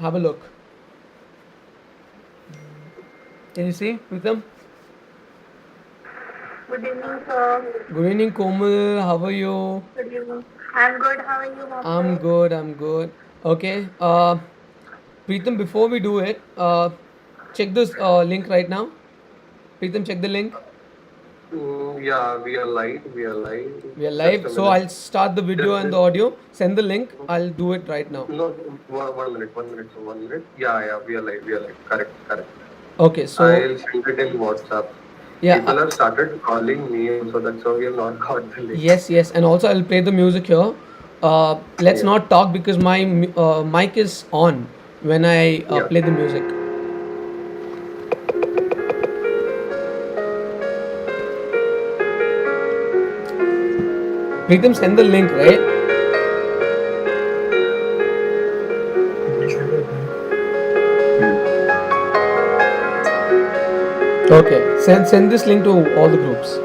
Have a look. Can you see, Pritam? Good evening, sir. Good evening, Komal. How are you? Good evening. I'm good. How are you, I'm Master? good. I'm good. Okay. Pritam, before we do it, check this link right now. Pritam, check the link. Yeah, we are live. We are live. We are Just live. a So minute. I'll start the video and the audio. Send the link. I'll do it right now. No, 1 minute. 1 minute. So 1 minute. Yeah. We are live. We are live. Correct. Correct. Okay. So I'll send it in WhatsApp. yeah. People have started calling me also. That's why we have not got the link. Yes. Yes. And also I'll play the music here. Let's Yeah. not talk because my mic is on when I Yeah. play the music. Pritam, send the link, right? Okay. Send this link to all the groups.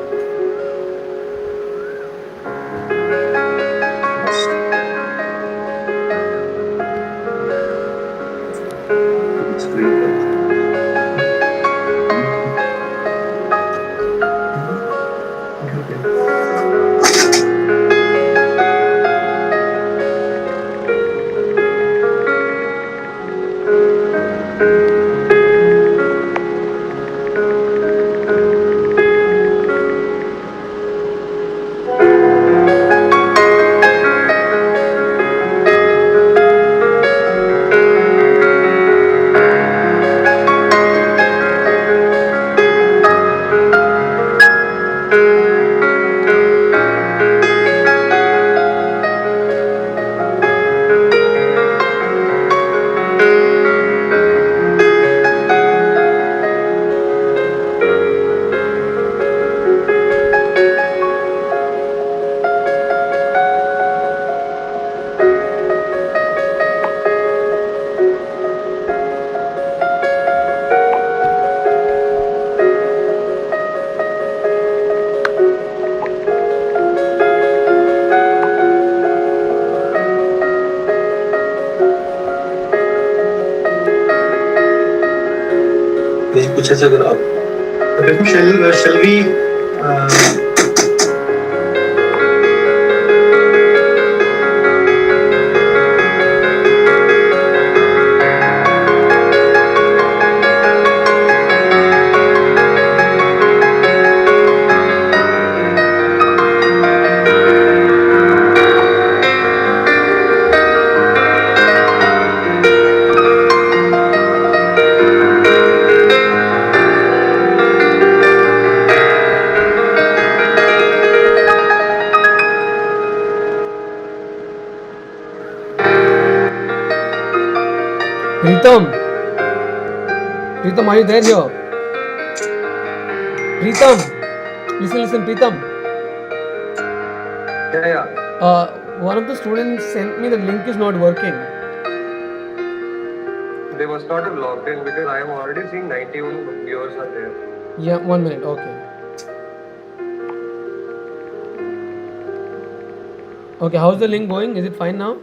नहीं कुछ ऐसा करो आप shall we Pritam, Pritam, are you there here? Pritam, listen, Pritam. Yeah. One of the students sent me the link is not working. They must not have logged in because I am already seeing 91 viewers are there. Yeah, 1 minute. Okay. Okay, how's the link going? Is it fine now?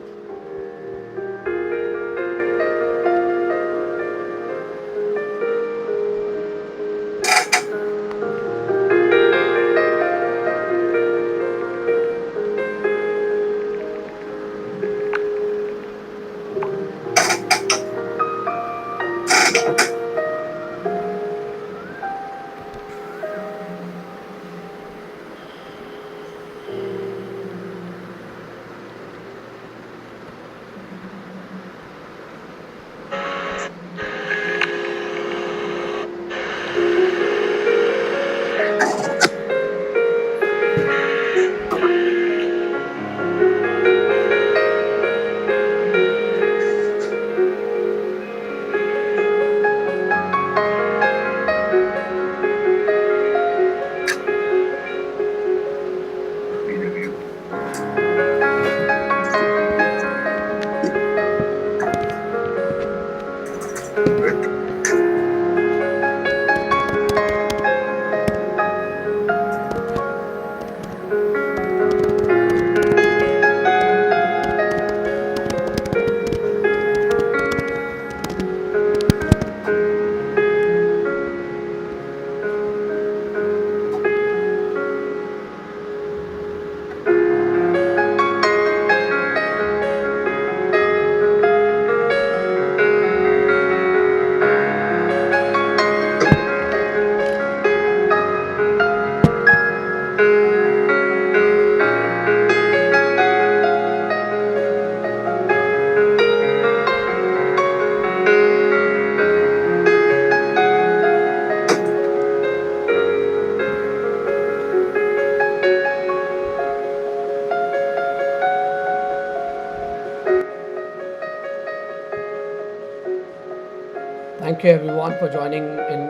Thank you everyone for joining in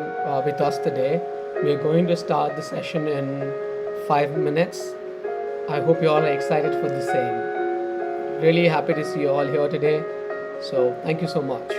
with us today. We are going to start the session in 5 minutes. I hope you all are excited for the same. Really happy to see you all here today. So, thank you so much.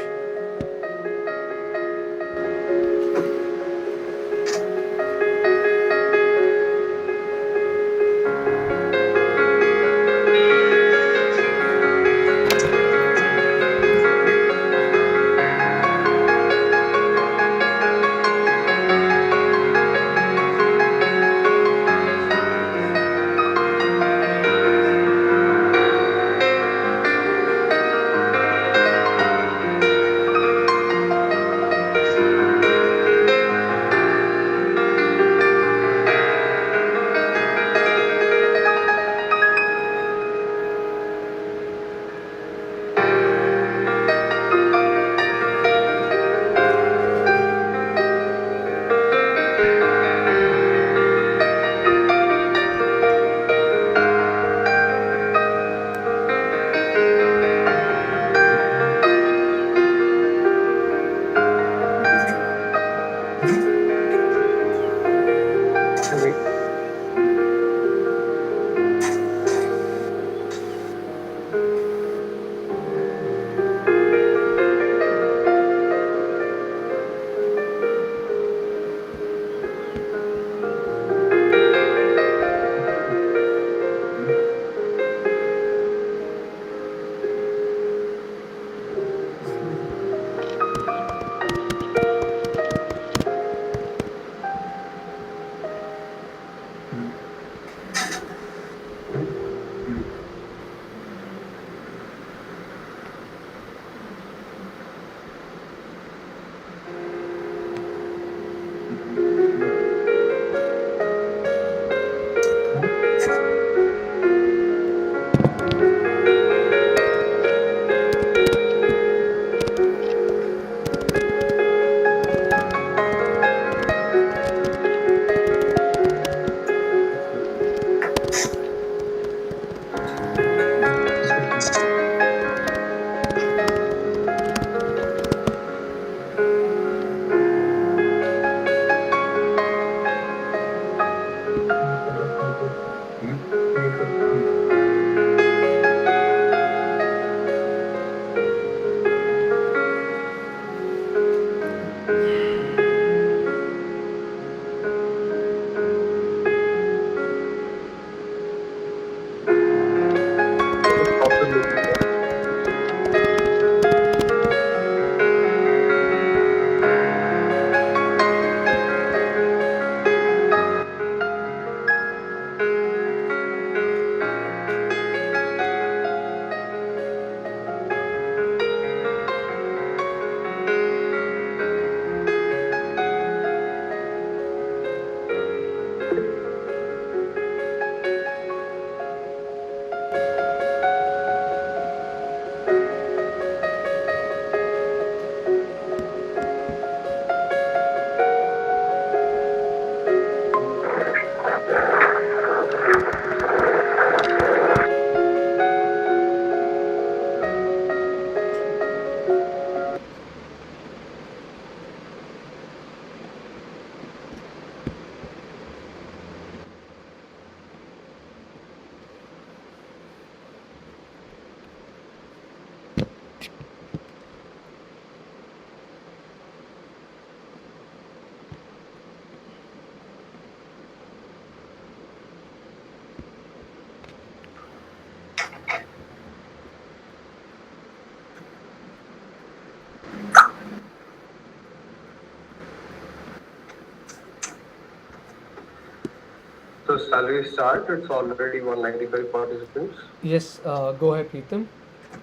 So shall we start? It's already 195 participants. Yes, go ahead, Preetham.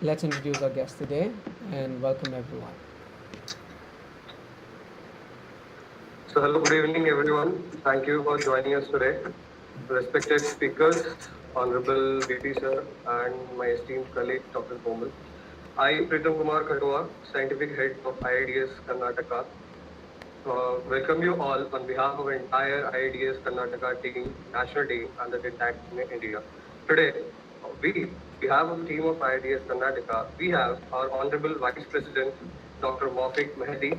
Let's introduce our guest today and welcome everyone. So hello, good evening everyone. Thank you for joining us today. Respected speakers, Honorable VP Sir and my esteemed colleague Dr. Komal. I, Pritam Kumar Khatwa, Scientific Head of IIDS Karnataka, welcome you all on behalf of entire IIDS Karnataka team, national team and the entire India. Today, we have a team of IIDS Karnataka. We have our Honorable Vice President, Dr. Mofik Mehdi,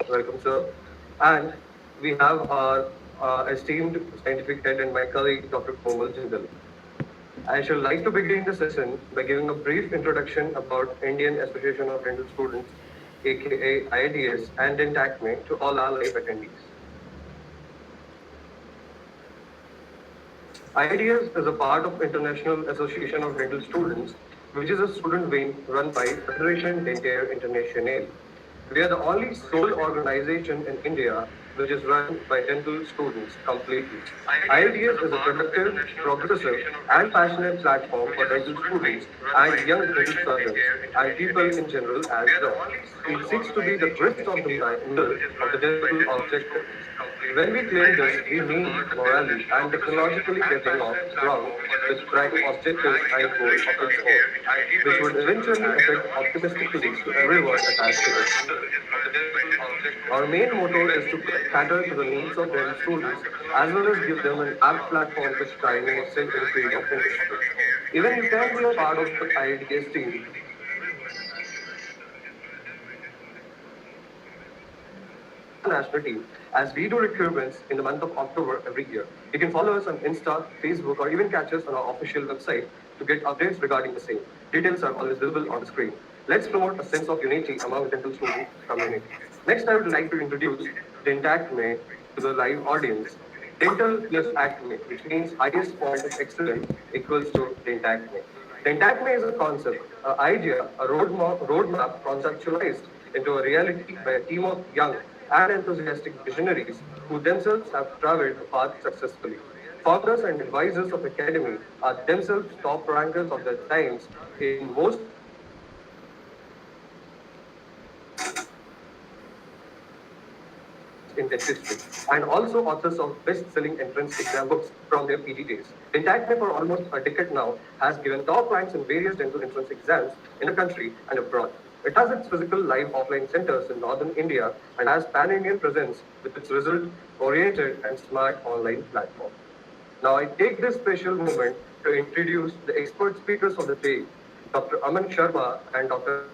Welcome, sir. And we have our esteemed scientific head and my colleague, Dr. Komal Jindal. I should like to begin the session by giving a brief introduction about Indian Association of Dental Students, aka IDS, and DENTACME to all our live attendees. IDS is a part of International Association of Dental Students, which is a student wing run by Federation Dentaire Internationale. We are the only sole organization in India which is run by dental students completely. IDS is a productive, progressive, and passionate platform for dental students and young dental surgeons and people in general as well. It seeks to be the grist of the mill of the dental objective. When we claim this, we mean morally and technologically getting off ground with prime objectives and goals of its own, which would eventually affect optimistically to everyone attached to it. Our main motto is to cater to the needs of dental students as well as give them an apt platform to shine and excel in the field of dentistry. Even you can be a part of the IDS team national team as we do recruitments in the month of October every year. You can follow us on Insta, Facebook, or even catch us on our official website to get updates regarding the same. Details are always visible on the screen. Let's promote a sense of unity among the dental student community. Next, I would like to introduce Dentacme to the live audience. Dental plus Acme, which means highest point of excellence, equals to Dentacme. Dentacme is a concept, an idea, a roadmap conceptualized into a reality by a team of young and enthusiastic visionaries who themselves have traveled the path successfully. Founders and advisors of Academy are themselves top rankers of their times in most in dentistry, and also authors of best-selling entrance exam books from their PG days. Dentacme for almost a decade now has given top ranks in various dental entrance exams in the country and abroad. It has its physical live offline centers in northern India and has pan-Indian presence with its result-oriented and smart online platform. Now I take this special moment to introduce the expert speakers of the day, Dr. Aman Sharma and Dr.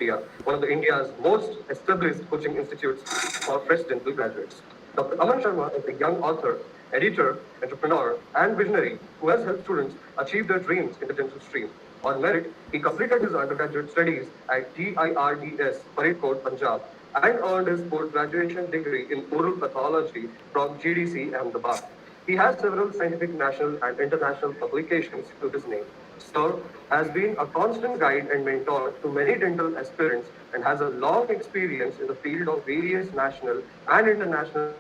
India, one of the India's most established coaching institutes for fresh dental graduates. Dr. Aman Sharma is a young author, editor, entrepreneur, and visionary who has helped students achieve their dreams in the dental stream. On merit, he completed his undergraduate studies at GIRDS, Faridkot, Punjab, and earned his post-graduation degree in oral pathology from GDC Ahmedabad. He has several scientific national and international publications to his name. Sir has been a constant guide and mentor to many dental aspirants and has a long experience in the field of various national and international.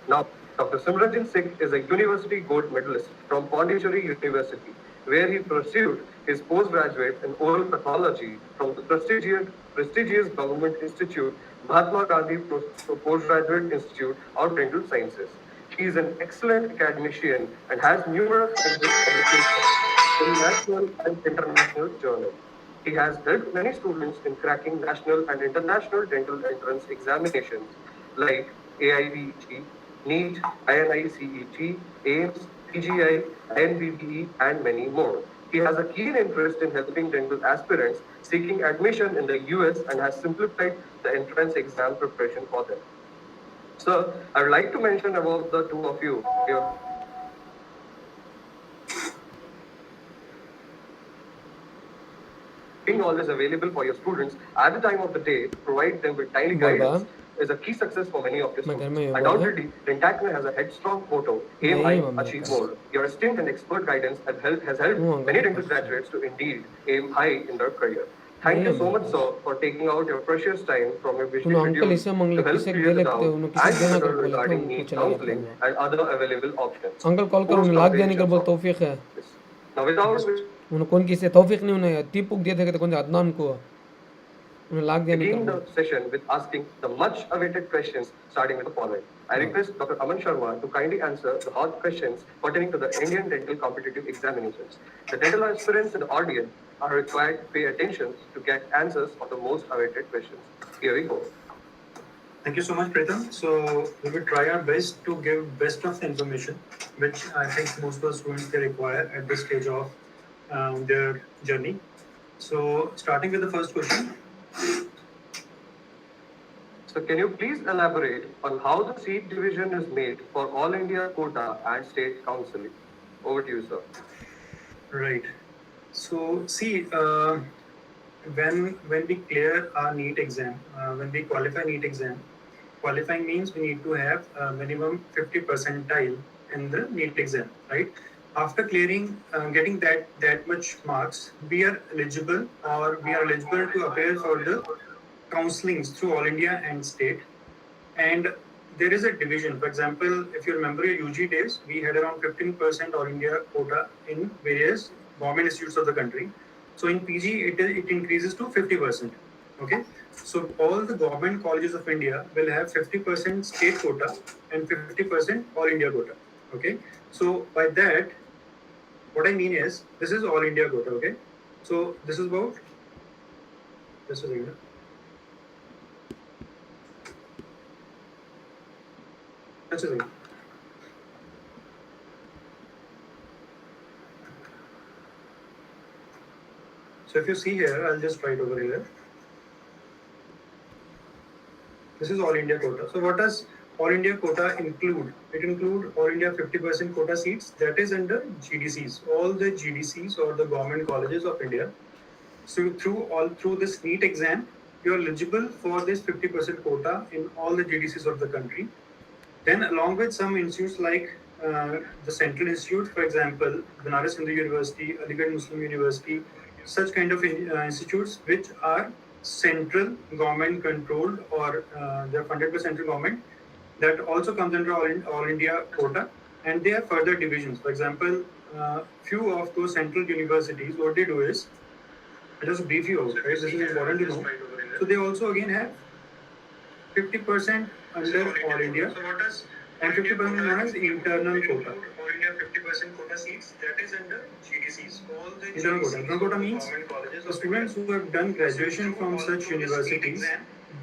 Now, Dr. Simranjit Singh is a university gold medalist from Pondicherry University, where he pursued his postgraduate in oral pathology from the prestigious Government Institute, Mahatma Gandhi Postgraduate Institute of Dental Sciences. He is an excellent academician and has numerous publications in national and international journals. He has helped many students in cracking national and international dental entrance examinations like AIBG, NEET, INICET, AIMS, PGI, INBDE, and many more. He has a keen interest in helping dental aspirants seeking admission in the US and has simplified the entrance exam preparation for them. Sir, I would like to mention about the two of you. Your being always available for your students at the time of the day to provide them with timely guidance is a key success for many of your students. Undoubtedly, Dentacme has a headstrong motto, aim high, achieve more. Your stint and expert guidance has helped many dental graduates to indeed aim high in their career. Thank you so much, sir, for taking out your precious time from your busy schedule to help clear the doubt and consider regarding NEET counseling and other available options. Uncle call कर उन्हें लाग देने का बोल तौफीक है Now, without उन्हें कौन किसे तौफीक नहीं उन्हें टिपुक दिए थे कि कौन अदनान को उन्हें लाग देने begin का the session with asking the much awaited questions starting with the following. I request Dr. Aman Sharma to kindly answer the hot questions pertaining to the Indian dental competitive examinations. The dental aspirants in the audience are required to pay attention to get answers of the most awaited questions. Here we go. Thank you so much, Pritam. So we will try our best to give best of the information, which I think most of the students they require at this stage of their journey. So starting with the first question. So can you please elaborate on how the seat division is made for All India quota and state counseling? Over to you, sir. Right. So see, when we clear our NEET exam, when we qualify NEET exam, qualifying means we need to have minimum 50 percentile in the NEET exam, right? After clearing, getting that much marks, we are eligible or we are eligible to appear for the counselings through All India and state. And there is a division. For example, if you remember your UG days, we had around 15% All India quota in various government institutes of the country. So in PG, it increases to 50%. Okay. So all the government colleges of India will have 50% state quota and 50% All India quota. Okay. So by that, what I mean is this is All India quota. Okay. So this is about this is this is So if you see here, I'll just write over here. This is All India quota. So what does All India quota include? It include All India 50% quota seats that is under GDCs. All the GDCs or the government colleges of India. So through this NEET exam, you are eligible for this 50% quota in all the GDCs of the country. Then along with some institutes like the Central Institute, for example, Banaras Hindu University, Aligarh Muslim University, such kind of institutes which are central government controlled or they're funded by central government, that also comes under all India quota, and they have further divisions. For example, few of those central universities, what they do is, I'll just brief you out, right? This is important to know. So they also again have 50% under All India. So what does and 50% known as internal quota. All India 50% quota seats that is under GDCs. All the internal quota. Internal quota means the students who have done graduation from such universities,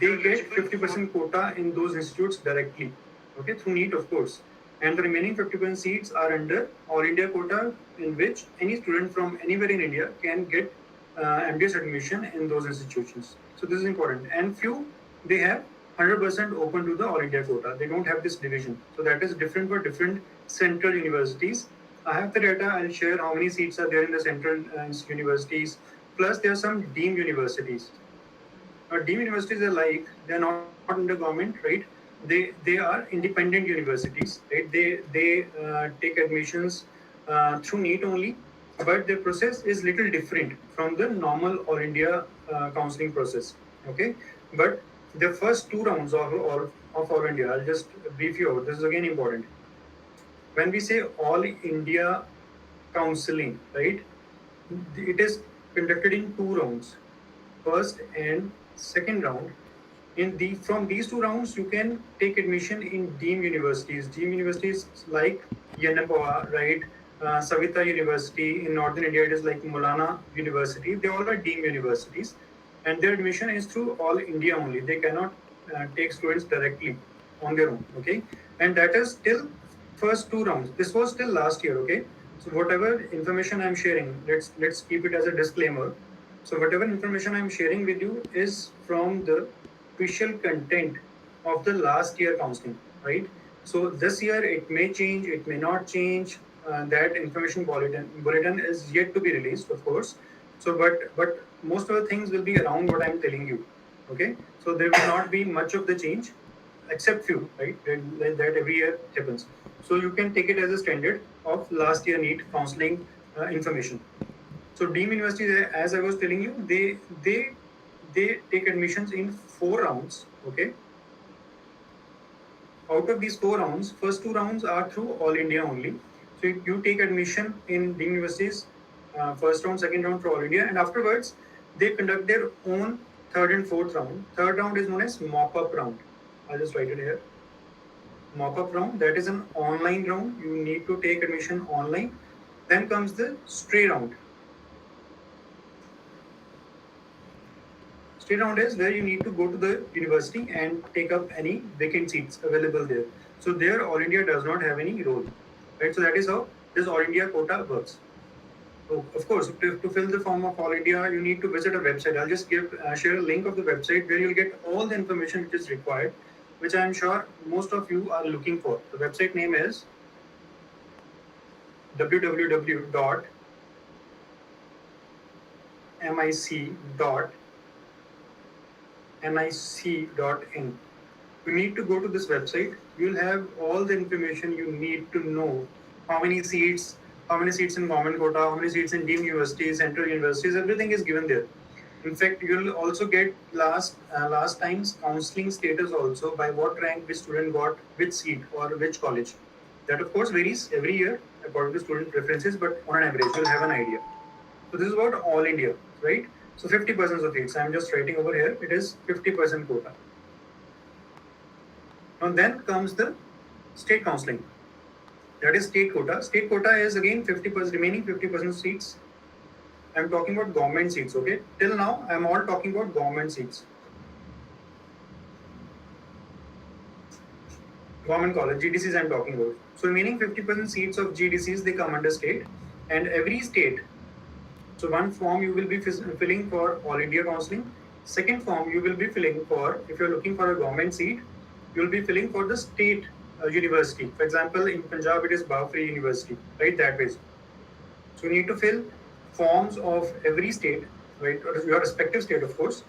they get 50% quota in those institutes directly. Okay, through NEET of course. And the remaining 50% seats are under All India quota, in which any student from anywhere in India can get MDS admission in those institutions. So this is important. And few they have 100% open to the All India quota. They don't have this division. So that is different for different central universities. I have the data. I'll share how many seats are there in the central universities. Plus, there are some deemed universities. Now, deemed universities are like they're not under government, right? They are independent universities, right? They take admissions through NEET only, but their process is little different from the normal All India counseling process. Okay, but the first two rounds of All India, I'll just brief you out. This is again important. When we say All India counseling, right? It is conducted in two rounds, first and second round. In the from these two rounds, you can take admission in deemed universities. Deemed universities like Yanapawa, right? Savita University in Northern India, it is like Maulana University. They all are deemed universities, and their admission is through All India only. They cannot take students directly on their own. Okay, and that is till first two rounds. This was till last year. Okay, so whatever information I'm sharing, let's keep it as a disclaimer. So whatever information I'm sharing with you is from the official content of the last year counseling, right? So this year it may change, it may not change. That information bulletin is yet to be released, of course. So, but most of the things will be around what I'm telling you. Okay, so there will not be much of the change, except few, right? That every year happens. So you can take it as a standard of last year NEET counseling information. So deemed universities, as I was telling you, they take admissions in four rounds. Okay. Out of these four rounds, first two rounds are through All India only. So you take admission in deemed universities, first round, second round for All India, and afterwards they conduct their own third and fourth round. Third round is known as mop-up round. I'll just write it here. Mop-up round, that is an online round. You need to take admission online. Then comes the stray round. State round is where you need to go to the university and take up any vacant seats available there. So there, All India does not have any role, right? So that is how this All India quota works. So of course, to fill the form of All India, you need to visit a website. I'll just share a link of the website where you'll get all the information which is required, which I'm sure most of you are looking for. The website name is www.mic.in. You need to go to this website. You'll have all the information you need to know how many seats in government quota, how many seats in deemed universities, central universities, everything is given there. In fact, you'll also get last time's counseling status also, by what rank which student got which seat or which college. That of course varies every year according to student preferences, but on an average you'll have an idea. So this is about All India, right? So 50% of seats, I'm just writing over here, it is 50% quota. Now then comes the state counseling. That is state quota. State quota is again 50%, remaining 50% seats. I'm talking about government seats, okay? Till now, I'm all talking about government seats. Government college, GDCs I'm talking about. So remaining 50% seats of GDCs, they come under state. And every state, so one form you will be filling for All India counseling. Second form you will be filling for, if you're looking for a government seat, you'll be filling for the state university. For example, in Punjab, it is Bafri University, right? That way. So you need to fill forms of every state, right? Or your respective state, of course.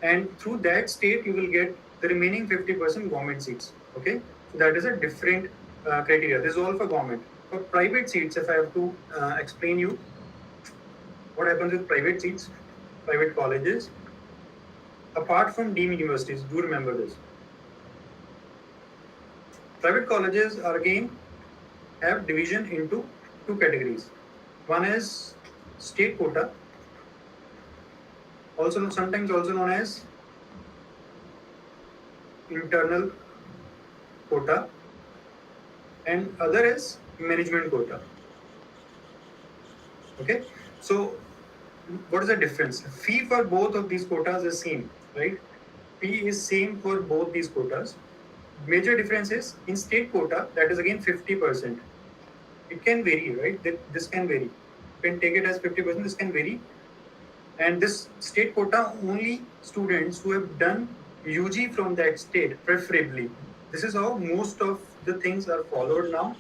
And through that state, you will get the remaining 50% government seats, okay? So that is a different criteria. This is all for government. For private seats, if I have to explain you what happens with private seats, private colleges, apart from deemed universities, do remember this. Private colleges are again have division into two categories. One is state quota, sometimes also known as internal quota, and other is management quota. Okay, so what is the difference? Fee for both of these quotas is same, right? Fee is same for both these quotas. Major difference is in state quota, that is again 50%. It can vary, right? This can vary. You can take it as 50%, this can vary. And this state quota, only students who have done UG from that state, preferably. This is how most of the things are followed now.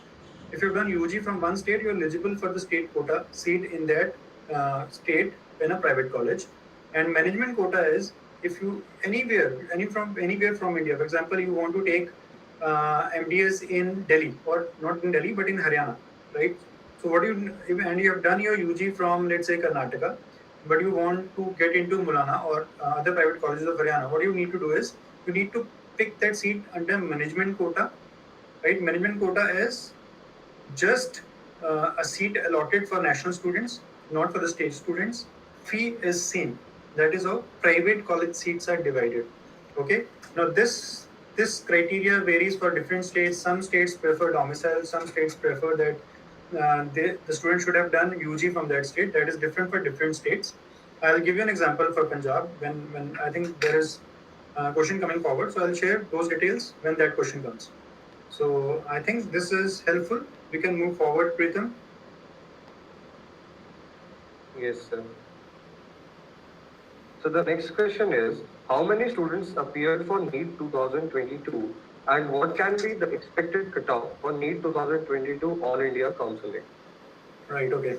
If you've done UG from one state, you're eligible for the state quota seat in that state in a private college. And management quota is if you anywhere from India, for example, you want to take MDS in Delhi, or not in Delhi but in Haryana, right? So and you have done your UG from, let's say, Karnataka, but you want to get into Mulana or other private colleges of Haryana, what you need to do is you need to pick that seat under management quota, right? Management quota is just a seat allotted for national students, not for the state students. Fee is same. That is how private college seats are divided. Okay. Now this criteria varies for different states. Some states prefer domicile. Some states prefer that the student should have done UG from that state. That is different for different states. I'll give you an example for Punjab when I think there is a question coming forward. So I'll share those details when that question comes. So I think this is helpful. We can move forward, Pritham. Yes, sir. So the next question is, how many students appeared for NEET 2022 and what can be the expected cutoff for NEET 2022 All India Counselling? Right, okay.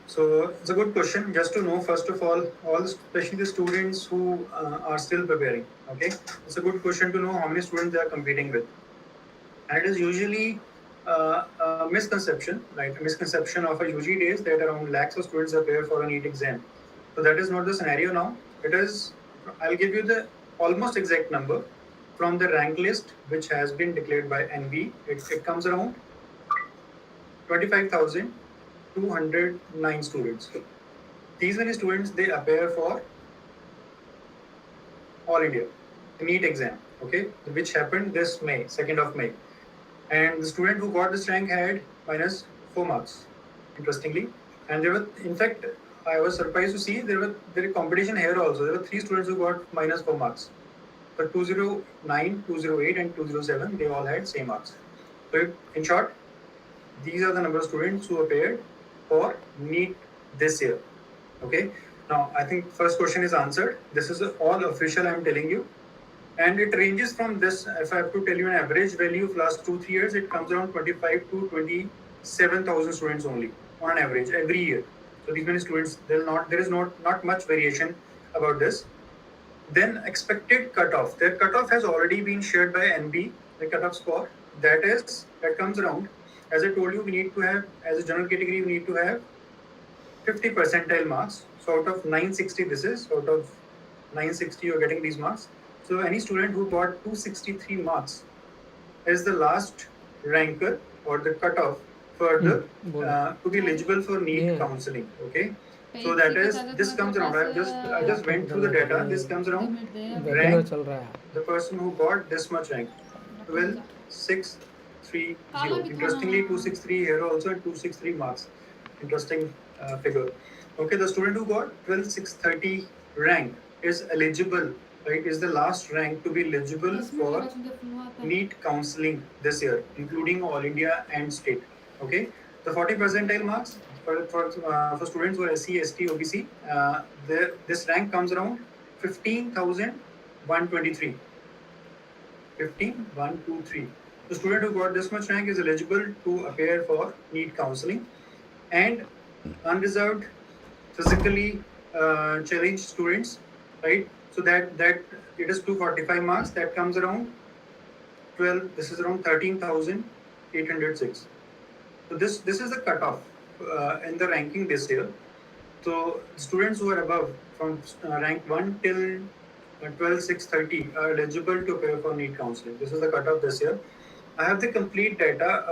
So it's a good question. Just to know, first of all especially the students who are still preparing, okay? It's a good question to know how many students they are competing with. And it is usually a misconception, right? A misconception of a UG days that around lakhs of students appear for a NEET exam. So that is not the scenario now. It is, I'll give you the almost exact number from the rank list which has been declared by NEET. It comes around 25,209 students. These many students, they appear for All India, the NEET exam, okay, which happened this May, 2nd of May. And the student who got this rank had -4 marks, interestingly. And there were, in fact, I was surprised to see there was competition here also. There were 3 students who got -4 marks. So 209, 208, and 207, they all had same marks. So in short, these are the number of students who appeared for NEET this year. Okay. Now I think first question is answered. This is all official. I'm telling you, and it ranges from this. If I have to tell you an average value of last 2-3 years, it comes around 25 to 27,000 students only on an average every year. So these many students, there is not much variation about this. Then expected cutoff. Their cutoff has already been shared by NB, the cutoff score. That comes around. As I told you, we need to have, as a general category, we need to have 50 percentile marks. So out of 960, out of 960, you're getting these marks. So any student who got 263 marks is the last ranker or the cutoff for the to be eligible for NEET counseling. Okay. So that is, this comes around. I just went through the data. This comes around rank, the person who got this much rank, 12,630. Interestingly, 263 here also and 263 marks. Interesting figure. Okay, the student who got 12,630 rank is eligible, right? Is the last rank to be eligible for NEET counseling this year, including all India and state. Okay, the 40 percentile marks for students who are SC, ST, OBC, this rank comes around 15,123. 15,123. The student who got this much rank is eligible to appear for NEET counseling, and unreserved, physically challenged students, right? So that it is 245 marks. That comes around 12. This is around 13,806. So this is the cutoff in the ranking this year. So students who are above from rank 1 till 12,630 are eligible to appear for NEET counseling. This is the cutoff this year. I have the complete data.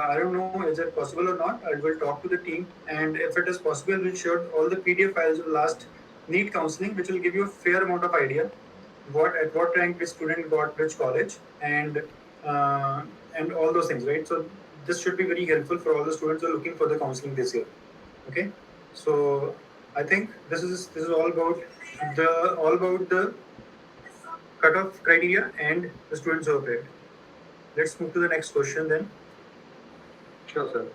I don't know is it possible or not. I will talk to the team, and if it is possible, we'll share all the PDF files of last NEET counseling, which will give you a fair amount of idea at what rank which student got which college, and all those things, right? So this should be very helpful for all the students who are looking for the counseling this year. Okay, so I think this is all about the cutoff criteria and the students who appeared. Let's move to the next question then. Sure, sir.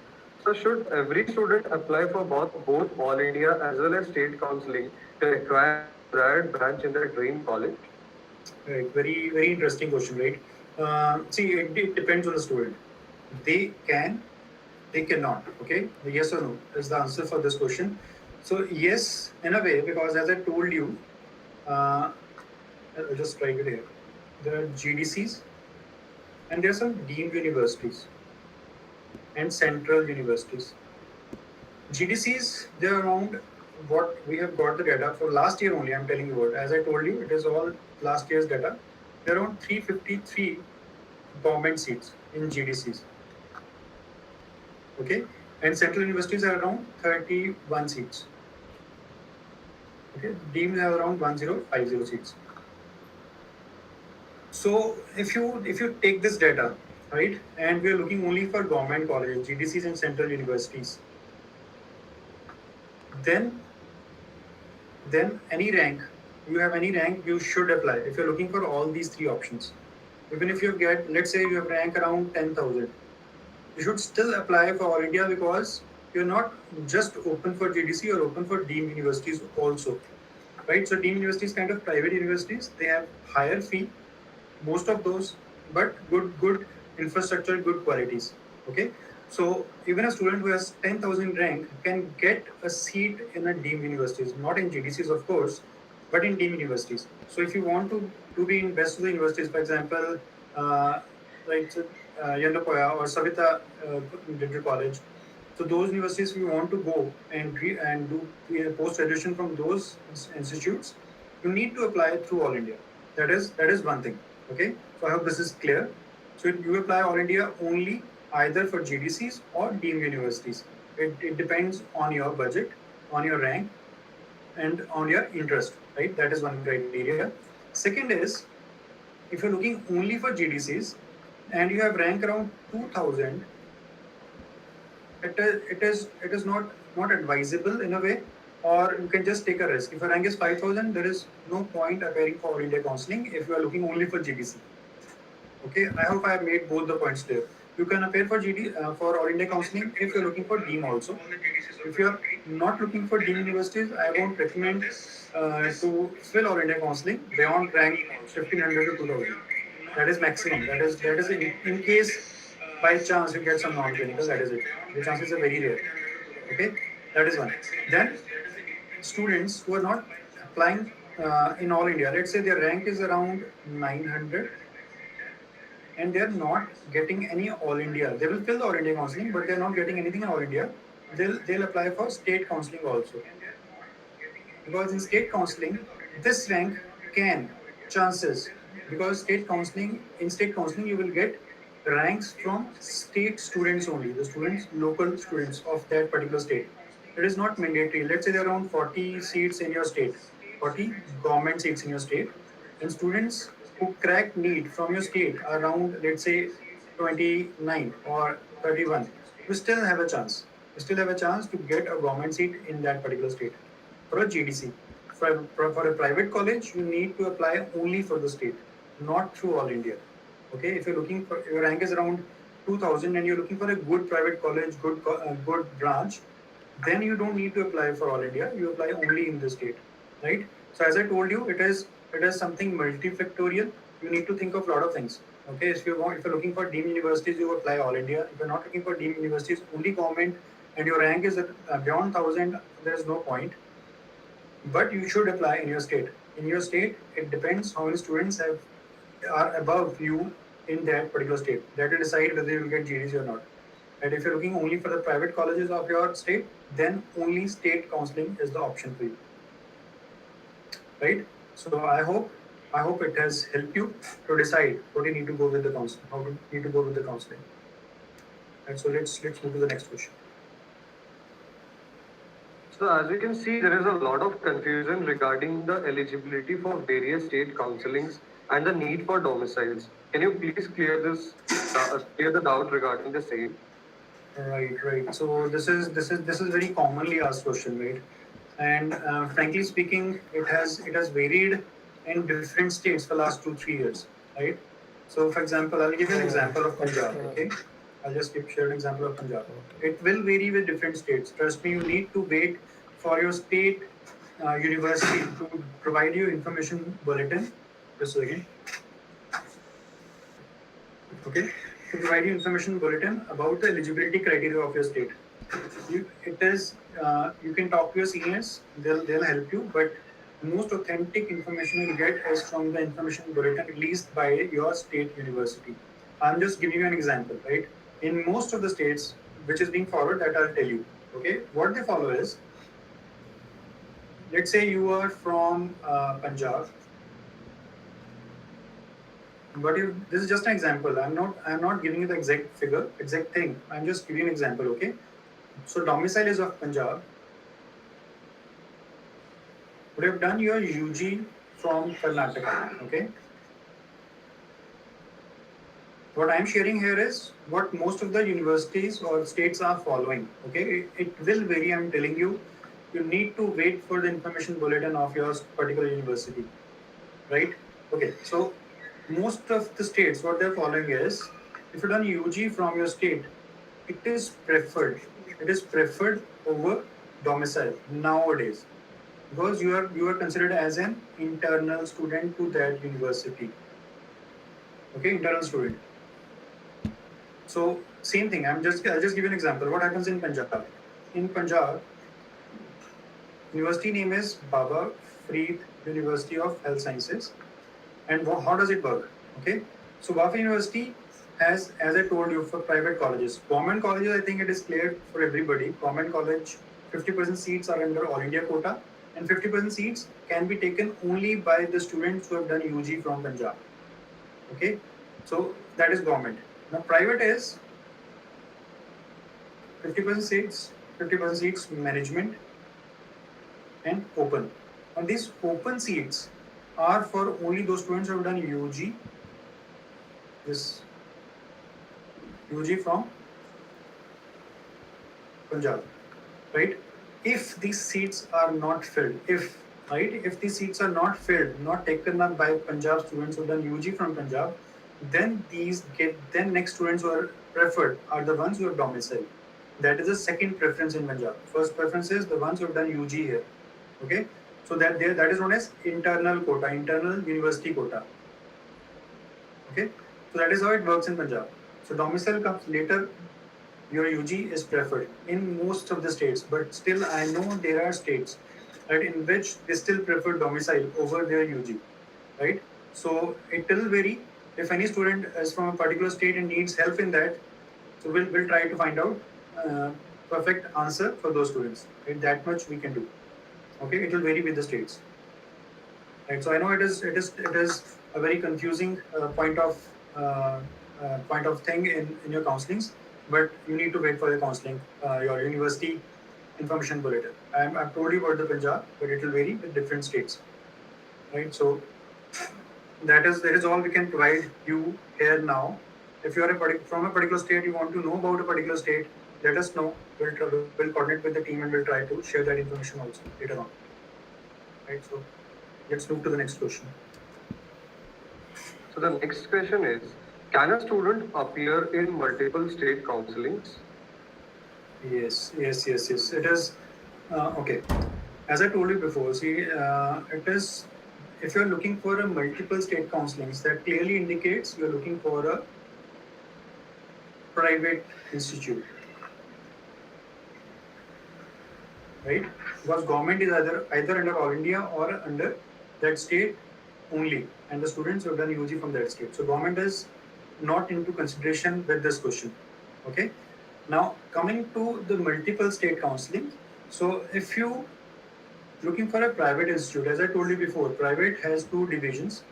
So should every student apply for both All India as well as state counseling to acquire desired branch in their dream college? Right, very very interesting question, right? See, it depends on the student. They can, they cannot. Okay, the yes or no is the answer for this question. So yes, in a way, because as I told you, I'll just write it here. There are GDCs, and there are some deemed universities and central universities. GDCs, they are around, what we have got the data for last year only. I'm telling you what. As I told you, it is all last year's data. There are around 353 government seats in GDCs. Okay, and central universities are around 31 seats. Okay, deemed are around 1050 seats. So if you take this data, right, and we are looking only for government colleges, GDCs and central universities, then any rank, you should apply if you're looking for all these three options. Even if you get, let's say you have rank around 10,000, you should still apply for All India, because you're not just open for GDC, you're open for deemed universities also, right? So deemed universities, kind of private universities, they have higher fee, most of those, but good infrastructure, good qualities. Okay, so even a student who has 10,000 rank can get a seat in a deemed universities, not in GDCs of course, but in deemed universities. So if you want to be in best of the universities, for example, like Yandapoya or Savita Digital College, so those universities, if you want to go and do post graduation from those institutes, you need to apply through All India. That is one thing. Okay, so I hope this is clear. So you apply All India only either for GDCs or deemed universities. It depends on your budget, on your rank, and on your interest, right? That is one criteria. Second is, if you're looking only for GDCs and you have rank around 2,000, it is not advisable in a way or you can just take a risk. If your rank is 5,000, there is no point appearing for All India Counselling if you are looking only for GDC. Okay, I hope I have made both the points clear. You can appear for for All India Counselling if you're looking for DEEM also. If you're not looking for DEEM universities, I won't recommend to fill All India Counselling beyond rank 1500 to 2000. That is maximum. That is in case by chance you get some non-clinical. That is it. The chances are very rare. Okay, that is one. Then students who are not applying in All India, let's say their rank is around 900 and they're not getting any All India. They will fill the All India Counselling, but they're not getting anything in All India. They'll apply for state counselling also. Because in state counselling, this rank can chances, because state counselling you will get ranks from state students only, the students, local students of that particular state. It is not mandatory. Let's say there are around 40 seats in your state, 40 government seats in your state, and students who crack NEET from your state are around, let's say, 29 or 31. You still have a chance. You still have a chance to get a government seat in that particular state for a GDC. For a private college, you need to apply only for the state, not through All India. Okay, if you're looking for, your rank is around 2000 and you're looking for a good private college, good branch, then you don't need to apply for All India. You apply only in the state, right? So as I told you, it is something multifactorial. You need to think of a lot of things. Okay, if you're looking for deemed universities, you apply All India. If you're not looking for deemed universities, only government, and your rank is beyond 1000, there is no point. But you should apply in your state. In your state, it depends how many students are above you in that particular state. That will decide whether you will get GDC or not. And if you're looking only for the private colleges of your state, then only state counselling is the option for you. Right? So I hope it has helped you to decide what you need to go with the counseling, how you need to go with the counseling. And so let's move to the next question. So as you can see, there is a lot of confusion regarding the eligibility for various state councillings and the need for domiciles. Can you please clear the doubt regarding the same? Right. So this is very commonly asked question, right? And frankly speaking, it has varied in different states for last 2-3 years, right? So for example, I'll give you an example of Punjab. Okay, I'll just share an example of Punjab. It will vary with different states. Trust me, you need to wait for your state university to provide you information bulletin. Just a second. Okay, to provide you information bulletin about the eligibility criteria of your state. You can talk to your seniors, they'll help you, but most authentic information you'll get is from the information bulletin released by your state university. I'm just giving you an example, right? In most of the states which is being followed, that I'll tell you. Okay, what they follow is, let's say you are from Punjab. But this is just an example. I'm not giving you the exact thing. I'm just giving you an example, okay? So domicile is of Punjab. Would have done your UG from Karnataka, okay? What I'm sharing here is what most of the universities or states are following, okay? It will vary, I'm telling you. You need to wait for the information bulletin of your particular university, right? Okay, so most of the states, what they're following is, if you've done UG from your state, it is preferred. It is preferred over domicile nowadays, because you are considered as an internal student to that university. Okay, internal student. So same thing. I'll just give you an example. What happens in Punjab? In Punjab, university name is Baba Farid University of Health Sciences. And how does it work? Okay, so Wafa University has, as I told you, for private colleges. Government colleges, I think it is clear for everybody. Government college, 50% seats are under All India quota, and 50% seats can be taken only by the students who have done UG from Punjab. Okay, so that is government. Now private is 50% seats management and open. And these open seats are for only those students who have done UG. This UG from Punjab, right? if these seats are not filled, if these seats are not filled, not taken up by Punjab students who done UG from Punjab, then next students who are preferred are the ones who are domiciled. That is the second preference in Punjab. First preference is the ones who have done UG here. Okay, so that is known as internal quota, internal university quota. Okay, so that is how it works in Punjab. So domicile comes later. Your UG is preferred in most of the states, but still I know there are states right, in which they still prefer domicile over their UG, right? So it will vary. If any student is from a particular state and needs help in that, so we'll try to find out perfect answer for those students. Right? That much we can do. Okay, it will vary with the states. Right. So I know it is a very confusing point of thing in your counselings, but you need to wait for your counselling, your university information bulletin. I've told you about the Punjab, but it will vary with different states. Right. So that is all we can provide you here now. If you are from a particular state, you want to know about a particular state, let us know. We'll coordinate with the team and we'll try to share that information also later on. Right. So let's move to the next question. So the next question is, can a student appear in multiple state counselings? Yes. It is okay. As I told you before, see, it is if you're looking for a multiple state counselings, that clearly indicates you're looking for a private institute, right? Because government is either under All India or under that state only, and the students have done UG from that state. So government is not into consideration with this question. Okay. Now coming to the multiple state counseling. So if you looking for a private institute, as I told you before, private has two divisions.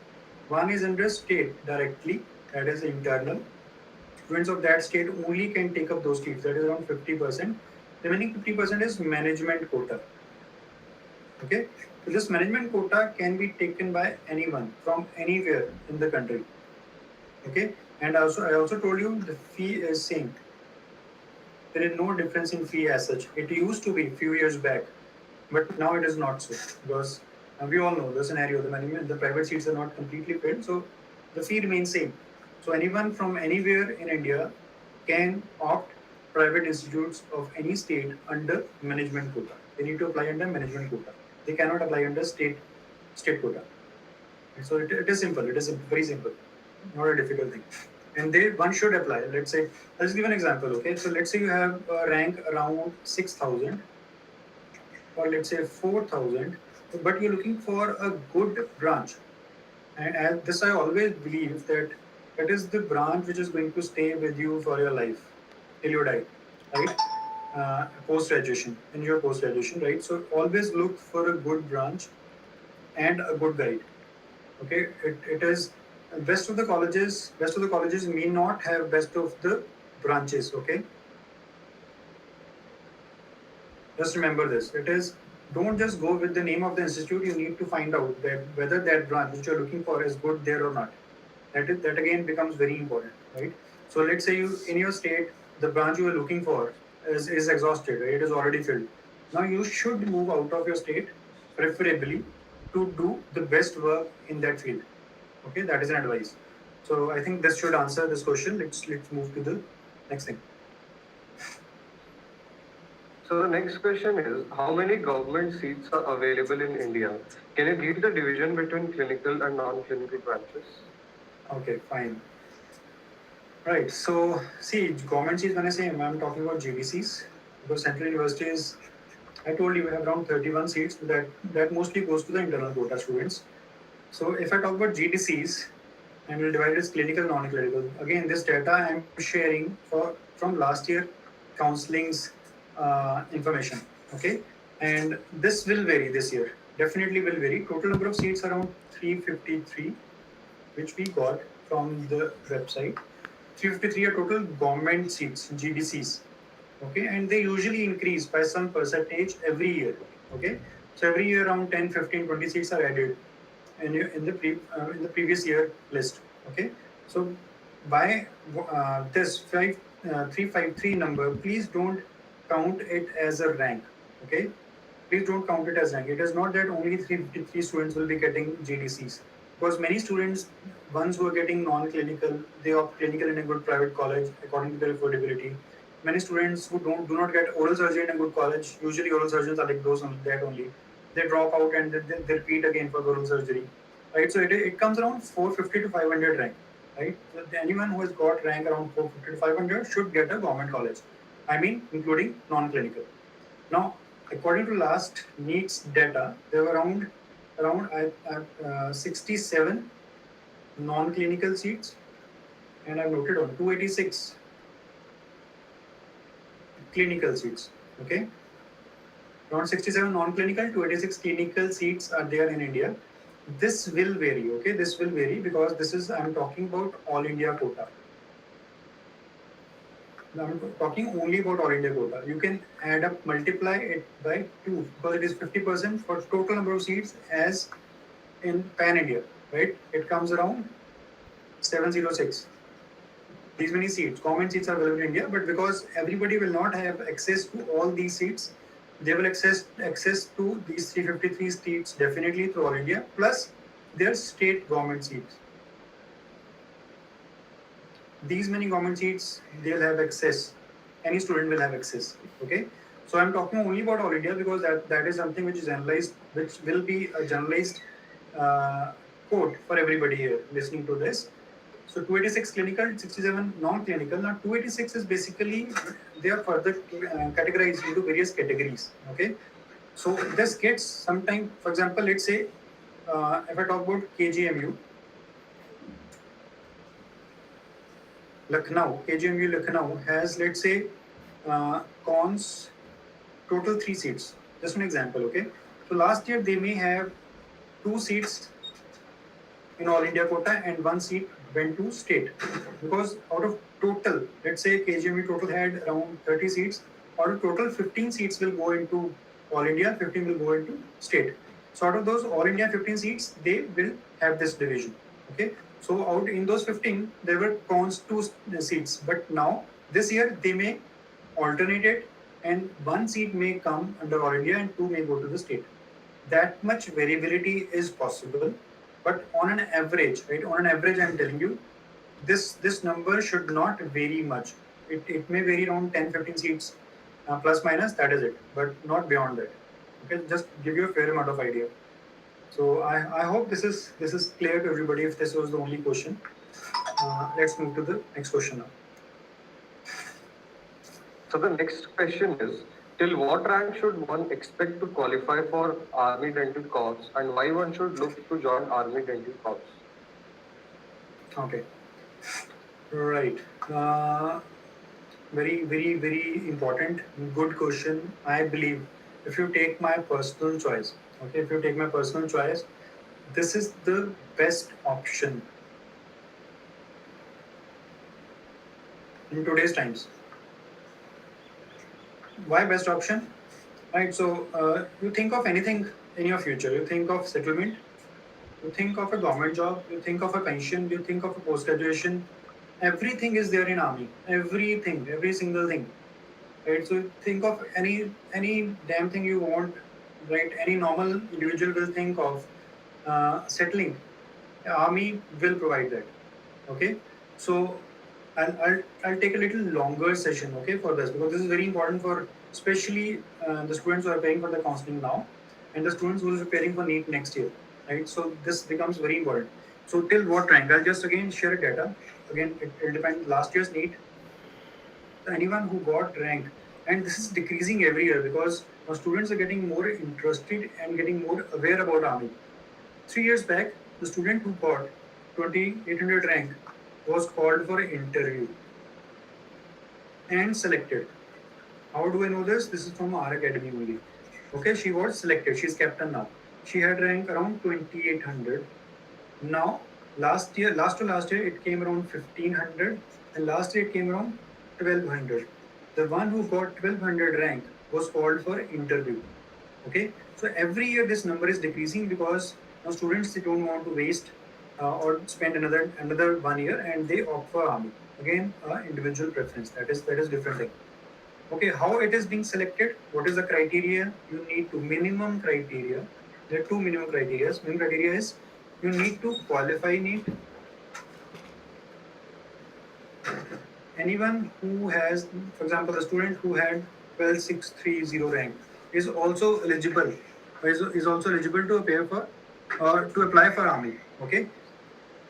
One is under state directly, that is internal. Students of that state only can take up those seats, that is around 50%. Remaining 50% is management quota. Okay, so this management quota can be taken by anyone from anywhere in the country. Okay, and I also told you the fee is same. There is no difference in fee as such. It used to be a few years back, but now it is not so, because we all know the scenario. The private seats are not completely filled, so the fee remains same. So anyone from anywhere in India can opt private institutes of any state under management quota. They need to apply under management quota. They cannot apply under state quota. And so it is simple. It is very simple, not a difficult thing. And one should apply. Let's say, let's give an example. Okay, so let's say you have a rank around 6,000, or let's say 4,000, but you're looking for a good branch. And this I always believe that is the branch which is going to stay with you for your life till you die, right? Post-graduation, in your post-graduation, right? So always look for a good branch and a good guide. Okay, it is best of the colleges may not have best of the branches. Okay, just remember this. It is, don't just go with the name of the institute. You need to find out that whether that branch which you're looking for is good there or not. That again becomes very important, right? So let's say you in your state, the branch you are looking for is exhausted, right? It is already filled. Now you should move out of your state, preferably, to do the best work in that field. Okay, that is an advice. So I think this should answer this question. Let's move to the next thing. So the next question is, how many government seats are available in India? Can you give the division between clinical and non-clinical branches? Okay, fine. Right. So see, government seats, when I say I'm talking about GDCs, because central universities, I told you we have around 31 seats. That mostly goes to the internal quota students. So if I talk about GDCs, and we'll divide it as clinical, non-clinical. Again, this data I'm sharing from last year counseling's information. Okay, and this will vary this year. Definitely will vary. Total number of seats around 353, which we got from the website. 353 are total government seats, GDCs. Okay, and they usually increase by some percentage every year. Okay, so every year around 10, 15, 20 seats are added in the previous year list. Okay, so by this 353 number, please don't count it as a rank. Okay, please don't count it as rank. It is not that only 353 students will be getting GDCs, because many students, ones who are getting non-clinical, they opt clinical in a good private college according to their affordability. Many students who do not get oral surgery in a good college, usually oral surgeons are like those that only. They drop out and they repeat again for the oral surgery, right? So it comes around 450 to 500 rank, right? So anyone who has got rank around 450 to 500 should get a government college. I mean, including non-clinical. Now, according to last NEET's data, there were around 67 non-clinical seats, and I've noted on 286 clinical seats. Okay, around 67 non-clinical, 286 clinical seats are there in India. This will vary. Okay, this will vary because I'm talking about all India quota. I'm talking only about all India quota. You can add up, multiply it by 2 because it is 50% for total number of seats as in Pan India, right? It comes around 706. These many seats, government seats are available in India, but because everybody will not have access to all these seats, they will access to these 353 seats definitely through all India, plus their state government seats. These many government seats, they'll have access. Any student will have access. Okay. So I'm talking only about all India because that is something which is analyzed, which will be a generalized code for everybody here listening to this. So 286 clinical, 67 non-clinical. Now 286 is basically, they are further categorized into various categories. Okay. So this gets sometime, for example, let's say if I talk about KGMU, KGMU Lucknow has, let's say, cons total 3 seats. Just an example, okay? So last year they may have 2 seats in all India quota and 1 seat went to state. Because out of total, let's say KGMU total had around 30 seats, out of total 15 seats will go into all India, 15 will go into state. So out of those all India 15 seats, they will have this division, okay? So out in those 15, there were cons 2 seats, but now this year they may alternate it and 1 seat may come under all India and 2 may go to the state. That much variability is possible, but on an average, right? On an average, I'm telling you, this number should not vary much. It may vary around 10-15 seats plus minus, that is it, but not beyond that. Okay, just give you a fair amount of idea. So I hope this is clear to everybody if this was the only question. Let's move to the next question now. So the next question is, till what rank should one expect to qualify for Army Dental Corps and why one should look to join Army Dental Corps? Okay. Right. Very, very, very important. Good question. I believe if you take my personal choice, okay, if you take my personal choice, this is the best option in today's times. Why best option? Right. So you think of anything in your future. You think of settlement. You think of a government job. You think of a pension. You think of a post graduation. Everything is there in army. Everything, every single thing. Right. So think of any damn thing you want. Right. Any normal individual will think of settling. Army will provide that. Okay. So I'll take a little longer session, okay, for this because this is very important for especially the students who are paying for the counseling now and the students who are preparing for NEET next year, right? So this becomes very important. So till what rank? I'll just again share data. Again, it will depend. Last year's NEET, anyone who got rank, and this is decreasing every year because now students are getting more interested and getting more aware about army. 3 years back, the student who got 2800 rank was called for an interview and selected. How do I know this? This is from our academy only. Okay, she was selected. She's captain now. She had rank around 2800. Now, last to last year, it came around 1500, and last year it came around 1200. The one who got 1200 rank was called for interview. Okay, so every year this number is decreasing because now students, they don't want to waste or spend another 1 year and they opt for army. Again, individual preference. That is different thing. Okay, how it is being selected? What is the criteria? You need to minimum criteria. There are two minimum criteria. Minimum criteria is you need to qualify NEET. Anyone who has, for example, the student who had 12630 rank is also eligible. Is also eligible to appear for to apply for army. Okay,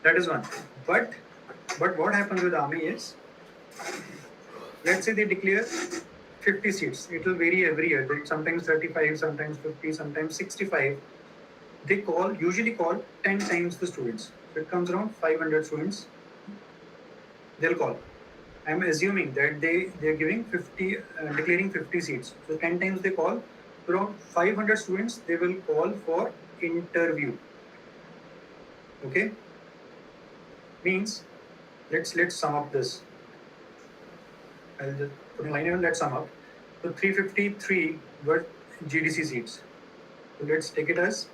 that is one. But what happens with army is, let's say they declare 50 seats. It will vary every year. Sometimes 35, sometimes 50, sometimes 65. They usually call 10 times the students. So it comes around 500 students. They'll call. I'm assuming that they're giving 50, declaring 50 seats. So 10 times they call. Around 500 students they will call for interview. Okay. Means let's sum up this. I'll just put a line here. Let's sum up. So 353 were GDC seats. So let's take it as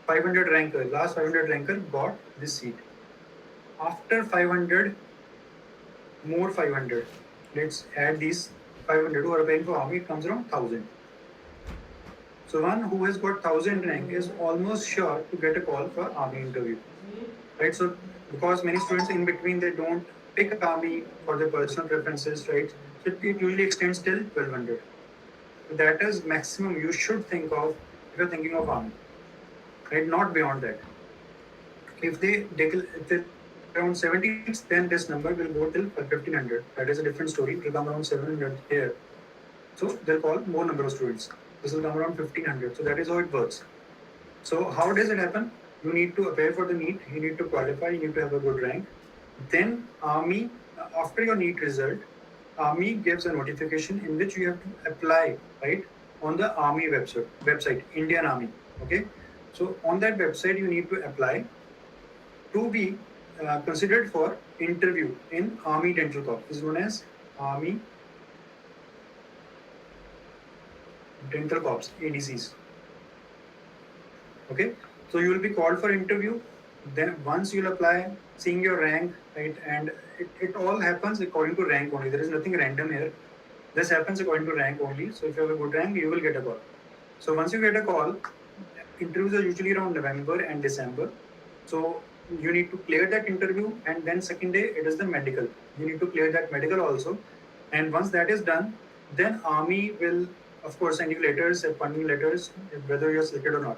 500 ranker. Last 500 ranker got this seat. After 500, more 500. Let's add these 500 who are applying for army. It comes around 1000. So one who has got 1000 rank is almost sure to get a call for army interview. Right? So because many students in between they don't pick army for their personal preferences, right? So it usually extends till 1200. So that is maximum you should think of if you're thinking of army. Right? Not beyond that. If they around 70, then this number will go till 1500. That is a different story. It will come around 700 here. So they'll call more number of students. This will come around 1500. So that is how it works. So how does it happen? You need to appear for the NEET. You need to qualify. You need to have a good rank. Then army, after your NEET result, army gives a notification in which you have to apply, right, on the army website, Indian Army. Okay. So on that website, you need to apply to be considered for interview in Army Dental Corps. This is known as Army Dental Corps, ADCs. Okay, so you will be called for interview. Then once you'll apply, seeing your rank, right, and it all happens according to rank only. There is nothing random here. This happens according to rank only. So if you have a good rank, you will get a call. So once you get a call, interviews are usually around November and December. So you need to clear that interview, and then second day it is the medical. You need to clear that medical also, and once that is done, then army will of course send you letters, appointment letters, whether you're selected or not.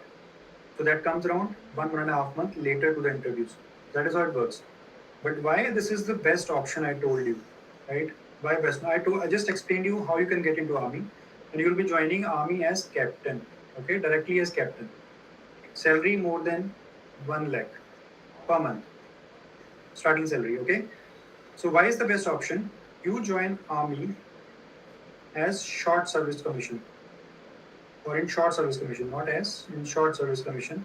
So that comes around 1.5 months later to the interviews. That is how it works. But why this is the best option I told you, right? Why best? I just explained you how you can get into army, and you will be joining army as captain. Okay, directly as captain. Salary more than 1 lakh per month, starting salary. Okay, so why is the best option? You join army as short service commission, or in short service commission, not as in short service commission.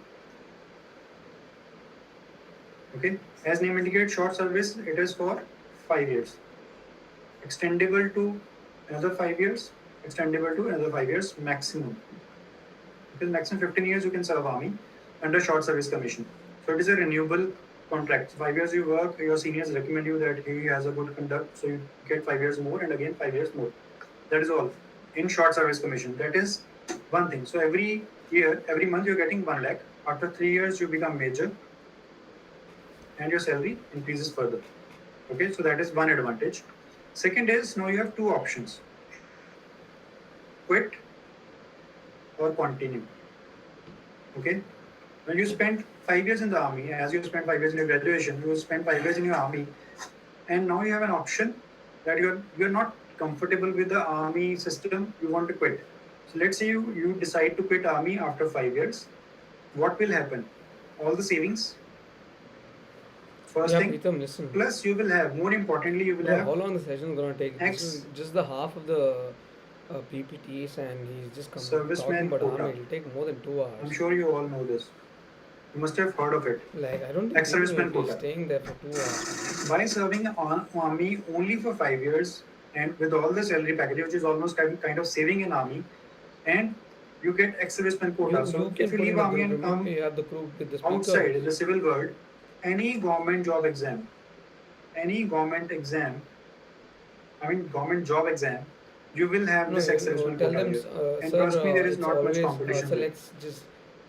Okay, as name indicates, short service, it is for 5 years, extendable to another 5 years, extendable to another 5 years maximum. Because maximum 15 years you can serve army under short service commission. So it is a renewable contract. 5 years you work, your seniors recommend you that he has a good conduct, so you get 5 years more, and again 5 years more. That is all in short service commission. That is one thing. So every year, every month you're getting 1 lakh. After 3 years you become major, and your salary increases further. Okay, so that is one advantage. Second is, now you have two options: quit or continue. Okay, when you spend 5 years in the army, as you spend 5 years in your graduation, you spend 5 years in your army, and now you have an option that you're not comfortable with the army system, you want to quit. So let's say you decide to quit army after 5 years. What will happen? All the savings, first Yeah, thing, Pritam, listen. plus you will have, more importantly, you will Yeah, have how long the session is gonna take? This X is just the half of the PPTs, and he's just talking serviceman about quota. army. It'll take more than 2 I'm hours. sure you all know this. You must have heard of it. Like, I don't think Ex-serviceman people will be quota. staying there for 2 hours. By serving on army only for 5 years, and with all the salary package, which is almost kind of saving in army, and you get ex-serviceman quota. So You if can you put in leave the army group. and Remember, come you have the group with the outside in speakers. the civil world, any government job exam, I mean government job exam, you will have No, this accessible tell quota them, here. And sir, trust me, there is it's not much always, competition sir, there. let's just,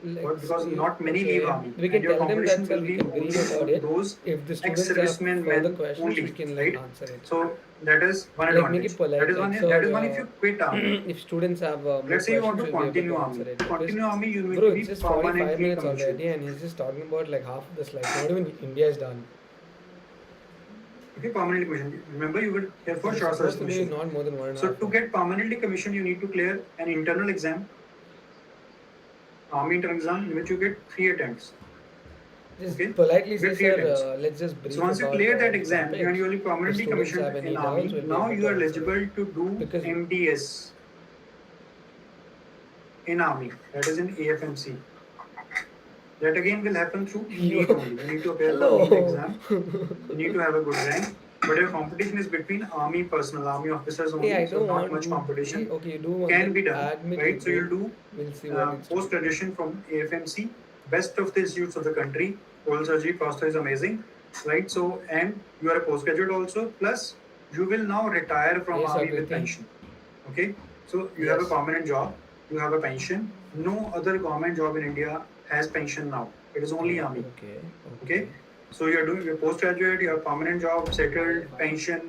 But let's, because not many leave okay, army, we and can your tell them that, competition sir, will we be can brief only about on it. those If the students have ex-servicemen further men questions, we only, can like right? answer it. So that is one Like make it advantage. That polite, is like, one. That is one. If sir, you quit army, if students have more let's say you want questions, to we'll be able continue to answer army. it. To Because, continue army, you need bro, to it's be just 45 permanently minutes commissioned. already, and he's just talking about like half of the slides. Not even India is done. If you permanently commissioned, remember you will here for It is short service supposed to be commission. not more than 1.5 So to years. get permanently commissioned, you need to clear an internal exam, army internal exam, in which you get 3 attempts. Just Okay, politely you say, get 3 attempts. sir, let's just So brief once you about clear that the exam and topics. you will be If permanently students commissioned have any in doubts, army, we'll be now able you to are answer it. eligible to do Because MDS in army. That is in AFMC. That again will happen through you, NEET only. You need to appear for NEET hello. exam. You need to have a good rank. But your competition is between army personnel, army officers Hey, I only. So don't not want much you. Hey, competition okay, you do one can thing. be done, Add me to the right? So you'll group. do We'll see what needs to be. post graduation from AFMC, best of the institutes of the country. Oral surgery process is amazing, right? So and you are a postgraduate also. Plus you will now retire from Yes, army with Akriti. pension. Okay, so you have a Yes. permanent job, you have a pension. No other government job in India has pension now. It is only army. Okay. Okay, so you're doing your postgraduate, you have permanent job, settled, pension,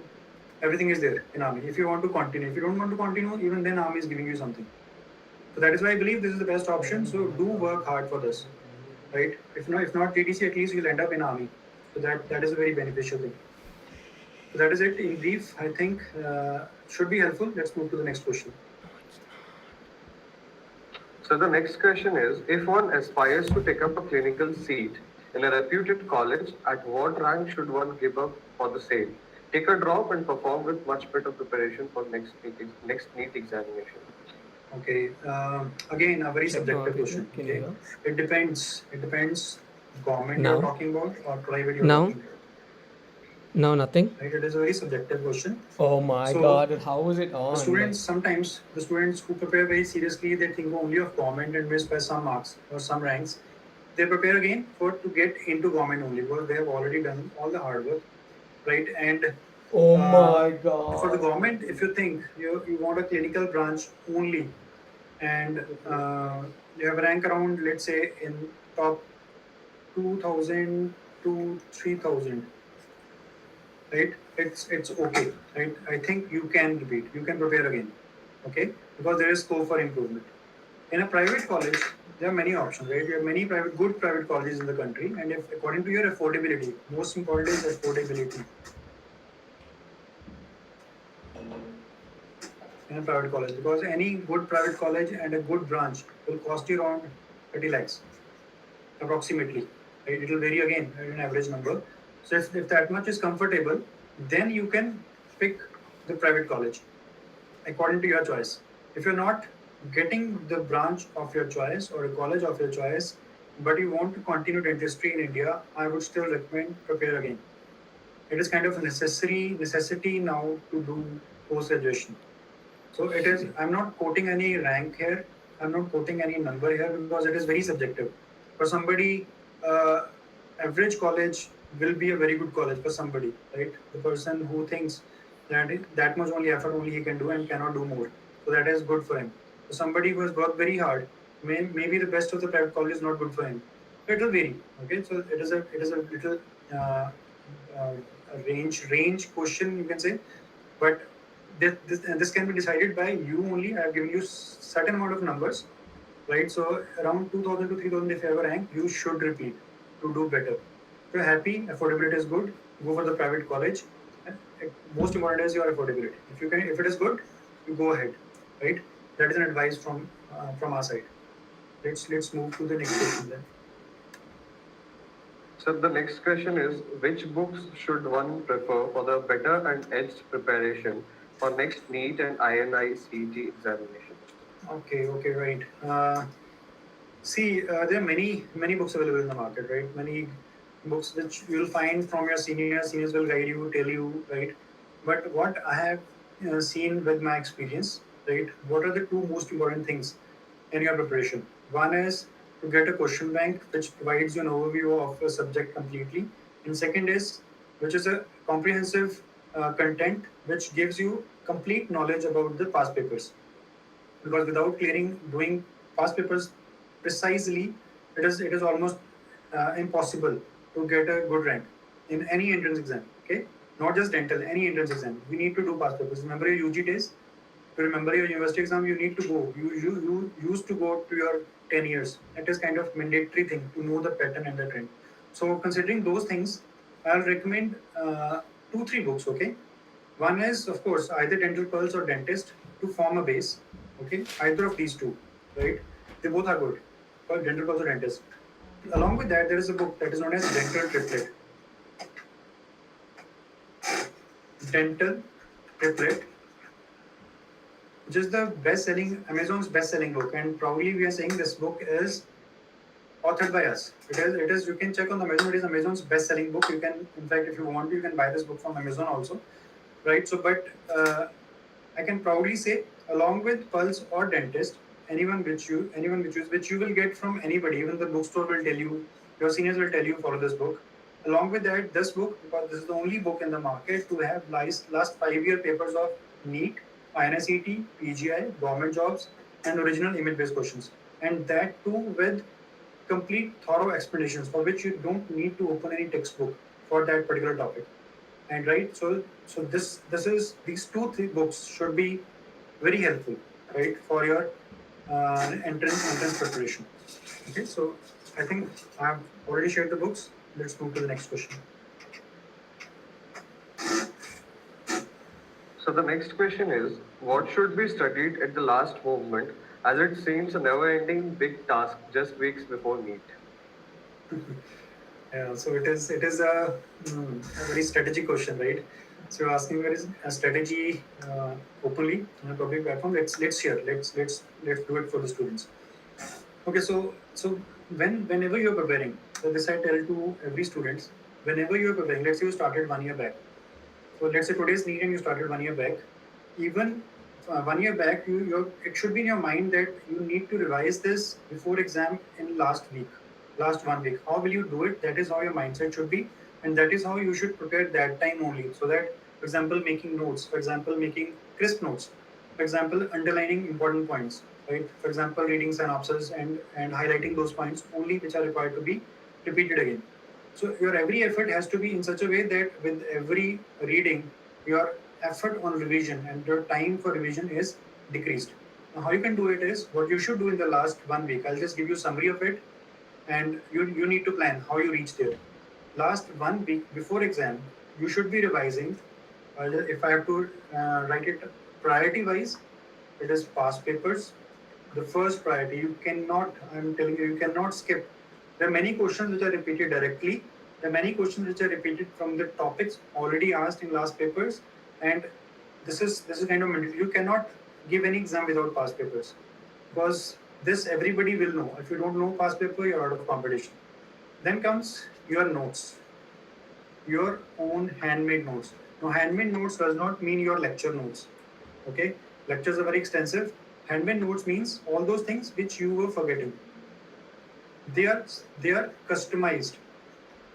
everything is there in army. If you want to continue, if you don't want to continue, even then army is giving you something. So that is why I believe this is the best option. So do work hard for this, right? If not TDC, at least you'll end up in army. So that is a very beneficial thing. So that is it in brief. I think should be helpful. Let's move to the next question. So the next question is, if one aspires to take up a clinical seat in a reputed college, at what rank should one give up for the same? Take a drop and perform with much better preparation for next NEET examination. Okay. Again, a very Check now, subjective Akriti. question. Can you Okay. hear? It depends. It depends. Government Now? you're talking about or private you're Now? talking about. No, nothing. Right. It is a very subjective question. Oh my So, god, how is it on? The students sometimes the students who prepare very seriously, they think only of government and miss by some marks or some ranks. They prepare again for to get into government only because they have already done all the hard work, right? And Oh my god. for the government, if you think you want a clinical branch only, and you have a rank around, let's say, in top 2,000 to 3,000, right? It's okay, right? I think you can repeat, you can prepare again, okay? Because there is scope for improvement. In a private college, there are many options, right? You have many good private colleges in the country, and if according to your affordability, most important is affordability. In a private college, because any good private college and a good branch will cost you around 30 lakhs approximately, right? It will vary again at an average number. So if that much is comfortable, then you can pick the private college according to your choice. If you're not getting the branch of your choice or a college of your choice, but you want to continue dentistry in India, I would still recommend prepare again. It is kind of a necessity now to do post graduation. So it is. I'm not quoting any rank here. I'm not quoting any number here because it is very subjective. For somebody, average college will be a very good college for somebody, right? The person who thinks that much only effort only he can do and cannot do more. So that is good for him. For somebody who has worked very hard, maybe the best of the private college is not good for him. It will vary. Okay, so it is a little uh, uh, range question you can say, but this can be decided by you only. I have given you certain amount of numbers, right? So around 2,000 to 3,000 if you have a rank, you should repeat to do better. If you're happy, affordability is good, go for the private college. Most important is your affordability. If it is good, you go ahead, right? That is an advice from our side. Let's move to the next question then. So the next question is, which books should one prefer for the better and edged preparation for next NEET and INI-CET examination? Okay, right. There are many books available in the market, right? Many books which you will find from your seniors. Seniors will guide you, tell you, right? But what I have seen with my experience, right? What are the two most important things in your preparation? One is to get a question bank which provides you an overview of a subject completely, and second is which is a comprehensive content which gives you complete knowledge about the past papers, because without doing past papers precisely, it is almost impossible to get a good rank in any entrance exam. Okay, not just dental, any entrance exam. We need to do past papers. Remember your UG days. To remember your university exam, you need to go. You used to go to your 10 years. It is kind of mandatory thing to know the pattern and the trend. So considering those things, I'll recommend two, three books. Okay, one is, of course, either Dental Pearls or Dentist to form a base. Okay, either of these two, right? They both are good. Or Dental Pearls or Dentist. Along with that, there is a book that is known as Dental Triplet. Dental Triplet, which is the best-selling Amazon's best-selling book, and probably we are saying this book is authored by us. It is. You can check on Amazon. It is Amazon's best-selling book. You can, in fact, if you want to, you can buy this book from Amazon also, right? So, but I can proudly say, along with Pulse or Dentist, anyone which you will get from anybody, even the bookstore will tell you, your seniors will tell you, follow this book. Along with that, this book, because this is the only book in the market to have last 5 year papers of NEET, INSET, PGI, government jobs, and original image-based questions, and that too with complete thorough explanations for which you don't need to open any textbook for that particular topic. And right, so this is these two three books should be very helpful, right, for your entrance preparation. Okay, so I think I've already shared the books. Let's move to the next question. So the next question is, what should be studied at the last moment, as it seems a never-ending big task just weeks before NEET? Yeah, so it is a very strategic question, right? So you're asking what is a strategy openly on a public platform. Let's share. Let's do it for the students. Okay, so whenever you're preparing, so this I tell to every student, whenever you're preparing, let's say you started 1 year back. So let's say today's NEET and you started 1 year back. Even 1 year back, it should be in your mind that you need to revise this before exam in last week, last 1 week. How will you do it? That is how your mindset should be, and that is how you should prepare that time only. So that, for example, making notes, for example, making crisp notes, for example, underlining important points, right? For example, reading synopsis and highlighting those points only which are required to be repeated again. So your every effort has to be in such a way that with every reading, your effort on revision and your time for revision is decreased. Now, how you can do it is what you should do in the last 1 week. I'll just give you a summary of it, and you need to plan how you reach there. Last 1 week before exam, you should be revising. If I have to write it priority wise, it is past papers. The first priority, I'm telling you, you cannot skip. There are many questions which are repeated directly. There are many questions which are repeated from the topics already asked in last papers, and this is kind of mandatory. You cannot give any exam without past papers, because this everybody will know. If you don't know past paper, you're out of competition. Then comes your notes, your own handmade notes. Now, handmade notes does not mean your lecture notes. Okay, lectures are very extensive. Handmade notes means all those things which you were forgetting. They are they are customized,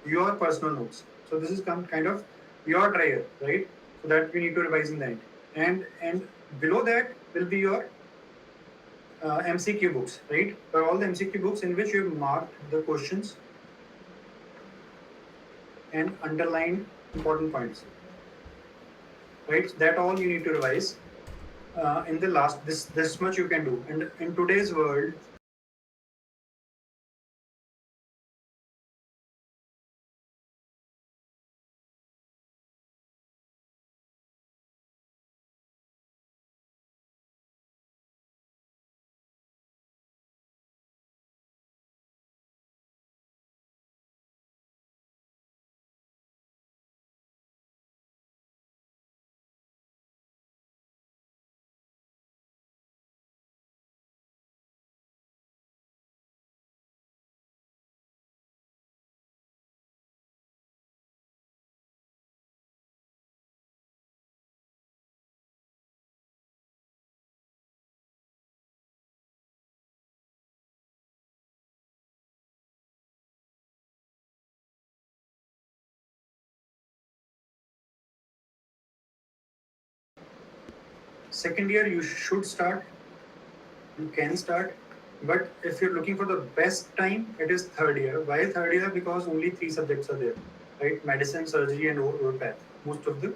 your personal notes. So this is kind of your trial, right? So that you need to revise in that. And below that will be your MCQ books, right? For all the MCQ books in which you have marked the questions and underlined important points, right? That all you need to revise in the last. This much you can do. And in today's world, Second year you should start, you can start, but if you're looking for the best time, it is third year. Why third year? Because only 3 subjects are there, right? Medicine, surgery, and OPATH, most of the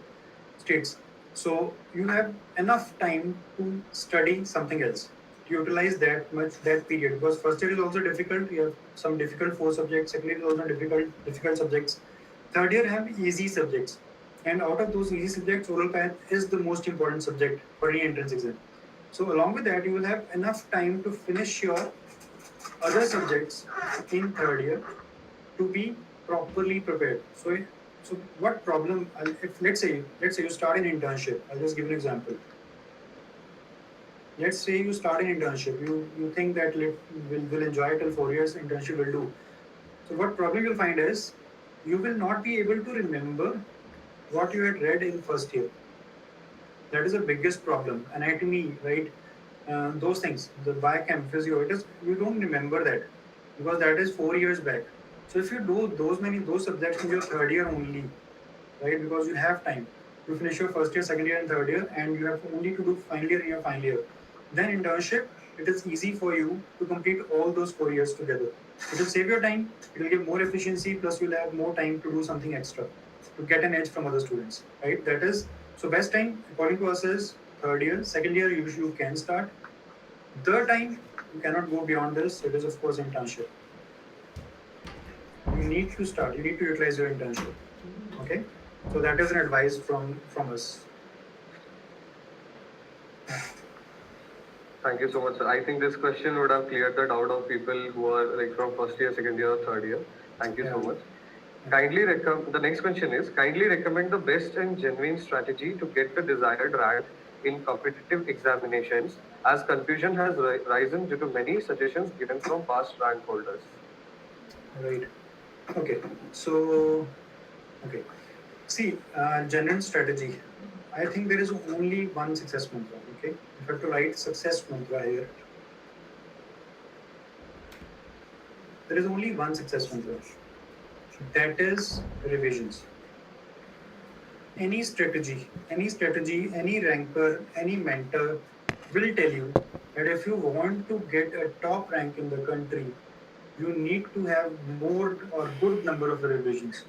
states. So you have enough time to study something else, to utilize that period. Because first year is also difficult. You have some difficult 4 subjects. Second year is also difficult subjects. Third year have easy subjects, and out of those easy subjects, oral path is the most important subject for any entrance exam. So along with that, you will have enough time to finish your other subjects in third year to be properly prepared. So what problem? If let's say you start an internship. I'll just give an example. Let's say you start an internship. You think that will enjoy till 4 years internship will do. So what problem you'll find is you will not be able to remember what you had read in first year. That is the biggest problem. Anatomy, right? Those things, the biochem, physio, it is you don't remember that because that is 4 years back. So if you do those subjects in your third year only, right? Because you have time to finish your first year, second year, and third year, and you have only to do final year in your final year. Then internship, it is easy for you to complete all those 4 years together. It will save your time. It will give more efficiency. Plus, you'll have more time to do something extra to get an edge from other students, right? That is so best time according to us is third year. Second year, you can start. Third time, you cannot go beyond this. It is of course internship. You need to start. You need to utilize your internship. Okay. So that is an advice from us. Thank you so much, sir. I think this question would have cleared the doubt of people who are like from first year, second year, or third year. Thank you so Yeah. much. The next question is, kindly recommend the best and genuine strategy to get the desired rank in competitive examinations, as confusion has risen due to many suggestions given from past rank holders. Right. Okay. So, okay. See, genuine strategy. I think there is only one success mantra. Okay. If I have to write success mantra here, there is only one success mantra. That is revisions. Any strategy, any ranker, any mentor will tell you that if you want to get a top rank in the country, you need to have more or good number of revisions.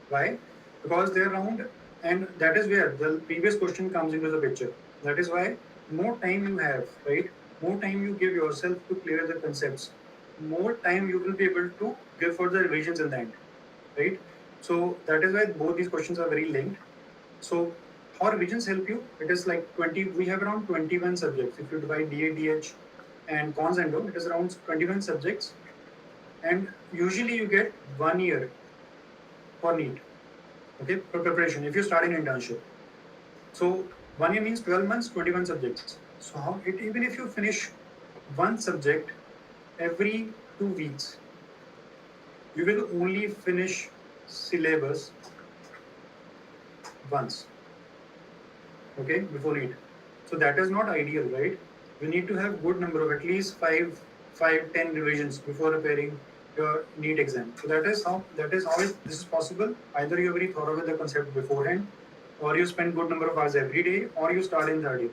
Why? Because they're around, and that is where the previous question comes into the picture. That is why more time you have, right? More time you give yourself to clear the concepts, more time you will be able to give for the revisions in the end, right? So that is why both these questions are very linked. So how revisions help you? It is like 20, we have around 21 subjects. If you divide DADH and cons endo, it is around 21 subjects. And usually you get 1 year for NEET, okay, for preparation, if you start an internship. So 1 year means 12 months, 21 subjects. So even if you finish one subject every 2 weeks, you will only finish syllabus once, okay, before NEET. So that is not ideal, right? You need to have good number of at least 10 revisions before preparing your NEET exam. So that is how this is possible. Either you're very thorough with the concept beforehand, or you spend good number of hours every day, or you start in third year.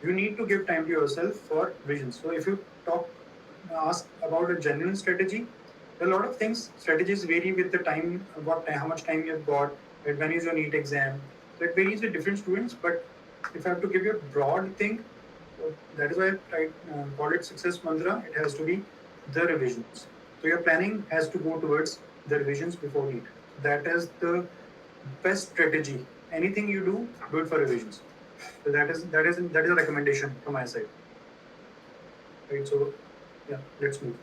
You need to give time to yourself for revisions. So if you ask about a genuine strategy, there are a lot of things. Strategies vary with the time, how much time you have got, when is your NEET exam. So it varies with different students. But if I have to give you a broad thing, that is why I call it success mantra. It has to be the revisions. So your planning has to go towards the revisions before NEET. That is the best strategy. Anything you do it for revisions. So that is a recommendation from my side. Right. So yeah, let's move.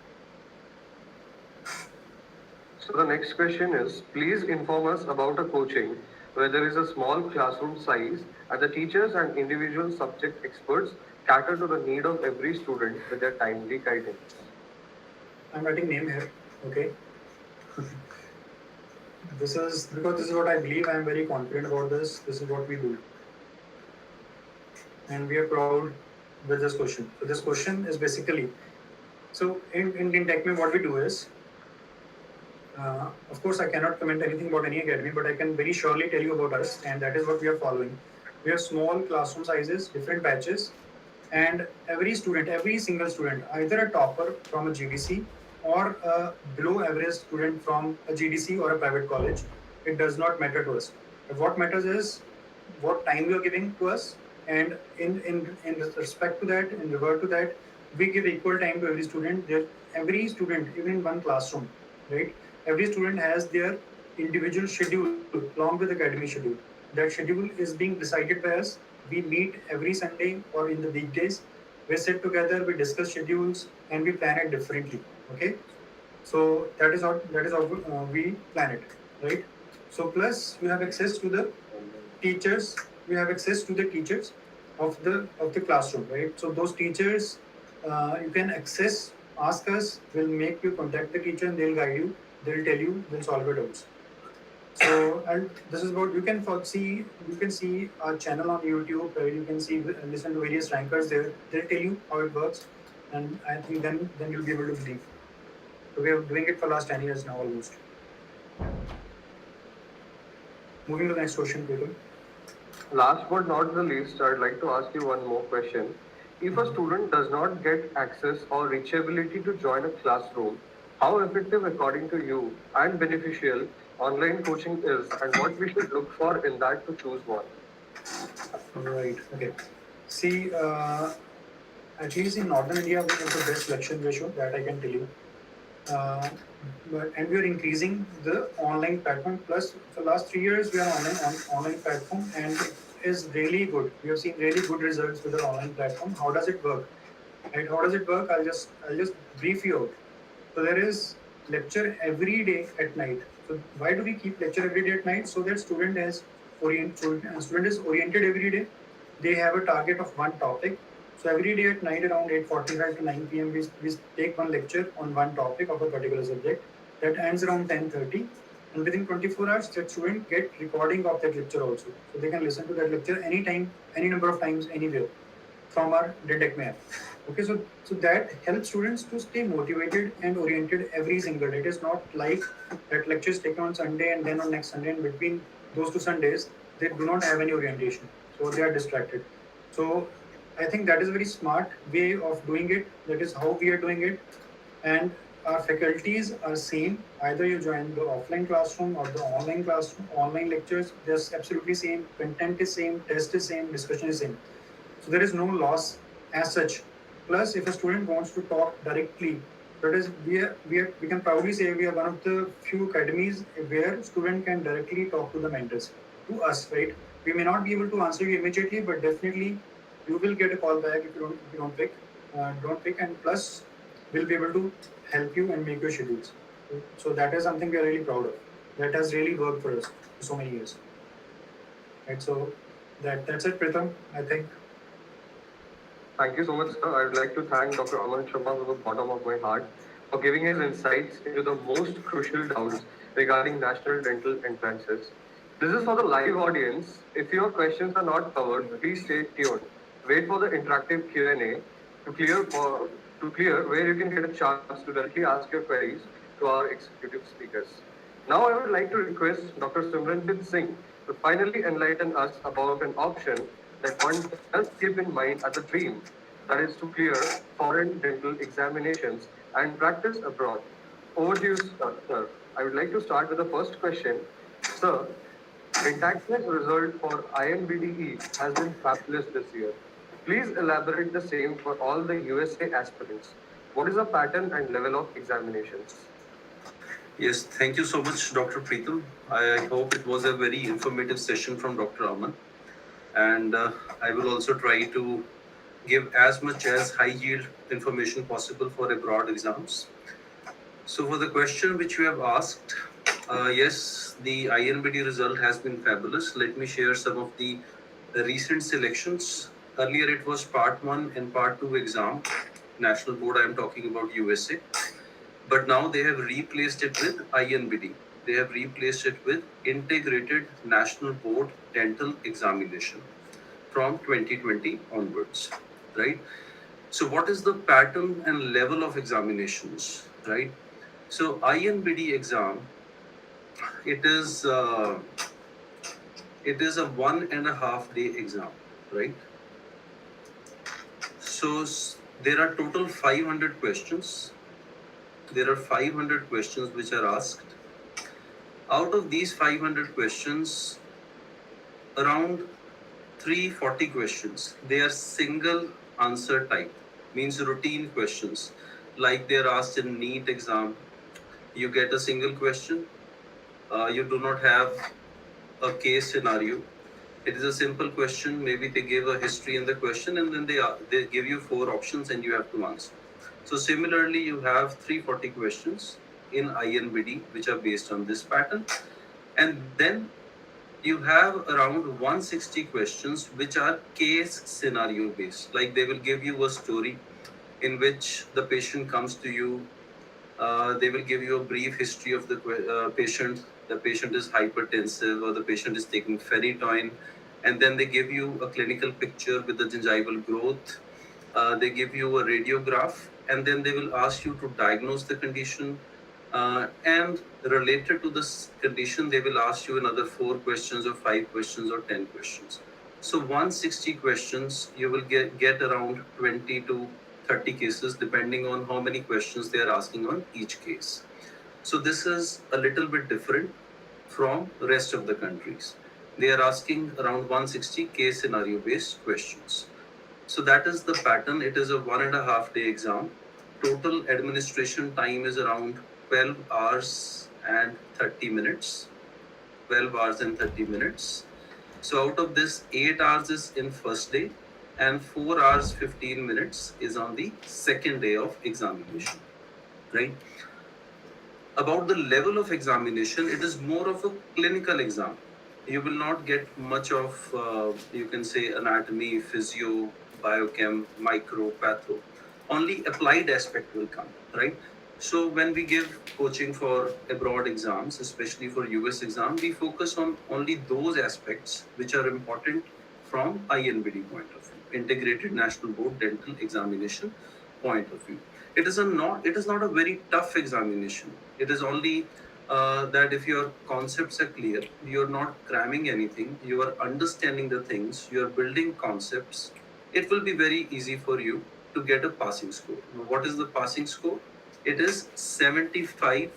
So the next question is, please inform us about a coaching where there is a small classroom size and the teachers and individual subject experts cater to the need of every student with their timely guidance. I'm writing name here. Okay. This is because this is what I believe. I am very confident about this. This is what we do. And we are proud with this question. So this question is basically, so in TechMe what we do is, of course I cannot comment anything about any academy, but I can very surely tell you about us, and that is what we are following. We have small classroom sizes, different batches, and every student, every single student, either a topper from a GDC or a below average student from a GDC or a private college, it does not matter to us. But what matters is what time you are giving to us, and in respect to that, in regard to that, we give equal time to every student. Every student, even in one classroom, right? Every student has their individual schedule along with academic schedule. That schedule is being decided by us. We meet every Sunday or in the weekdays. We sit together, we discuss schedules, and we plan it differently. Okay, so that is how we plan it, right? So plus you have access to the teachers. We have access to the teachers of the classroom, right? So those teachers, you can access, ask us. We'll make you contact the teacher, and they'll guide you. They'll tell you. They'll solve your doubts. So, and this is what you can see. You can see our channel on YouTube. You can see, listen to various rankers there. They'll tell you how it works, and I think then you'll be able to believe. So we are doing it for last 10 years now almost. Moving to the next question, Peter. Last but not the least, I'd like to ask you one more question. If a student does not get access or reachability to join a classroom, how effective, according to you, and beneficial online coaching is, and what we should look for in that to choose one? Right. Okay. See, at least in Northern India, we have the best selection ratio, that I can tell you. And we are increasing the online platform. Plus, for the last 3 years, we are online platform, and it is really good. We have seen really good results with our online platform. How does it work? Right? How does it work? I'll just brief you out. So there is lecture every day at night. So why do we keep lecture every day at night? So that student is oriented every day. They have a target of one topic. So every day at night around 8:45 to 9 p.m. we take one lecture on one topic of a particular subject. That ends around 10:30. And within 24 hours, that student get recording of that lecture also. So they can listen to that lecture anytime, any number of times, anywhere from our Didacme app. Okay, so that helps students to stay motivated and oriented every single day. It is not like that lecture is taken on Sunday and then on next Sunday, and between those 2 Sundays, they do not have any orientation. So they are distracted. So I think that is a very smart way of doing it. That is how we are doing it. And our faculties are same. Either you join the offline classroom or the online classroom, online lectures, they're absolutely same. Content is same, test is same, discussion is same. So there is no loss as such. Plus, if a student wants to talk directly, that is, we can proudly say we are one of the few academies where student can directly talk to the mentors, to us, right? We may not be able to answer you immediately, but definitely you will get a call back if you don't pick. Don't pick, and plus we'll be able to help you and make your schedules. So that is something we are really proud of. That has really worked for us for so many years. Right. So that's it, Pritham. I think. Thank you so much, sir. I would like to thank Dr. Aman Sharma from the bottom of my heart for giving his insights into the most crucial doubts regarding national dental entrances. This is for the live audience. If your questions are not covered, please stay tuned. Wait for the interactive Q&A to clear where you can get a chance to directly ask your queries to our executive speakers. Now I would like to request Dr. Simranjit Singh to finally enlighten us about an option that one does keep in mind as a dream, that is to clear foreign dental examinations and practice abroad. Over to you, sir. I would like to start with the first question. Sir, Intactness result for INBDE has been fabulous this year. Please elaborate the same for all the USA aspirants. What is the pattern and level of examinations? Yes, thank you so much, Dr. Preetham. I hope it was a very informative session from Dr. Aman. And I will also try to give as much as high yield information possible for abroad exams. So for the question which you have asked, yes, the INBD result has been fabulous. Let me share some of the recent selections. Earlier it was part 1 and part 2 exam, National Board, I am talking about USA. But now they have replaced it with INBD. They have replaced it with Integrated National Board Dental Examination from 2020 onwards, right? So what is the pattern and level of examinations, right? So INBD exam, it is It is a 1.5 day exam, right? So there are total 500 questions. There are 500 questions which are asked. Out of these 500 questions, around 340 questions, they are single answer type, means routine questions. Like they're asked in NEET exam, you get a single question. You do not have a case scenario. It is a simple question. Maybe they give a history in the question, and then they give you 4 options and you have to answer. So similarly, you have 340 questions in INBDE which are based on this pattern, and then you have around 160 questions which are case scenario based. Like they will give you a story in which the patient comes to you. They will give you a brief history of the patient. The patient is hypertensive or the patient is taking phenytoin, and then they give you a clinical picture with the gingival growth. They give you a radiograph, and then they will ask you to diagnose the condition. And related to this condition, they will ask you another 4 questions or 5 questions or 10 questions. So 160 questions, you will get around 20 to 30 cases, depending on how many questions they are asking on each case. So this is a little bit different from the rest of the countries. They are asking around 160 case scenario based questions. So that is the pattern. It is a 1.5 day exam. Total administration time is around 12 hours and 30 minutes. 12 hours and 30 minutes. So out of this, 8 hours is in first day and 4 hours 15 minutes is on the second day of examination, right? About the level of examination, it is more of a clinical exam. You will not get much of, you can say, anatomy, physio, biochem, micro, patho. Only applied aspect will come, right? So when we give coaching for abroad exams, especially for US exam, we focus on only those aspects which are important from INBD point of view, Integrated National Board Dental Examination point of view. It is not a very tough examination. It is only that if your concepts are clear, you're not cramming anything, you are understanding the things, you are building concepts, it will be very easy for you to get a passing score. Now, what is the passing score? It is 75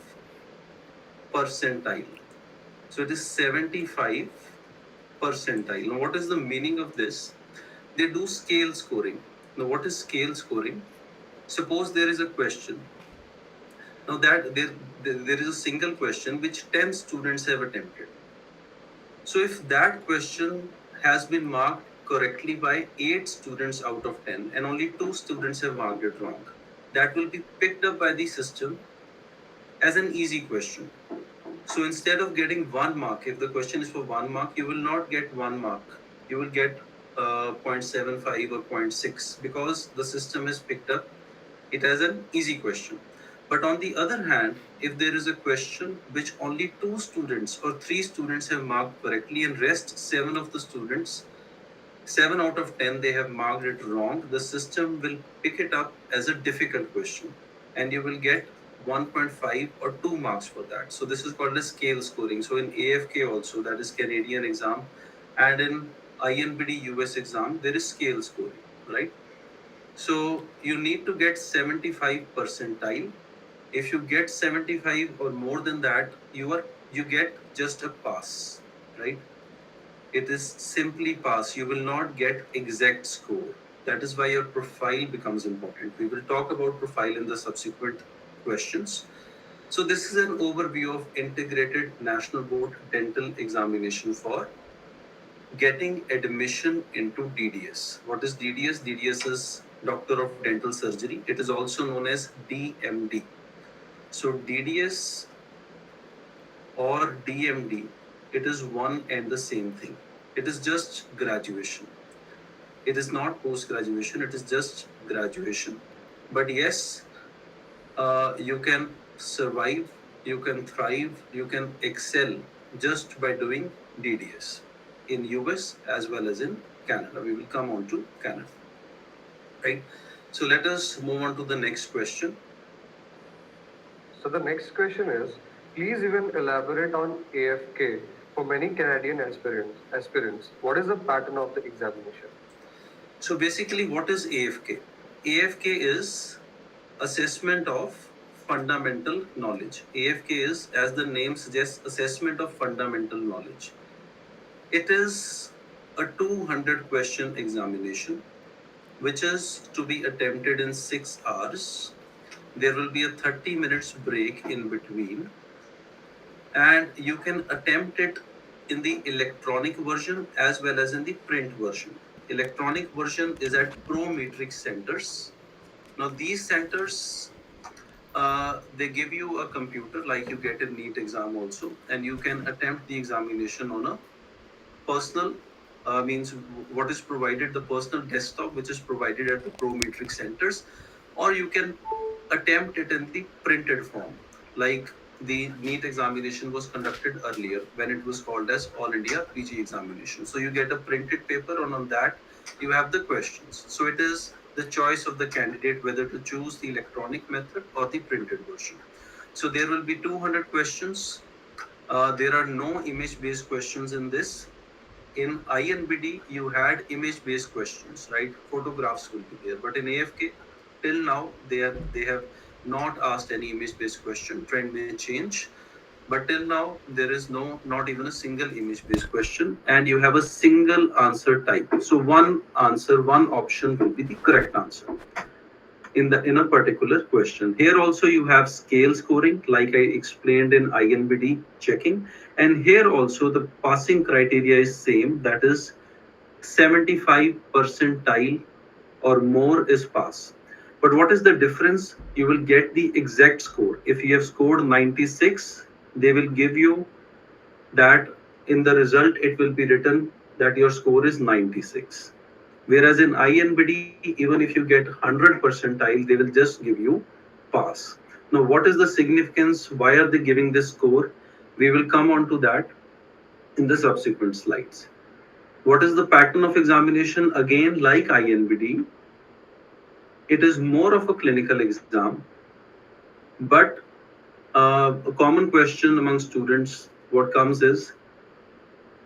percentile. So it is 75 percentile. Now, what is the meaning of this? They do scale scoring. Now, what is scale scoring? Suppose there is a question. Now that there is a single question which 10 students have attempted. So if that question has been marked correctly by 8 students out of 10 and only 2 students have marked it wrong, that will be picked up by the system as an easy question. So instead of getting 1 mark, if the question is for 1 mark, you will not get 1 mark. You will get 0.75 or 0.6 because the system has picked up it as an easy question. But on the other hand, if there is a question which only 2 students or 3 students have marked correctly and rest 7 of the students, 7 out of 10 they have marked it wrong, the system will pick it up as a difficult question and you will get 1.5 or 2 marks for that. So this is called a scale scoring. So in AFK also, that is Canadian exam, and in INBD US exam, there is scale scoring, right? So you need to get 75 percentile. If you get 75 or more than that, you get just a pass, right? It is simply pass. You will not get exact score. That is why your profile becomes important. We will talk about profile in the subsequent questions. So this is an overview of Integrated National Board Dental Examination for getting admission into DDS. What is DDS? DDS is Doctor of Dental Surgery. It is also known as DMD. So DDS or DMD, it is one and the same thing. It is just graduation. It is not post-graduation, it is just graduation. But yes, you can survive, you can thrive, you can excel just by doing DDS in US as well as in Canada. We will come on to Canada, right? So let us move on to the next question. So the next question is, please even elaborate on AFK for many Canadian aspirants, what is the pattern of the examination? So basically, what is AFK? AFK is assessment of fundamental knowledge. AFK is, as the name suggests, assessment of fundamental knowledge. It is a 200 question examination, which is to be attempted in 6 hours. There will be a 30 minutes break in between, and you can attempt it in the electronic version as well as in the print version. Electronic version is at Pro Matrix centers. Now these centers, they give you a computer like you get in NEET exam also, and you can attempt the examination on a personal, means what is provided, the personal desktop which is provided at the Pro Matrix centers, or you can attempt it in the printed form, like the NEET examination was conducted earlier when it was called as All India PG examination. So you get a printed paper, and on that you have the questions. So it is the choice of the candidate whether to choose the electronic method or the printed version. So there will be 200 questions. There are no image-based questions in this. In INBD, you had image-based questions, right? Photographs will be there. But in AFK, till now, they have not asked any image-based question. Trend may change, but till now there is not even a single image-based question, and you have a single answer type. So one answer, one option will be the correct answer in a particular question. Here also you have scale scoring, like I explained in INBD checking, and here also the passing criteria is same, that is 75 percentile or more is pass. But what is the difference? You will get the exact score. If you have scored 96, they will give you that in the result it will be written that your score is 96. Whereas in INBD, even if you get 100 percentile, they will just give you pass. Now, what is the significance? Why are they giving this score? We will come on to that in the subsequent slides. What is the pattern of examination? Again, like INBD, it is more of a clinical exam, but a common question among students, what comes is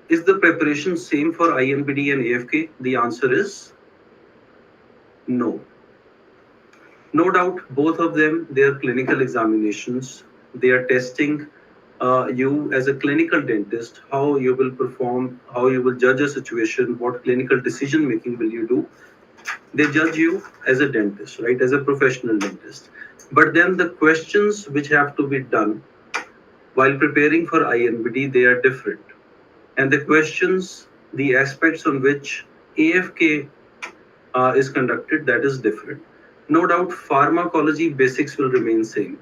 the preparation same for INBD and AFK? The answer is no. No doubt, both of them, they are clinical examinations. They are testing you as a clinical dentist, how you will perform, how you will judge a situation, what clinical decision making will you do. They judge you as a dentist, right, as a professional dentist. But then the questions which have to be done while preparing for INBD, they are different. And the questions, the aspects on which AFK is conducted, that is different. No doubt pharmacology basics will remain same.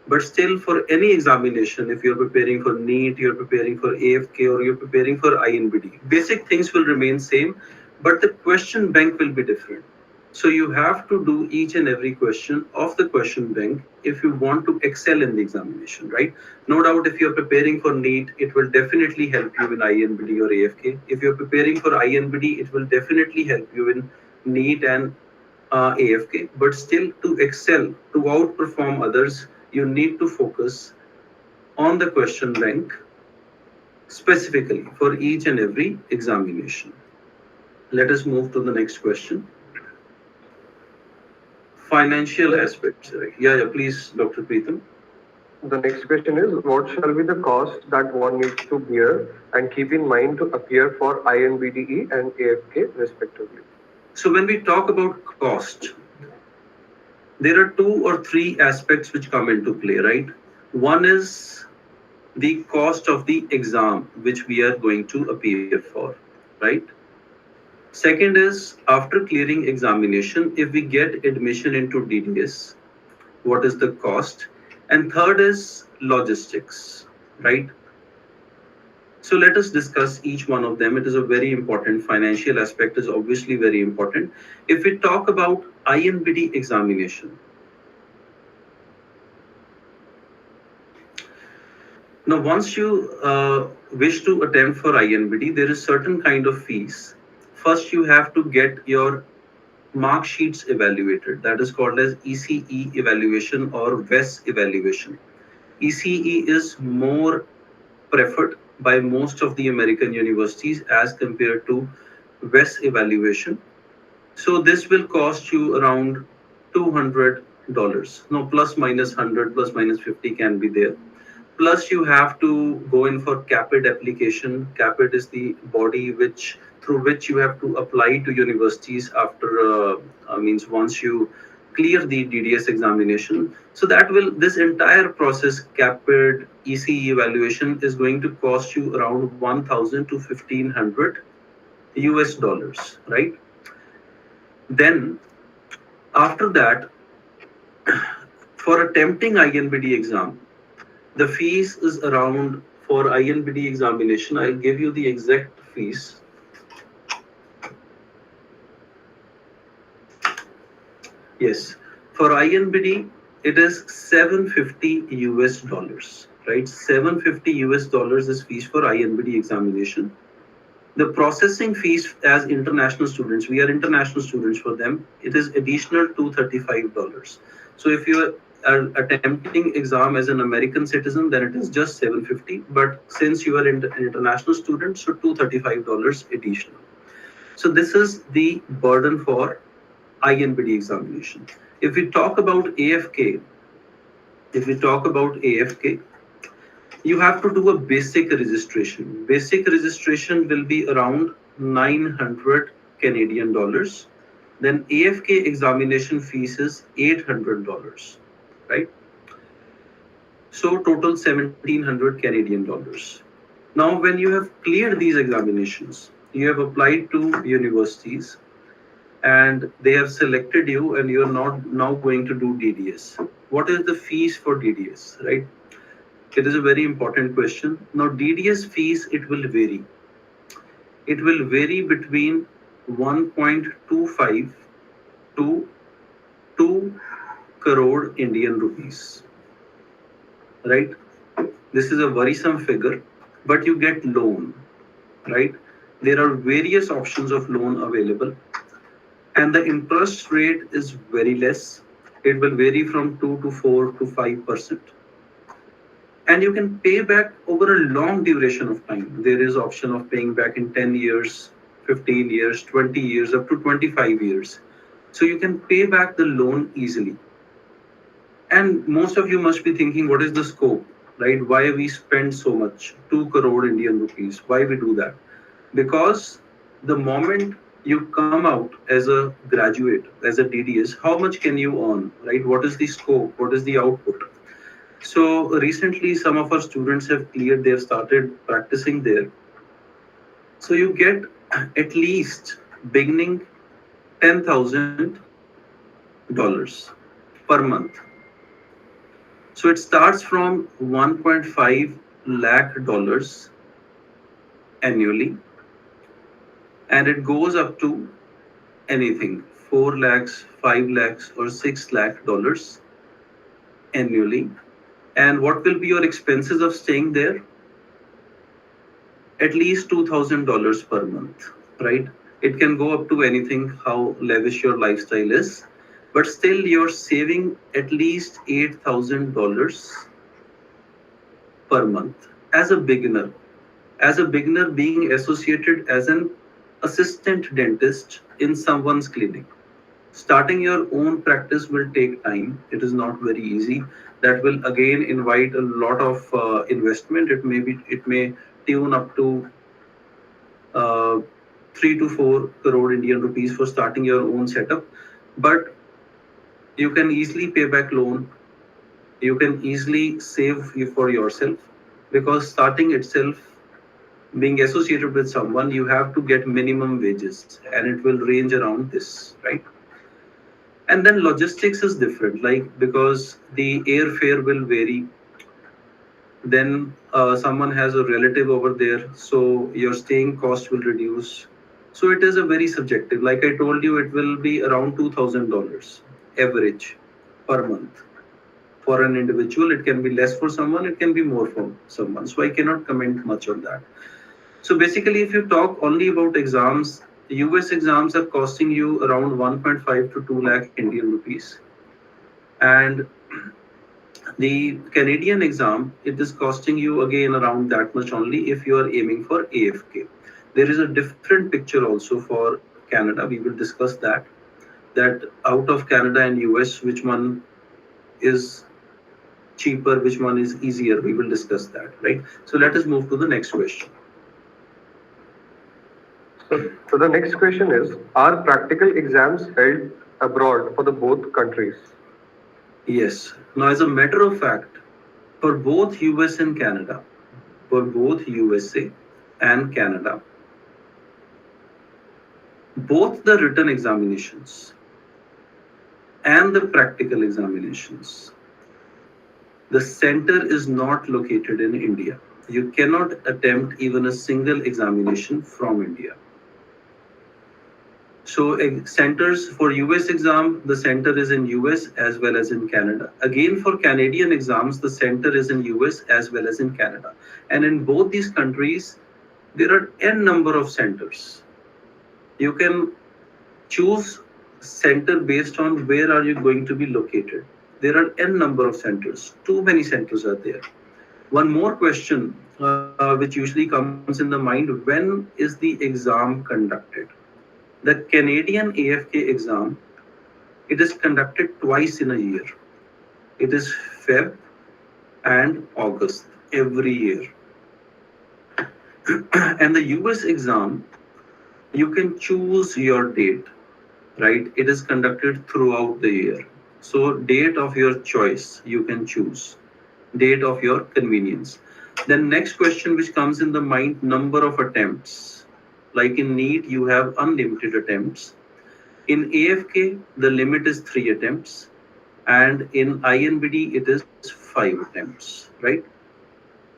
But still, for any examination, if you're preparing for NEET, you're preparing for AFK, or you're preparing for INBD, basic things will remain same, but the question bank will be different. So you have to do each and every question of the question bank if you want to excel in the examination, right? No doubt if you're preparing for NEET, it will definitely help you in INBD or AFK. If you're preparing for INBD, it will definitely help you in NEET and AFK. But still, to excel, to outperform others, you need to focus on the question bank specifically for each and every examination. Let us move to the next question. Financial aspects. Yeah, please, Dr. Preetham. The next question is, what shall be the cost that one needs to bear and keep in mind to appear for INBDE and AFK respectively? So when we talk about cost, there are 2 or 3 aspects which come into play, right? One is the cost of the exam which we are going to appear for, right? Second is, after clearing examination, if we get admission into DDS, what is the cost? And third is logistics, right? So let us discuss each one of them. It is a very important, financial aspect is obviously very important. If we talk about INBD examination, now once you wish to attempt for INBD, there is certain kind of fees. First, you have to get your mark sheets evaluated. That is called as ECE evaluation or VES evaluation. ECE is more preferred by most of the American universities as compared to WES evaluation. So this will cost you around $200. No, plus minus 100, plus minus 50 can be there. Plus you have to go in for CAPID application. CAPID is the body which through which you have to apply to universities after means once you clear the DDS examination. So that will this entire process, CAPID ECE evaluation, is going to cost you around 1,000 to 1,500 US dollars, right? Then after that, for attempting INBD exam, the fees is around for INBD examination. I'll give you the exact fees. Yes, for INBD, it is 750 US dollars, right? 750 US dollars is fees for INBD examination. The processing fees as international students, we are international students for them, it is additional $235. So if you are attempting exam as an American citizen, then it is just 750. But since you are an international student, so $235 additional. So this is the burden for INBD examination. If we talk about AFK, you have to do a basic registration. Basic registration will be around 900 Canadian dollars. Then AFK examination fees is $800, right? So total 1700 Canadian dollars. Now, when you have cleared these examinations, you have applied to universities and they have selected you and you're not now going to do DDS. What is the fees for DDS, right? It is a very important question. Now, DDS fees, it will vary. It will vary between 1.25 to 2 crore Indian rupees, right? This is a worrisome figure, but you get loan, right? There are various options of loan available, and the interest rate is very less. It will vary from 2 to 4 to 5%. And you can pay back over a long duration of time. There is option of paying back in 10 years, 15 years, 20 years, up to 25 years. So you can pay back the loan easily. And most of you must be thinking, what is the scope, right? Why we spend so much? 2 crore Indian rupees. Why we do that? Because the moment you come out as a graduate, as a DDS, how much can you earn, right? What is the scope? What is the output? So recently, some of our students have cleared, they have started practicing there. So you get at least beginning $10,000 per month. So it starts from 1.5 lakh dollars annually, and it goes up to anything 4 lakhs, 5 lakhs, or 6 lakh dollars annually. And what will be your expenses of staying there? At least $2,000 per month, right? It can go up to anything, how lavish your lifestyle is, but still you're saving at least $8,000 per month as a beginner. As a beginner, being associated as an assistant dentist in someone's clinic. Starting your own practice will take time. It is not very easy. That will again invite a lot of investment. It may tune up to uh, 3 to 4 crore Indian rupees for starting your own setup. But you can easily pay back loan. You can easily save for yourself, because starting itself, being associated with someone, you have to get minimum wages, and it will range around this, right? And then logistics is different, like because the airfare will vary. Then someone has a relative over there, so your staying cost will reduce. So it is a very subjective. Like I told you, it will be around $2,000 average per month for an individual. It can be less for someone, it can be more for someone. So I cannot comment much on that. So basically, if you talk only about exams, US exams are costing you around 1.5 to 2 lakh Indian rupees. And The Canadian exam, it is costing you again around that much only if you are aiming for AFK. There is a different picture also for Canada. We will discuss that out of Canada and US, which one is cheaper, which one is easier. We will discuss that, right? So let us move to the next question. So the next question is, are practical exams held abroad for the both countries? Yes. Now, as a matter of fact, for both US and Canada, for both USA and Canada, both the written examinations and the practical examinations, the center is not located in India. You cannot attempt even a single examination from India. So centers for US exam, the center is in US as well as in Canada. Again, for Canadian exams, the center is in US as well as in Canada. And in both these countries, there are n number of centers. You can choose center based on where are you going to be located. There are n number of centers. Too many centers are there. One more question, which usually comes in the mind: when is the exam conducted? The Canadian AFK exam, it is conducted twice in a year. It is Feb and August every year. And the US exam, you can choose your date, right? It is conducted throughout the year. So date of your choice, you can choose. Date of your convenience. Then next question which comes in the mind, number of attempts. Like in NEET, you have unlimited attempts. In AFK, the limit is 3 attempts, and in INBDE, it is 5 attempts, right?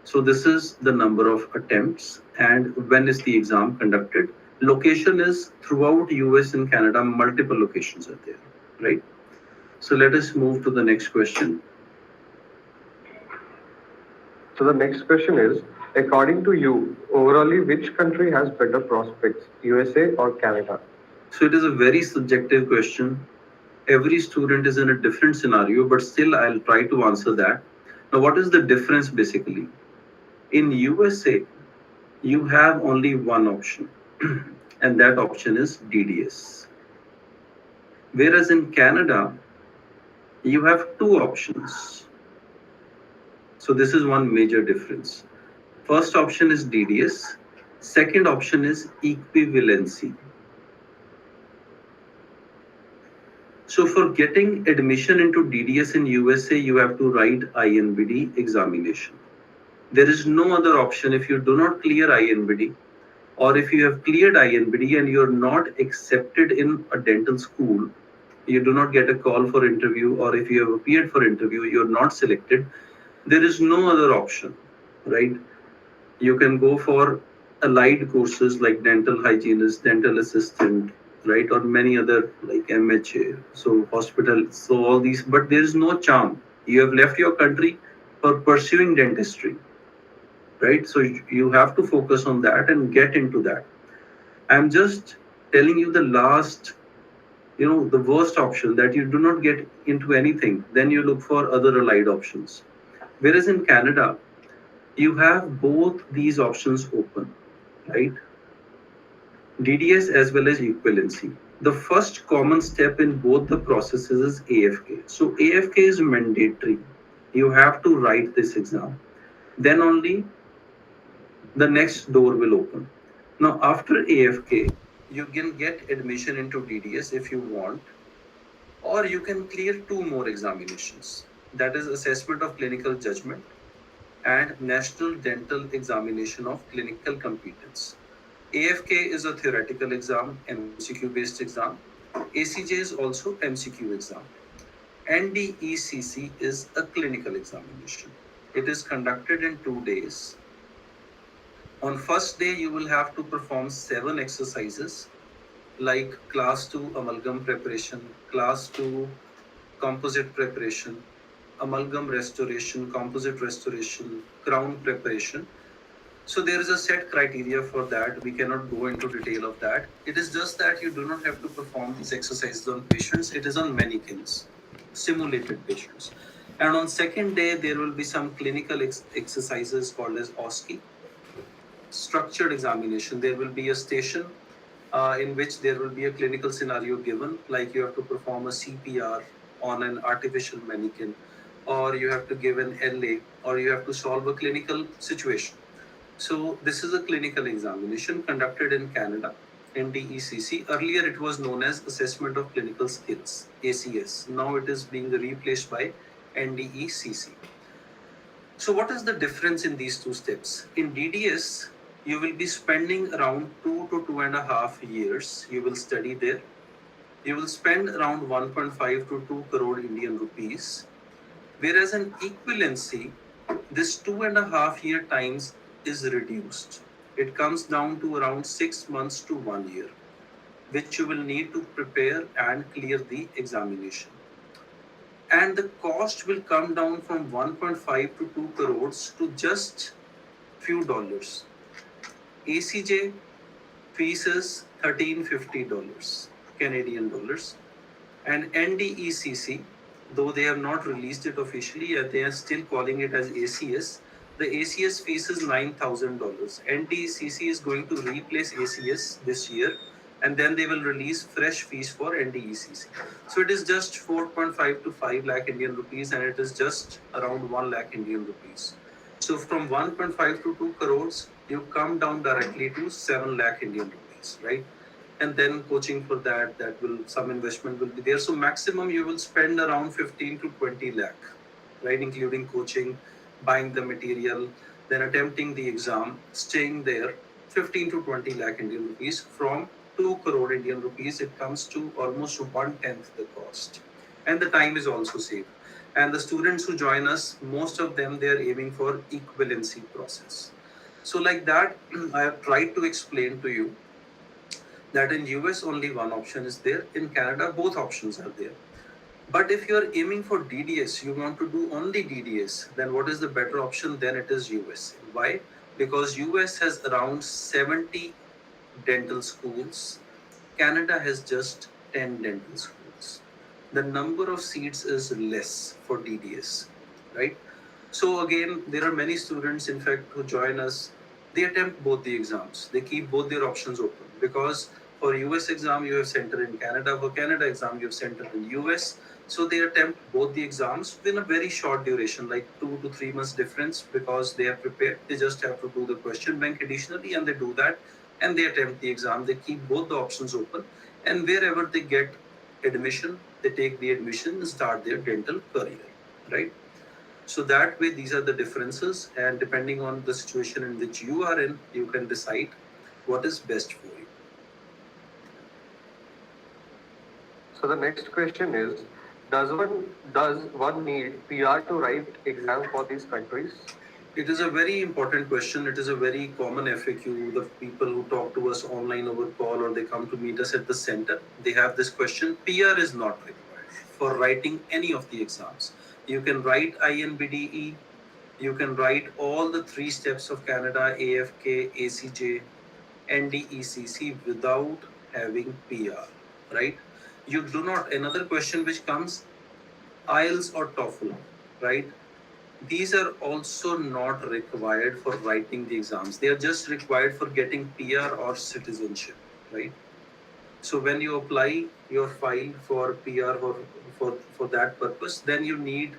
So this is the number of attempts, and when is the exam conducted? Location is throughout US and Canada, multiple locations are there, right? So let us move to the next question. So the next question is, according to you, overall, which country has better prospects, USA or Canada? So it is a very subjective question. Every student is in a different scenario, but still I'll try to answer that. Now, what is the difference basically? In USA, you have only one option, and that option is DDS. Whereas in Canada, you have two options. So this is one major difference. First option is DDS. Second option is equivalency. So for getting admission into DDS in USA, you have to write INBDE examination. There is no other option if you do not clear INBDE, or if you have cleared INBDE and you're not accepted in a dental school, you do not get a call for interview, or if you have appeared for interview, you're not selected, there is no other option, right? You can go for allied courses like dental hygienist, dental assistant, right? Or many other like MHA, so hospital, so all these, but there is no charm. You have left your country for pursuing dentistry, right? So you have to focus on that and get into that. I'm just telling you the last, the worst option, that you do not get into anything, then you look for other allied options. Whereas in Canada, you have both these options open, right? DDS as well as equivalency. The first common step in both the processes is AFK. So AFK is mandatory. You have to write this exam. Then only the next door will open. Now, after AFK, you can get admission into DDS if you want, or you can clear two more examinations. That is assessment of clinical judgment and National Dental Examination of Clinical Competence. AFK is a theoretical exam, MCQ based exam. ACJ is also MCQ exam. NDECC is a clinical examination. It is conducted in 2 days. On first day, you will have to perform 7 exercises like class 2 amalgam preparation, class 2 composite preparation, amalgam restoration, composite restoration, crown preparation. So there is a set criteria for that. We cannot go into detail of that. It is just that you do not have to perform these exercises on patients. It is on mannequins, simulated patients. And on second day, there will be some clinical exercises called as OSCE, structured examination. There will be a station in which there will be a clinical scenario given, like you have to perform a CPR on an artificial mannequin, or you have to give an LA, or you have to solve a clinical situation. So this is a clinical examination conducted in Canada, NDECC. Earlier it was known as Assessment of Clinical Skills, ACS. Now it is being replaced by NDECC. So what is the difference in these two steps? In DDS, you will be spending around 2 to 2.5 years. You will study there. You will spend around 1.5 to 2 crore Indian rupees. Whereas in equivalency, this 2.5 year times is reduced. It comes down to around 6 months to 1 year, which you will need to prepare and clear the examination. And the cost will come down from 1.5 to 2 crores to just few dollars. ACJ fees is $1,350 Canadian dollars, and NDECC, though they have not released it officially, they are still calling it as ACS. The ACS fees is $9,000. NDECC is going to replace ACS this year, and then they will release fresh fees for NDECC. So it is just 4.5 to 5 lakh Indian rupees, and it is just around 1 lakh Indian rupees. So from 1.5 to 2 crores, you come down directly to 7 lakh Indian rupees, right? And then coaching for that will, some investment will be there. So maximum you will spend around 15 to 20 lakh, right? Including coaching, buying the material, then attempting the exam, staying there, 15 to 20 lakh Indian rupees. From 2 crore Indian rupees, it comes to almost 1/10 the cost. And the time is also saved. And the students who join us, most of them, they are aiming for equivalency process. So like that, I have tried to explain to you that in US only one option is there. In Canada, both options are there. But if you are aiming for DDS, you want to do only DDS, then what is the better option? Then it is US. Why? Because US has around 70 dental schools. Canada has just 10 dental schools. The number of seats is less for DDS, right? So again, there are many students, in fact, who join us. They attempt both the exams. They keep both their options open, because for US exam, you have center in Canada. For Canada exam, you have center in US. So they attempt both the exams within a very short duration, like 2 to 3 months difference, because they are prepared. They just have to do the question bank additionally, and they do that, and they attempt the exam. They keep both the options open, and wherever they get admission, they take the admission and start their dental career, right? So that way, these are the differences, and depending on the situation in which you are in, you can decide what is best for you. So the next question is, does one need PR to write exam for these countries? It is a very important question. It is a very common FAQ. The people who talk to us online over call, or they come to meet us at the center, they have this question. PR is not required for writing any of the exams. You can write INBDE, you can write all the 3 steps of Canada, AFK, ACJ, NDECC without having PR, right? You do not, another question which comes, IELTS or TOEFL, right? These are also not required for writing the exams. They are just required for getting PR or citizenship, right? So when you apply your file for PR or for that purpose, then you need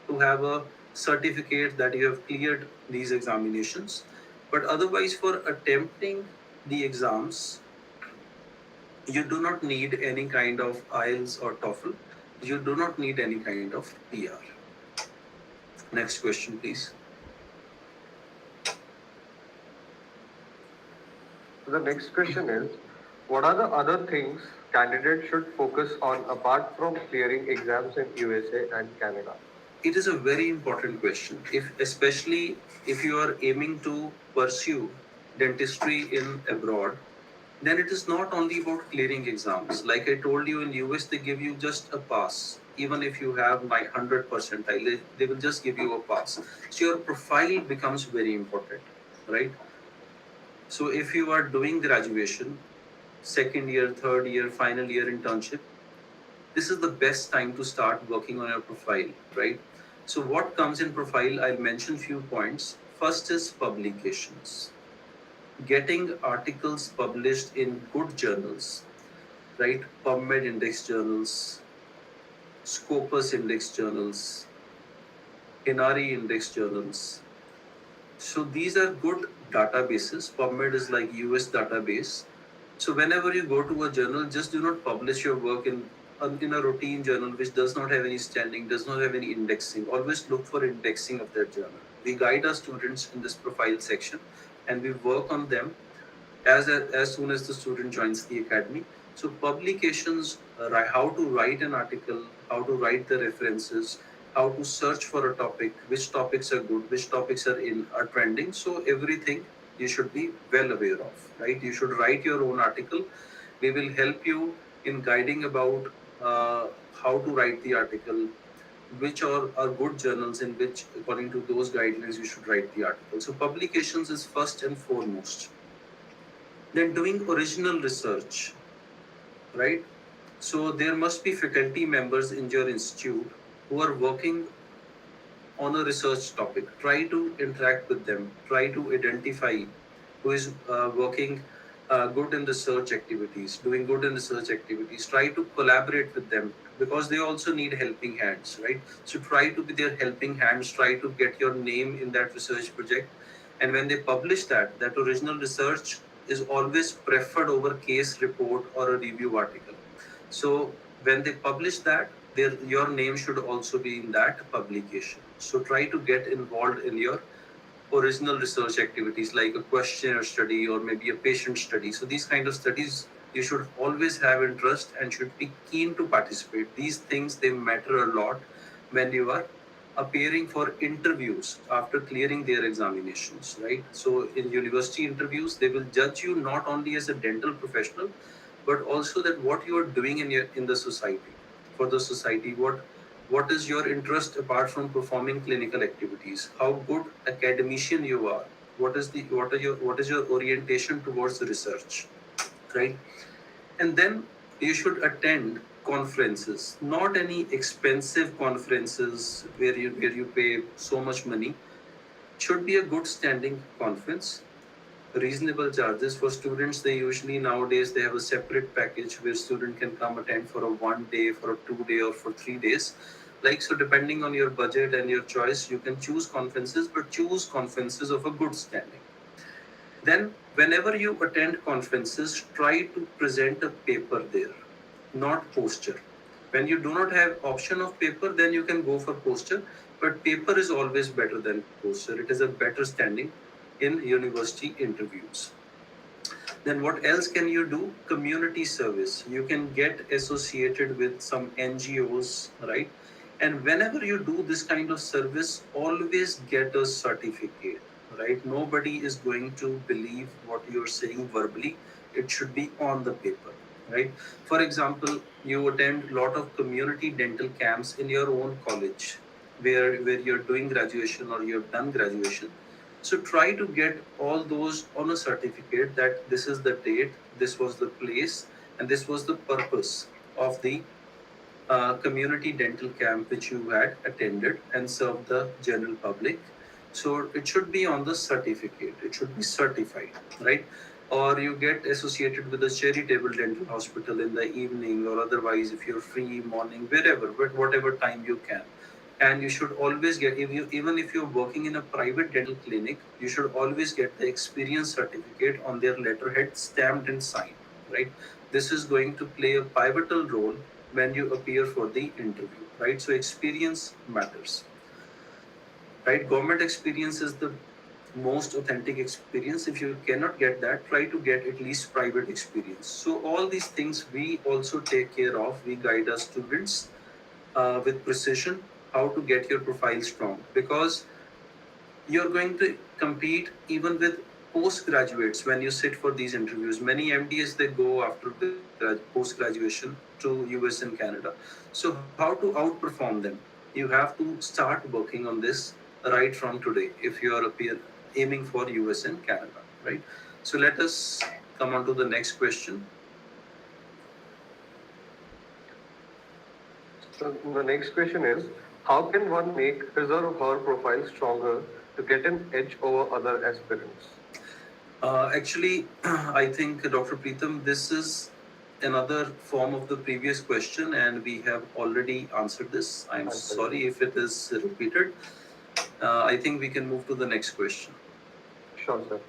to have a certificate that you have cleared these examinations. But otherwise, for attempting the exams, you do not need any kind of IELTS or TOEFL. You do not need any kind of PR. Next question, please. So the next question is, what are the other things candidates should focus on apart from clearing exams in USA and Canada? It is a very important question. Especially if you are aiming to pursue dentistry in abroad, then it is not only about clearing exams. Like I told you, in US they give you just a pass. Even if you have 100 percentile, they will just give you a pass. So your profile becomes very important, right? So if you are doing graduation, second year, third year, final year internship, this is the best time to start working on your profile, right? So what comes in profile, I'll mention few points. First is publications. Getting articles published in good journals, right? PubMed index journals, Scopus index journals, Hinari index journals. So these are good databases. PubMed is like US database. So whenever you go to a journal, just do not publish your work in a routine journal which does not have any standing, does not have any indexing. Always look for indexing of that journal. We guide our students in this profile section, and we work on them as soon as the student joins the academy. So publications, how to write an article, how to write the references, how to search for a topic, which topics are good, which topics are trending. So everything you should be well aware of, right? You should write your own article. We will help you in guiding about how to write the article, which are good journals in which, according to those guidelines, you should write the article. So publications is first and foremost. Then doing original research, right? So there must be faculty members in your institute who are working on a research topic. Try to interact with them. Try to identify who is working good in research activities, doing good in research activities. Try to collaborate with them because they also need helping hands, right? So try to be their helping hands. Try to get your name in that research project. And when they publish that original research is always preferred over case report or a review article. So when they publish that, your name should also be in that publication. So try to get involved in your original research activities like a questionnaire study or maybe a patient study. So these kind of studies, you should always have interest and should be keen to participate. These things, they matter a lot when you are appearing for interviews after clearing their examinations, right? So in university interviews, they will judge you not only as a dental professional, but also that what you are doing in the society, for the society, what is your interest apart from performing clinical activities, how good academician you are, what is your orientation towards research, right? And then you should attend conferences, not any expensive conferences where you pay so much money. It should be a good standing conference, reasonable charges for students. They usually nowadays they have a separate package where student can come attend for a 1 day, for a 2 day, or for 3 days. Like, so depending on your budget and your choice, you can choose conferences, but choose conferences of a good standing. Then whenever you attend conferences, try to present a paper there, not poster. When you do not have option of paper, then you can go for poster, but paper is always better than poster. It is a better standing in university interviews. Then what else can you do? Community service. You can get associated with some NGOs, right? And whenever you do this kind of service, always get a certificate, right? Nobody is going to believe what you're saying verbally. It should be on the paper, right? For example, you attend a lot of community dental camps in your own college where you're doing graduation or you've done graduation. So try to get all those on a certificate that this is the date, this was the place, and this was the purpose of the community dental camp which you had attended and served the general public. So it should be on the certificate. It should be certified, right? Or you get associated with a charitable dental hospital in the evening, or otherwise if you're free morning, wherever, but whatever time you can. And you should always get, even if you're working in a private dental clinic, you should always get the experience certificate on their letterhead, stamped and signed, right? This is going to play a pivotal role when you appear for the interview, right? So experience matters, right? Government experience is the most authentic experience. If you cannot get that, try to get at least private experience. So all these things we also take care of. We guide our students with precision how to get your profile strong, because you're going to compete even with postgraduates when you sit for these interviews. Many MDs, they go after post graduation to US and Canada. So how to outperform them? You have to start working on this right from today if you are aiming for US and Canada, right? So let us come on to the next question. So the next question is, How can one make his or her profile stronger to get an edge over other aspirants? Actually, I think, Dr. Preetham, this is another form of the previous question, and we have already answered this. I'm sorry if it is repeated. I think we can move to the next question. Sure, sir.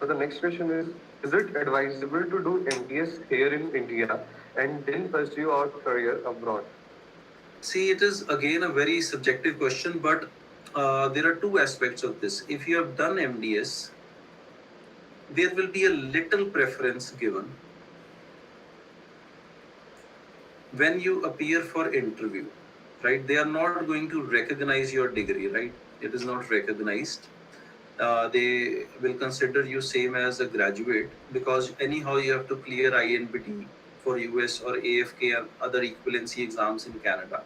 So the next question is it advisable to do MBS here in India and then pursue our career abroad? See, it is again a very subjective question, but there are two aspects of this. If you have done MDS, there will be a little preference given when you appear for interview, right? They are not going to recognize your degree, right? It is not recognized. They will consider you same as a graduate, because anyhow you have to clear INBDE for US or AFK and other equivalency exams in Canada.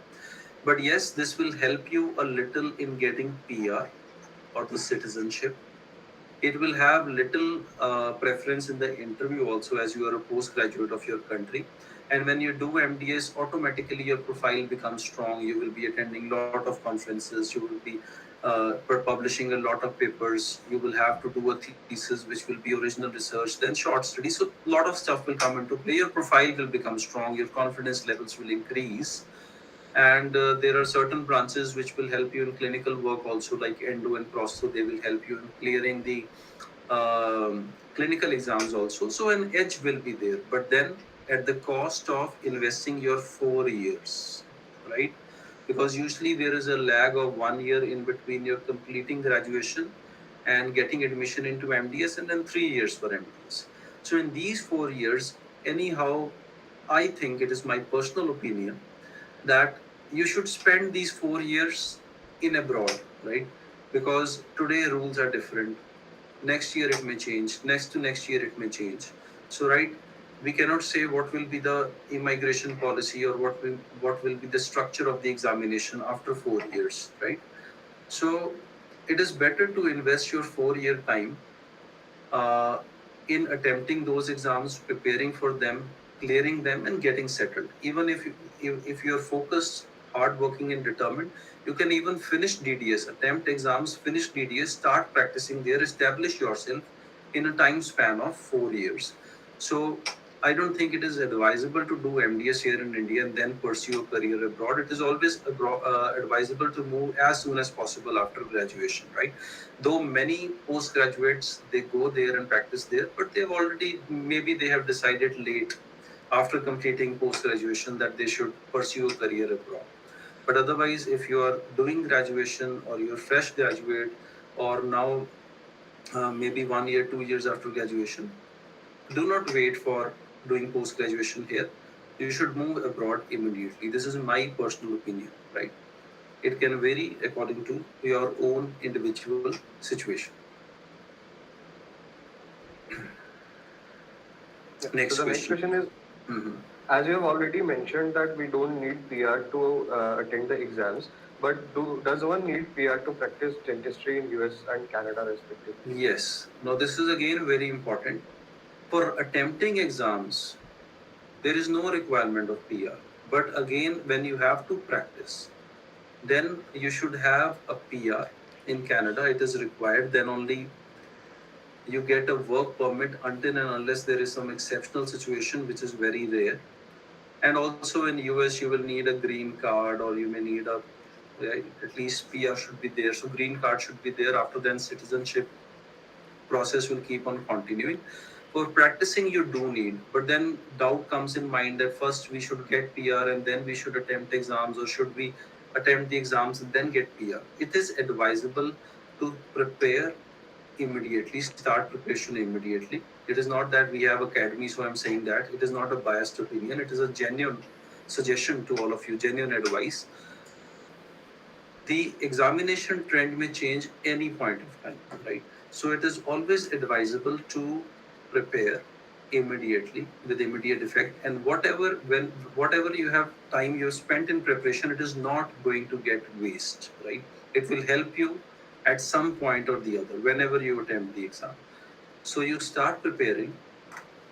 But yes, this will help you a little in getting PR or the citizenship. It will have little preference in the interview also, as you are a postgraduate of your country. And when you do MDS, automatically your profile becomes strong. You will be attending a lot of conferences. You will be publishing a lot of papers. You will have to do a thesis, which will be original research, then short study. So a lot of stuff will come into play. Your profile will become strong. Your confidence levels will increase. And there are certain branches which will help you in clinical work also, like endo and prostho. They will help you in clearing the clinical exams also. So an edge will be there, but then at the cost of investing your 4 years, right? Because usually there is a lag of 1 year in between your completing graduation and getting admission into MDS, and then 3 years for MDS. So in these 4 years, anyhow, I think, it is my personal opinion, that you should spend these 4 years in abroad, right? Because today rules are different. Next year it may change. Next to next year it may change. So, right, we cannot say what will be the immigration policy or what will be the structure of the examination after 4 years, right? So, it is better to invest your 4 year time uh, in attempting those exams, preparing for them, clearing them, and getting settled. Even if you're focused, hardworking, and determined, you can even finish DDS, attempt exams, finish DDS, start practicing there, establish yourself in a time span of 4 years. So I don't think it is advisable to do MDS here in India and then pursue a career abroad. It is always advisable to move as soon as possible after graduation, right? Though many postgraduates, they go there and practice there, but they've already, maybe they have decided late after completing post graduation that they should pursue a career abroad. But otherwise, if you are doing graduation or you're fresh graduate, or now maybe 1 year, 2 years after graduation, do not wait for doing post graduation here. You should move abroad immediately. This is my personal opinion, right? It can vary according to your own individual situation. Next so the question. next question is, as you have already mentioned that we don't need PR to attend the exams, but does one need PR to practice dentistry in US and Canada respectively? Yes. Now this is again very important. For attempting exams, there is no requirement of PR. But again, when you have to practice, then you should have a PR. In Canada, it is required. Then only you get a work permit, until and unless there is some exceptional situation, which is very rare. And also in US, you will need a green card, or you may need at least PR should be there. So green card should be there. After then, citizenship process will keep on continuing. For practicing, you do need, but then doubt comes in mind that first we should get PR and then we should attempt exams, or should we attempt the exams and then get PR? It is advisable to prepare immediately, start preparation immediately. It is not that we have academy, so I'm saying that. It is not a biased opinion. It is a genuine suggestion to all of you, genuine advice. The examination trend may change any point of time, right? So it is always advisable to prepare immediately with immediate effect, and whatever you have time you spent in preparation, it is not going to get waste, right? It will help you at some point or the other whenever you attempt the exam. So you start preparing,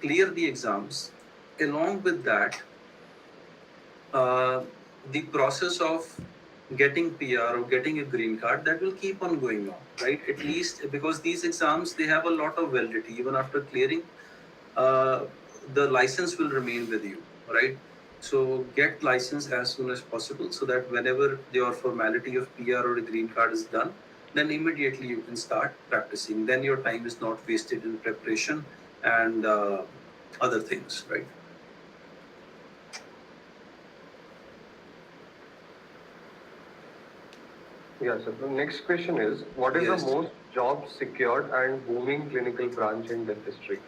clear the exams. Along with that, uh, the process of getting PR or getting a green card, that will keep on going on, right? At least because these exams, they have a lot of validity. Even after clearing, uh, the license will remain with you, right? So get license as soon as possible so that whenever your formality of PR or a green card is done, then immediately you can start practicing. Then your time is not wasted in preparation and other things, right? Yeah, so the next question is, what is Yes. the most job secured and booming clinical branch in dentistry?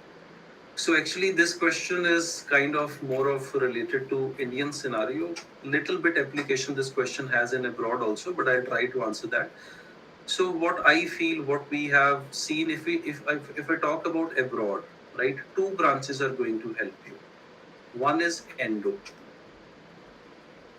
So actually, this question is kind of more of related to Indian scenario. Little bit application this question has in abroad also, but I'll try to answer that. So what I feel, what we have seen, if I talk about abroad, right, two branches are going to help you. One is endo,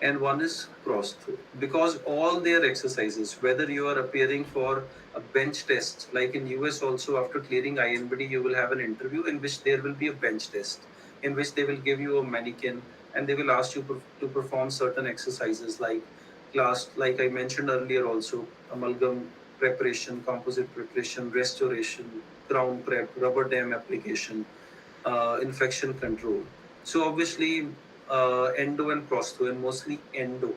and one is cross through, because all their exercises, whether you are appearing for a bench test, like in US also, after clearing INBDE you will have an interview in which there will be a bench test in which they will give you a mannequin and they will ask you to perform certain exercises like I mentioned earlier also, amalgam preparation, composite preparation, restoration, crown prep, rubber dam application, infection control. So obviously, endo and prostho, and mostly endo,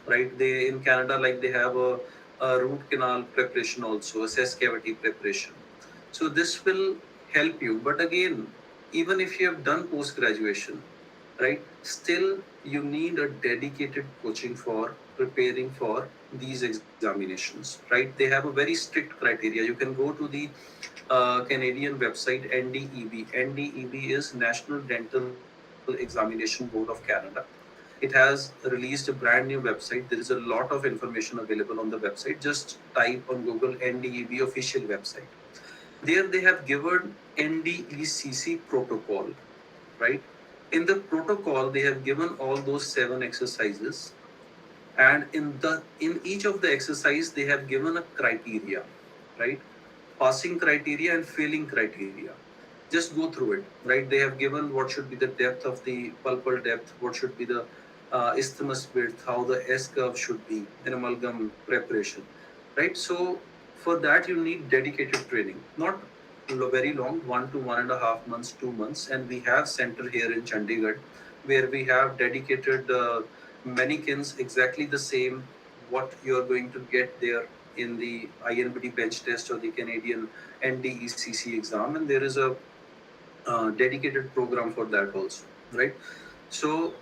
right? They in Canada, like they have a root canal preparation also, a cess cavity preparation. So this will help you. But again, even if you have done post graduation, right, still you need a dedicated coaching for preparing for these examinations, right? They have a very strict criteria. You can go to the Canadian website, NDEB. NDEB is National Dental Examination Board of Canada. It has released a brand new website. There is a lot of information available on the website. Just type on Google NDEB official website. There they have given NDECC protocol, right? In the protocol, they have given all those 7 exercises, and in each of the exercise they have given a criteria, right? Passing criteria and failing criteria. Just go through it, right? They have given what should be the depth of the pulpal depth, what should be the isthmus width, how the S curve should be in amalgam preparation, right? So for that you need dedicated training, not very long, 1 to 1.5 months, 2 months. And we have center here in Chandigarh where we have dedicated mannequins, exactly the same what you are going to get there in the INBDE bench test or the Canadian NDECC exam, and there is a dedicated program for that also, right? So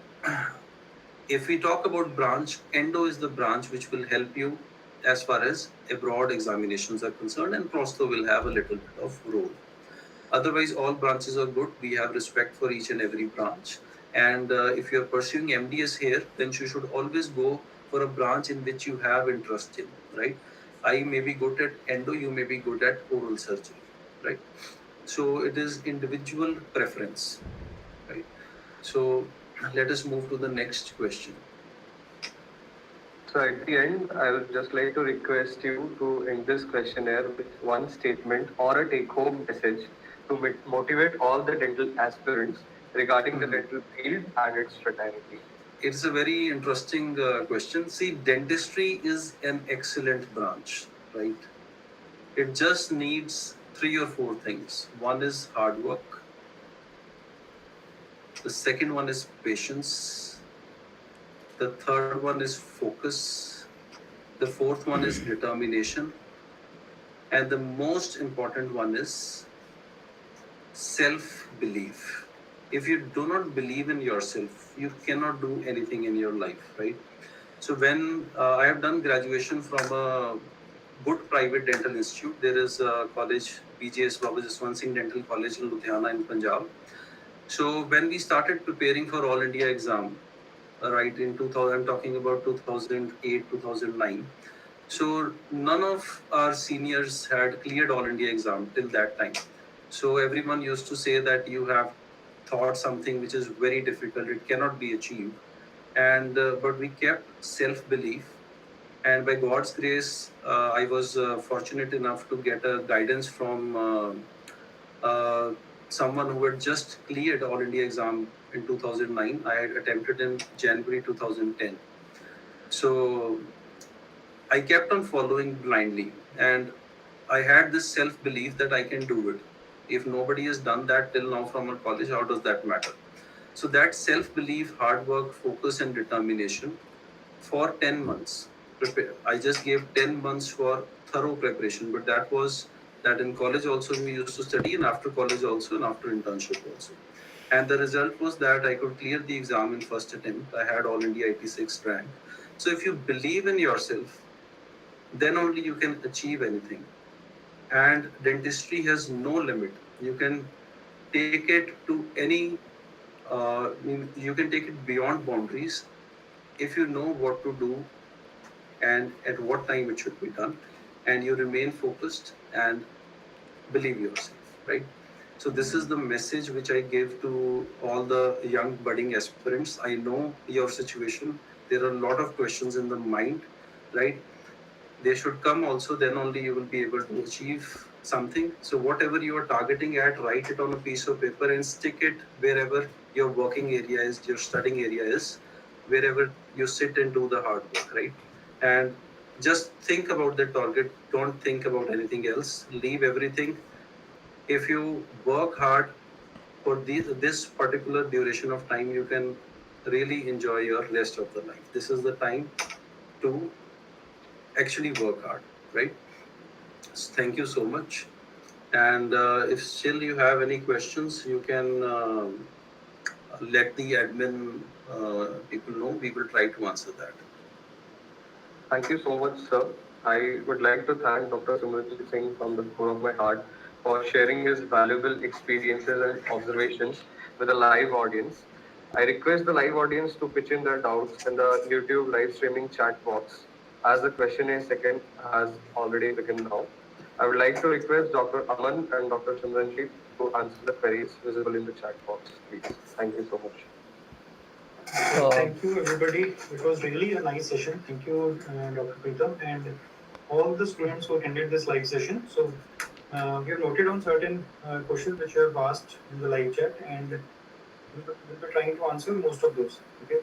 if we talk about branch, endo is the branch which will help you as far as abroad examinations are concerned, and prosto will have a little bit of role. Otherwise, all branches are good. We have respect for each and every branch. And if you are pursuing MDS here, then you should always go for a branch in which you have interest in, right? I may be good at endo, you may be good at oral surgery, right? So it is individual preference, right? So let us move to the next question. So at the end, I would just like to request you to end this questionnaire with one statement or a take-home message to motivate all the dental aspirants regarding the dental field and its fraternity. It's a very interesting question. See, dentistry is an excellent branch, right? It just needs 3 or 4 things. One is hard work. The second one is patience. The third one is focus. The fourth one is determination. And the most important one is self-belief. If you do not believe in yourself, you cannot do anything in your life, right? So when I have done graduation from a good private dental institute, there is a college, BJS, Baba Jaswant Singh Dental College in Ludhiana in Punjab. So when we started preparing for All India exam, right, in 2000, I'm talking about 2008, 2009. So none of our seniors had cleared All India exam till that time. So everyone used to say that you have thought something which is very difficult, it cannot be achieved. And but we kept self-belief, and by God's grace, I was fortunate enough to get a guidance from someone who had just cleared All India exam in 2009. I had attempted in January 2010. So I kept on following blindly, and I had this self belief that I can do it. If nobody has done that till now from our college, how does that matter? So that self belief, hard work, focus, and determination for 10 months. I just gave 10 months for thorough preparation, but that in college also we used to study, and after college also, and after internship also. And the result was that I could clear the exam in first attempt. I had all India 86th rank. So if you believe in yourself, then only you can achieve anything. And dentistry has no limit. You can take it to any, you can take it beyond boundaries if you know what to do and at what time it should be done, and you remain focused and believe yourself, right? So this is the message which I give to all the young budding aspirants. I know your situation. There are a lot of questions in the mind, right? They should come also, then only you will be able to achieve something. So whatever you are targeting at, write it on a piece of paper and stick it wherever your working area is, your studying area is, wherever you sit and do the hard work, right? And just think about the target. Don't think about anything else. Leave everything. If you work hard for this particular duration of time, you can really enjoy your rest of the life. This is the time to actually work hard, right? Thank you so much. And if still you have any questions, you can let the admin people know. We will try to answer that. Thank you so much, sir. I would like to thank Dr. Simranjit Singh from the core of my heart for sharing his valuable experiences and observations with a live audience. I request the live audience to pitch in their doubts in the YouTube live streaming chat box, as the question a second has already begun now. I would like to request Dr. Aman and Dr. Simranjit to answer the queries visible in the chat box, please. Thank you so much. Thank you, everybody. It was really a nice session. Thank you, Dr. Preetham, and all the students who attended this live session. So, we have noted on certain questions which you have asked in the live chat, and we'll be trying to answer most of those. Okay.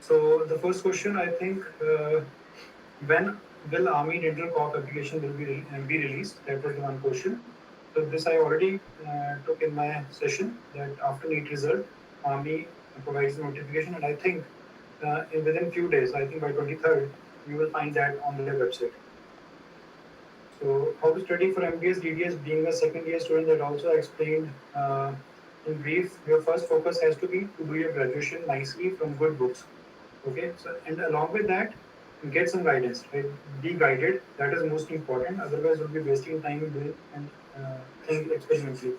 So, the first question, I think, when will Army Dental Corp application will be released? That was one question. So, this I already took in my session, that after NEET result, Army provides notification, and I think within few days, I think by 23rd, you will find that on their website. So how to study for MBS DDS, being a second year student, that also explained in brief. Your first focus has to be to do your graduation nicely from good books. Okay, so and along with that, get some guidance. Right? Be guided. That is most important. Otherwise, you'll be wasting time doing and think experimentally.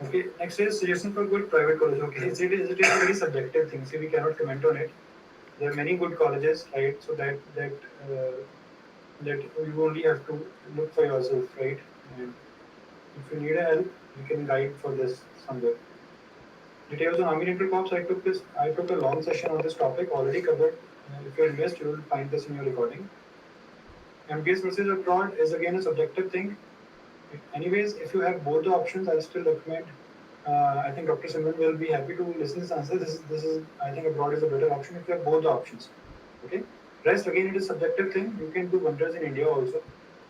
Okay, next is suggestion for good private college. Okay, it is a very subjective thing, so we cannot comment on it. There are many good colleges, right? So that you only have to look for yourself, right? And if you need a help, you can guide for this somewhere. Details on Army Dental Corps. I took a long session on this topic, already covered. If you're interested, you will find this in your recording. MBS versus abroad is again a subjective thing. Anyways, if you have both the options, I still recommend. I think Dr. Simran will be happy to listen to this answer. This is I think abroad is a better option if you have both the options. Okay. Rest again, it is subjective thing. You can do wonders in India also,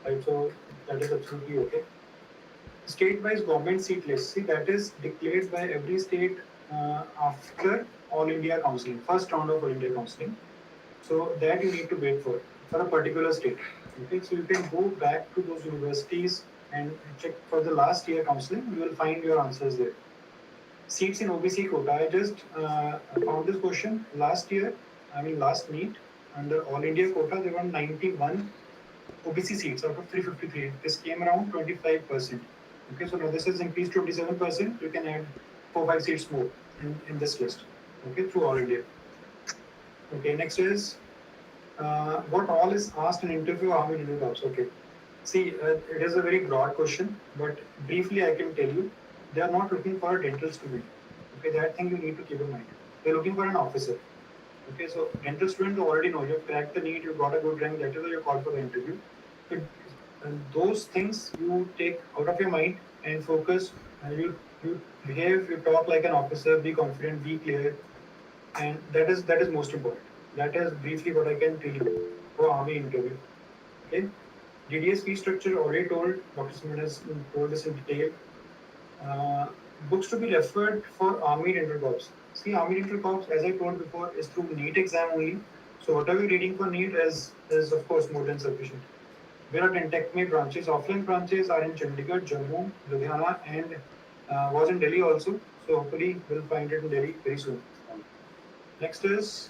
right? So that is absolutely okay. State-wise government seat list. See, that is declared by every state after All India Counselling, first round of All India Counselling. So that you need to wait for a particular state. Okay, so you can go back to those universities and check for the last year counseling. You will find your answers there. Seats in OBC quota. I just found this question last year. I mean last NEET under All India quota, there were 91 OBC seats out of 353. This came around 25%. Okay, so now this is increased to 27%. You can add 4-5 seats more in this list. Okay, through All India. Okay, next is what all is asked in interview Army Dental Corps. Okay, see, it is a very broad question, but briefly I can tell you, they are not looking for a dental student. Okay, that thing you need to keep in mind. They are looking for an officer. Okay, so dental student, you already know, you have cracked the NEET, you got a good rank, that is why you're called for the interview. But those things you take out of your mind and focus. You behave, you talk like an officer, be confident, be clear, and that is most important. That is briefly what I can tell you for Army interview. Okay. DDS fee structure already told. Dr. Simon has told this in detail. Uh, Books to be referred for Army Dental Corps. See, Army Dental Corps, as I told before, is through NEET exam only. So whatever you're reading for NEET is of course more than sufficient. There are 10 TechMe branches. Offline branches are in Chandigarh, Jammu, Ludhiana, and was in Delhi also. So hopefully we'll find it in Delhi very soon. Next is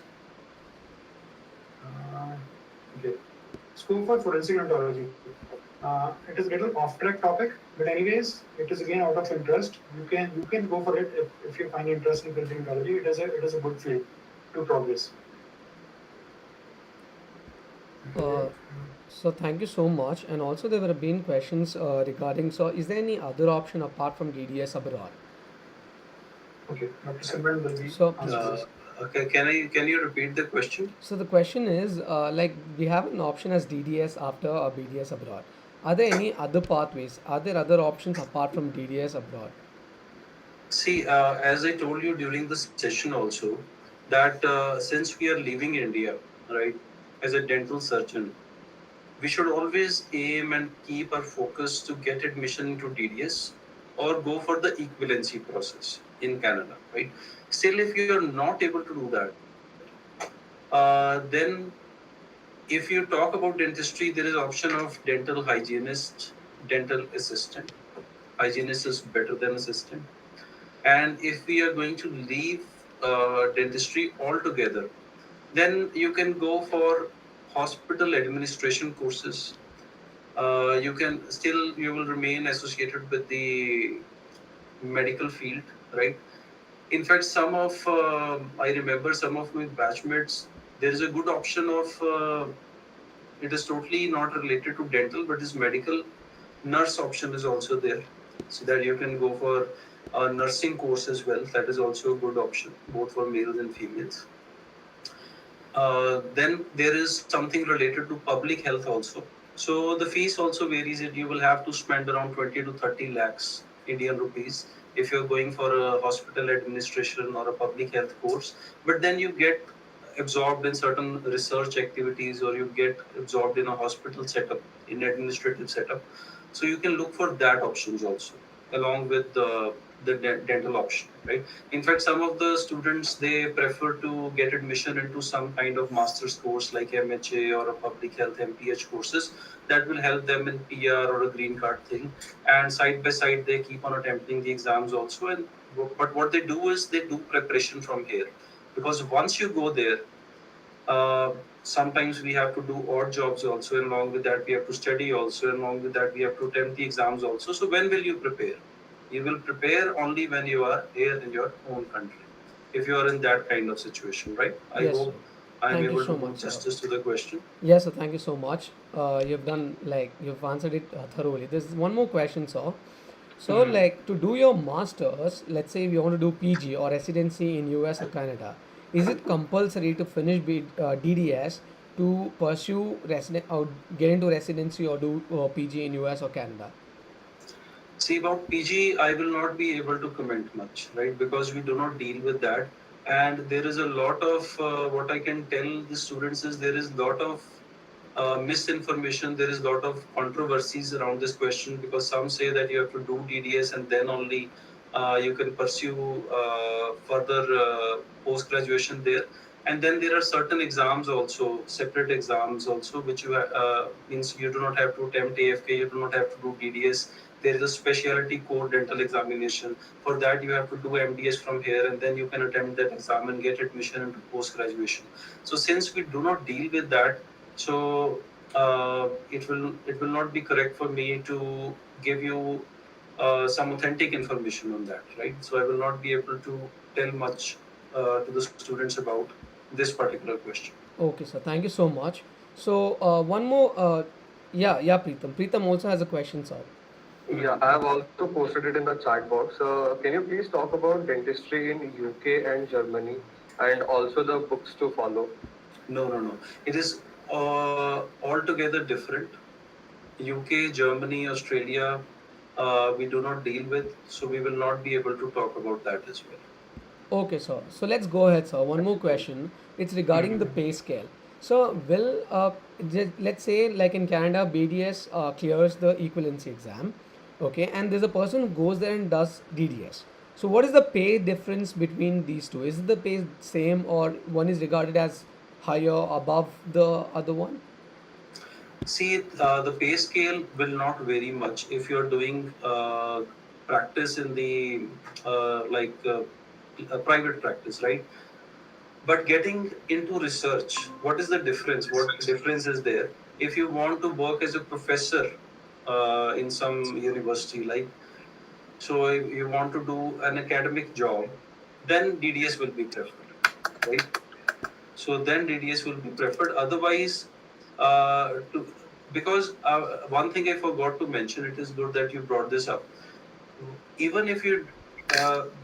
okay. Scope for forensic odontology. It is a little off-track topic, but anyways, it is again out of interest. You can go for it if you find interest in forensic odontology. It is a good field to progress. So thank you so much. And also there were been questions regarding. So is there any other option apart from DDS abroad? Okay, Dr. Simran will be So- answering this. Okay, can you repeat the question? So the question is, like we have an option as DDS after or BDS abroad. Are there any other pathways? Are there other options apart from DDS abroad? See, as I told you during the session also, that since we are leaving India, right, as a dental surgeon, we should always aim and keep our focus to get admission into DDS or go for the equivalency process in Canada, right? Still, if you are not able to do that, then if you talk about dentistry, there is option of dental hygienist, dental assistant. Hygienist is better than assistant. And if we are going to leave dentistry altogether, then you can go for hospital administration courses. You will remain associated with the medical field, right? In fact, I remember some of my batchmates, there is a good option of, it is totally not related to dental, but this medical nurse option is also there. So that you can go for a nursing course as well. That is also a good option, both for males and females. Then there is something related to public health also. So the fees also varies. You will have to spend around 20 to 30 lakhs Indian rupees if you're going for a hospital administration or a public health course. But then you get absorbed in certain research activities, or you get absorbed in a hospital setup, in administrative setup. So you can look for that options also, along with the dental option, right? In fact, some of the students, they prefer to get admission into some kind of master's course like MHA or a public health MPH courses that will help them in PR or a green card thing. And side by side, they keep on attempting the exams also. But what they do is they do preparation from here, because once you go there, sometimes we have to do odd jobs also, and along with that we have to study also, and along with that we have to attempt the exams also. So when will you prepare? You will prepare only when you are here in your own country, if you are in that kind of situation, right? I Yes, hope sir. I am Thank you able so to do much, sir. justice to the question. Yes, sir. Thank you so much. You've done like you've answered it thoroughly. There's one more question, sir. So, like to do your masters, let's say we want to do PG or residency in US or Canada, is it compulsory to finish DDS to pursue resident or get into residency or do PG in US or Canada? See, about PG, I will not be able to comment much, right? Because we do not deal with that. And there is a lot of, what I can tell the students is there is a lot of misinformation. There is a lot of controversies around this question, because some say that you have to do DDS and then only you can pursue further post graduation there. And then there are certain exams also, separate exams also, which means you do not have to attempt AFK, you do not have to do DDS. There is a specialty core dental examination. For that, you have to do MDS from here, and then you can attempt that exam and get admission into post graduation. So since we do not deal with that, so it will not be correct for me to give you some authentic information on that, right? So I will not be able to tell much to the students about this particular question. Okay, sir. Thank you so much. So, one more. Yeah, Preetham. Preetham also has a question, sir. Yeah, I have also posted it in the chat box. Can you please talk about dentistry in UK and Germany, and also the books to follow? No. It is altogether different. UK, Germany, Australia, we do not deal with, so we will not be able to talk about that as well. Okay, sir. So let's go ahead, sir. One more question. It's regarding the pay scale. So, let's say, like in Canada, BDS clears the equivalency exam, okay, and there's a person who goes there and does DDS. So, what is the pay difference between these two? Is the pay same, or one is regarded as higher above the other one? See, the pay scale will not vary much if you're doing practice in the private practice, right? But getting into research, what is the difference? What difference is there? If you want to work as a professor in some university, like, so if you want to do an academic job, then DDS will be preferred, right? So then DDS will be preferred. Otherwise, to, because one thing I forgot to mention, it is good that you brought this up. Even if you,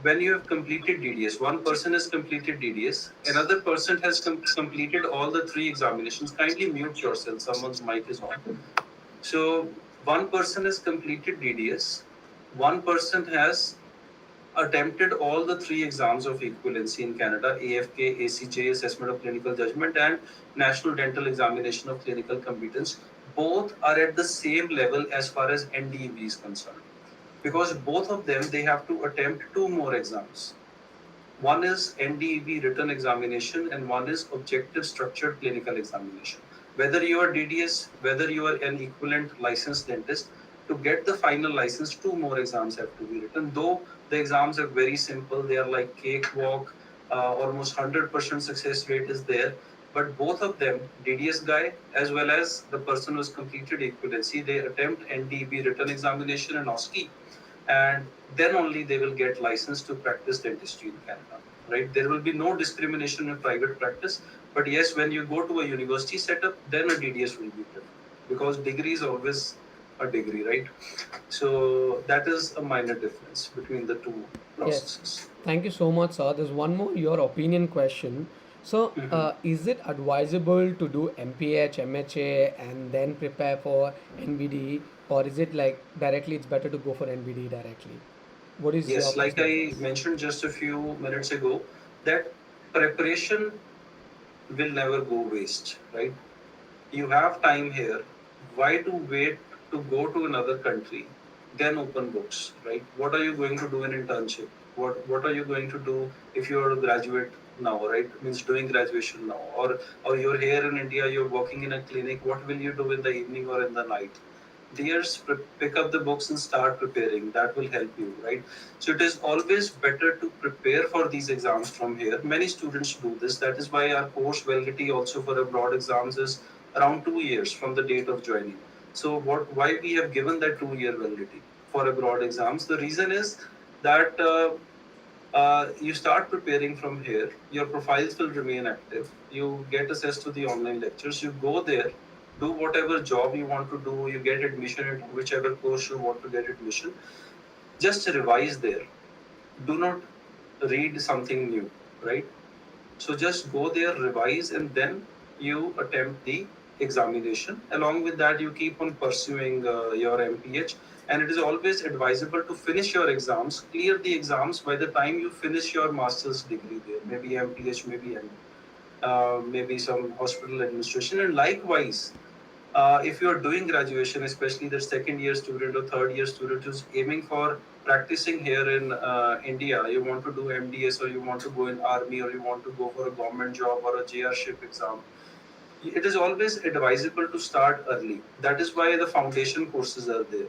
when you have completed DDS, one person has completed DDS, another person has completed all the three examinations. Kindly mute yourself, someone's mic is on. So one person has completed DDS, one person has attempted all the three exams of equivalency in Canada: AFK, ACJ, Assessment of Clinical Judgment, and National Dental Examination of Clinical Competence. Both are at the same level as far as NDEB is concerned, because both of them, they have to attempt two more exams. One is NDEB written examination and one is objective structured clinical examination. Whether you are DDS, whether you are an equivalent licensed dentist, to get the final license, two more exams have to be written. Though the exams are very simple, they are like cakewalk, almost 100% success rate is there. But both of them, DDS guy as well as the person who has completed equivalency, they attempt NDEB written examination and OSCE, and then only they will get license to practice dentistry in Canada, right? There will be no discrimination in private practice, but yes, when you go to a university setup, then a DDS will be preferred, because degree is always a degree, right? So that is a minor difference between the two Yes. processes. Thank you so much, sir. There's one more your opinion question. So, is it advisable to do MPH, MHA, and then prepare for NBD, or is it like directly it's better to go for NBD directly? What is your Yes, like personal I choice? mentioned just a few minutes ago, that preparation will never go waste, right? You have time here. Why to wait to go to another country, then open books, right? What are you going to do in internship? What are you going to do if you're a graduate now, right? Means doing graduation now, or you're here in India, you're working in a clinic. What will you do in the evening or in the night? Dears, pick up the books and start preparing. That will help you, right? So it is always better to prepare for these exams from here. Many students do this. That is why our course validity also for abroad exams is around 2 years from the date of joining. So why we have given that 2 year validity for abroad exams? The reason is that you start preparing from here. Your profiles will remain active. You get access to the online lectures. You go there, do whatever job you want to do. You get admission into whichever course you want to get admission. Just revise there. Do not read something new, right? So just go there, revise, and then you attempt the examination. Along with that, you keep on pursuing your MPH. And it is always advisable to finish your exams, clear the exams by the time you finish your master's degree there, maybe MPH, maybe MD, maybe some hospital administration. And likewise, if you are doing graduation, especially the second year student or third year student who's aiming for practicing here in India, you want to do MDS, or you want to go in army, or you want to go for a government job or a JR ship exam, it is always advisable to start early. That is why the foundation courses are there,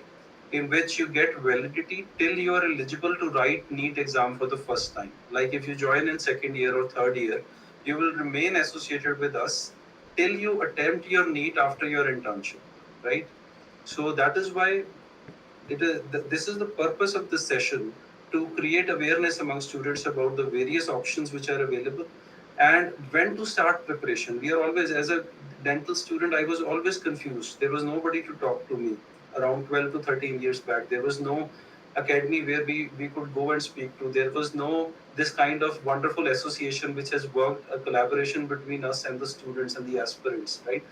in which you get validity till you are eligible to write NEET exam for the first time. Like if you join in second year or third year, you will remain associated with us till you attempt your NEET after your internship, right? So that is why this is the purpose of this session, to create awareness among students about the various options which are available and when to start preparation. We are always, as a dental student, I was always confused. There was nobody to talk to me around 12 to 13 years back. There was no academy where we could go and speak to. There was no this kind of wonderful association which has worked a collaboration between us and the students and the aspirants, right?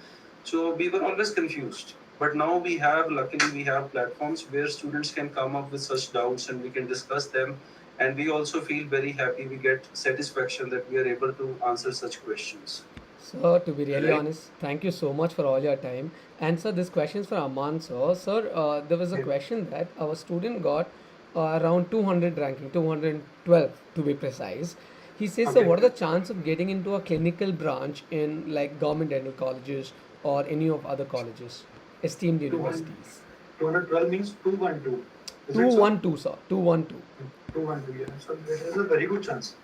So we were always confused. But now luckily we have platforms where students can come up with such doubts and we can discuss them And we also feel very happy, we get satisfaction that we are able to answer such questions. Sir, to be really Right? honest, thank you so much for all your time. And sir, this question is for Aman, sir. Sir, there was a Okay. question that our student got around 200 ranking, 212 to be precise. He says, sir, Okay. what are the chance of getting into a clinical branch in like government dental colleges or any of other colleges, esteemed 200, universities? 212 means 212. Is it so? 212, sir. 212. 212, yeah. So there is a very good chance.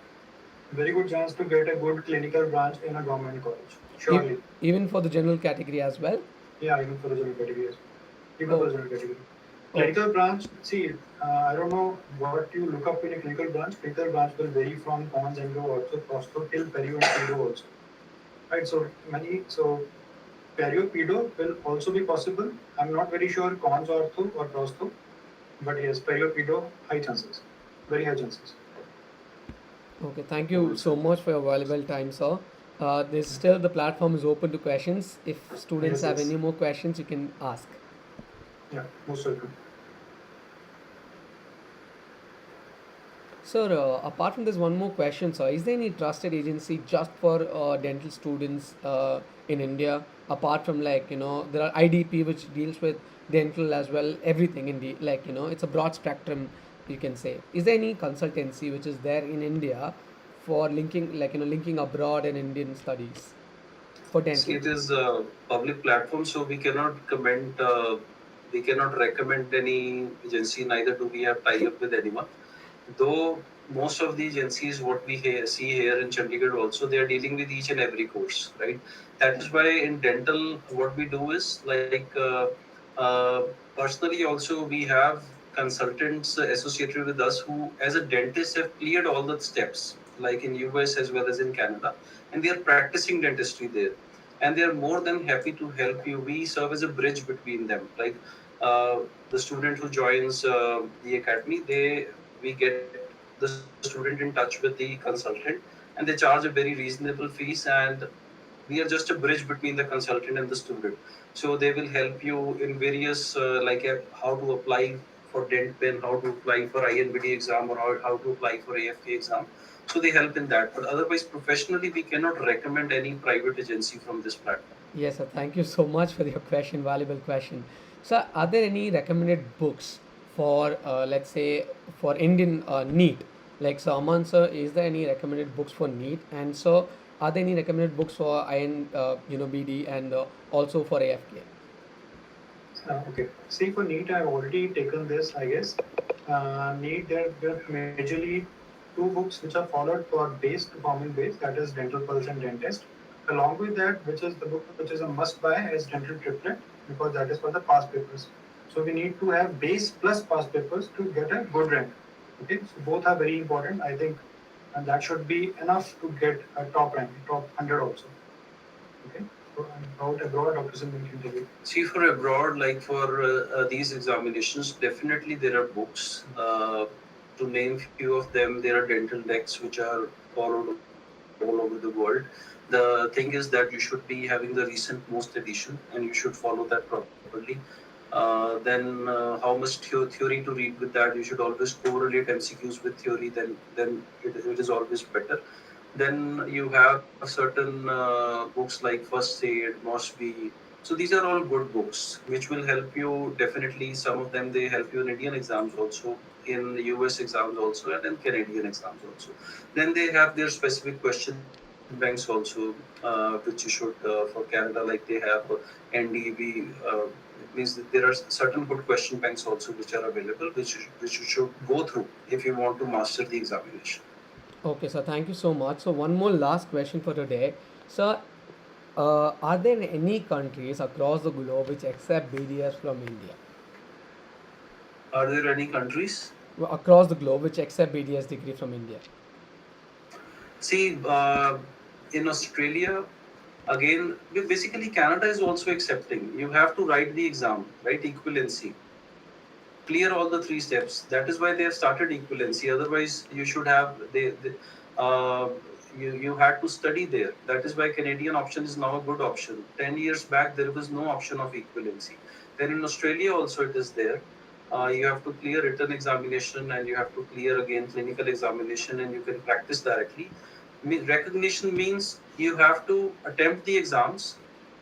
Very good chance to get a good clinical branch in a government college. E- Surely. even for the general category as well. Yeah, even for the general category. Even for Oh, the general category. oh, Clinical branch, see, I don't know what you look up in a clinical branch. Clinical branch will vary from cons, endo, ortho, prosto till perio and pedo also. Right, so perio, pedo will also be possible. I'm not very sure cons, ortho or prosto, but yes, perio, pedo, high chances. Very high chances. okay. Thank you so much for your valuable time, sir. There's still the platform is open to questions. If students Yes, have yes. any more questions, you can ask. Yeah, most welcome. Sir, apart from this, one more question, sir. Is there any trusted agency just for dental students in India? Apart from like there are IDP which deals with dental as well, everything in the like it's a broad spectrum, you can say. Is there any consultancy which is there in India for linking like linking abroad and Indian studies for See, dental? it is a public platform, so we cannot comment, we cannot recommend any agency, neither do we have tie up with anyone. Though most of the agencies, what we see here in Chandigarh also, they are dealing with each and every course, right? That is why in dental, what we do is like, personally also we have consultants associated with us who, as a dentist, have cleared all the steps, like in US as well as in Canada, and they are practicing dentistry there, and they are more than happy to help you. We serve as a bridge between them, like the student who joins the academy, we get the student in touch with the consultant, and they charge a very reasonable fees, and we are just a bridge between the consultant and the student. So they will help you in various how to apply for dent pen, how to apply for INBDE exam, or how to apply for AFK exam. So they help in that, but otherwise professionally we cannot recommend any private agency from this platform. Yes, sir. Thank you so much for your question, valuable question. Sir, are there any recommended books for, let's say, for Indian NEET? Like, so Aman, sir, is there any recommended books for NEET? And so, are there any recommended books for BD and also for AFK? Okay. See, for NEET, I've already taken this, I guess. NEET, there are majorly two books which are followed for base to common base, that is Dental Pulse and Dentist. Along with that, which is the book which is a must buy, is Dental Triplet, because that is for the past papers. So we need to have base plus past papers to get a good rank. Okay, so both are very important, I think, and that should be enough to get a top rank, top 100 also. Okay, so about abroad, Dr. Simran can tell you. See, for abroad, like for these examinations, definitely there are books. To name few of them, there are dental decks which are followed all over the world. The thing is that you should be having the recent most edition, and you should follow that properly. Then how much theory to read with that? You should always correlate MCQs with theory. Then it is always better. Then you have certain books like First Aid, Mosby. So these are all good books which will help you definitely. Some of them they help you in Indian exams also, in US exams also, and in Canadian exams also. Then they have their specific question banks also, which you should for Canada, like they have NDB. Means that there are certain good question banks also which are available, which you should go through if you want to master the examination. Okay, sir. Thank you so much. So, one more last question for today. Sir, are there any countries across the globe which accept BDS from India? Are there any countries? Across the globe which accept BDS degree from India? See, in Australia, again, basically Canada is also accepting. You have to write the exam, right? Equivalency. Clear all the three steps. That is why they have started equivalency. Otherwise, you should have uh, you had to study there. That is why Canadian option is now a good option. 10 years back, there was no option of equivalency. Then in Australia also it is there. You have to clear written examination and you have to clear again clinical examination, and you can practice directly. Recognition means you have to attempt the exams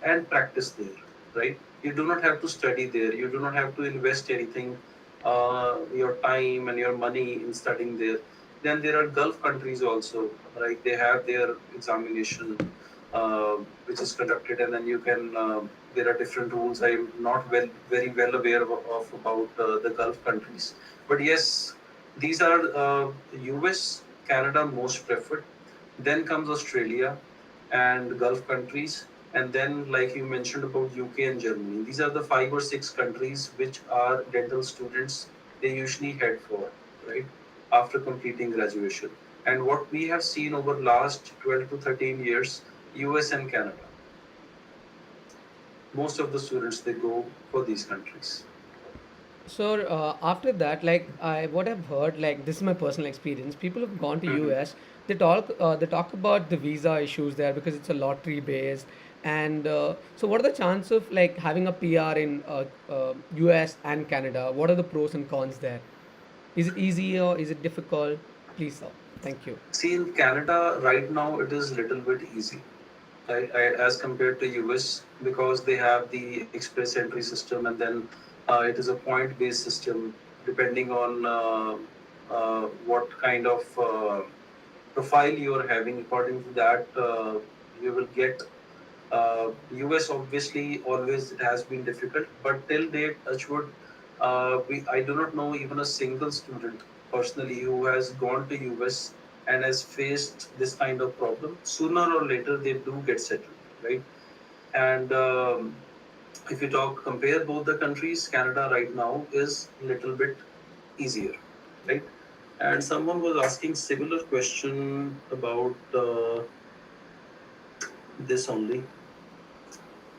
and practice there, right? You do not have to study there. You do not have to invest anything, your time and your money in studying there. Then there are Gulf countries also, right? They have their examination, uh, which is conducted, and then you can. There are different rules. I'm not very well aware of about the Gulf countries, but yes, these are U.S., Canada most preferred. Then comes Australia and Gulf countries, and then like you mentioned about UK and Germany. These are the 5 or 6 countries which are dental students they usually head for, right? After completing graduation. And what we have seen over last 12 to 13 years, US and Canada. Most of the students they go for these countries. So after that, like what I've heard, like this is my personal experience. People have gone to Mhm. US. They talk about the visa issues there because it's a lottery based. And so, what are the chances of like having a PR in US and Canada? What are the pros and cons there? Is it easy or is it difficult? Please, sir. Thank you. See, in Canada right now, it is little bit easy, as compared to US, because they have the express entry system, and then it is a point-based system. Depending on what kind of profile you are having, according to that, you will get. US obviously always it has been difficult, but till date, Touchwood, I do not know even a single student personally who has gone to US and has faced this kind of problem. Sooner or later, they do get settled, right? And if you compare both the countries, Canada right now is a little bit easier, right? And someone was asking similar question about this only.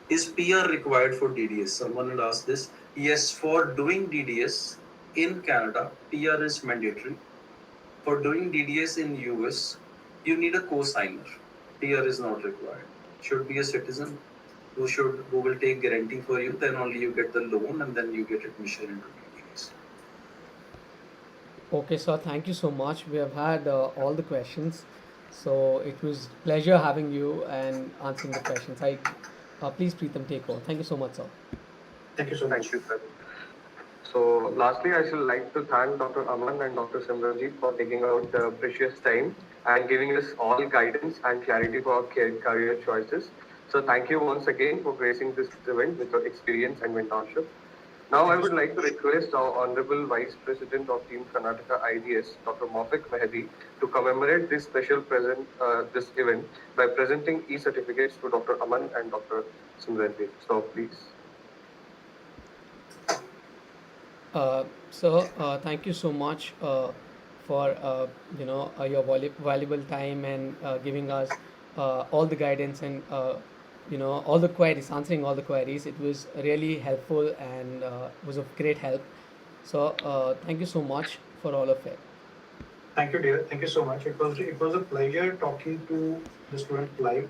Is PR required for DDS? Someone had asked this. Yes, for doing DDS in Canada, PR is mandatory. For doing DDS in US, you need a co-signer. PR is not required. Should be a citizen who will take guarantee for you. Then only you get the loan, and then you get admission into DDS. Okay, sir. Thank you so much. We have had all the questions, so it was pleasure having you and answering the questions. Please, Preetham, take over. Thank you so much, sir. Thank you so much. Thank you, sir. So, lastly, I should like to thank Dr. Aman and Dr. Simranjeet for taking out the precious time and giving us all guidance and clarity for our career choices. So, thank you once again for gracing this event with your experience and mentorship. Now, I would like to request our Honorable Vice President of Team Karnataka IDS, Dr. Mofik Mehdi, to commemorate this event by presenting e-certificates to Dr. Aman and Dr. Simranjeet. So, please. Thank you so much for your valuable time and giving us all the guidance and all the queries, answering all the queries. It was really helpful and was of great help. So thank you so much for all of it. Thank you, dear. Thank you so much. It was a pleasure talking to the student live,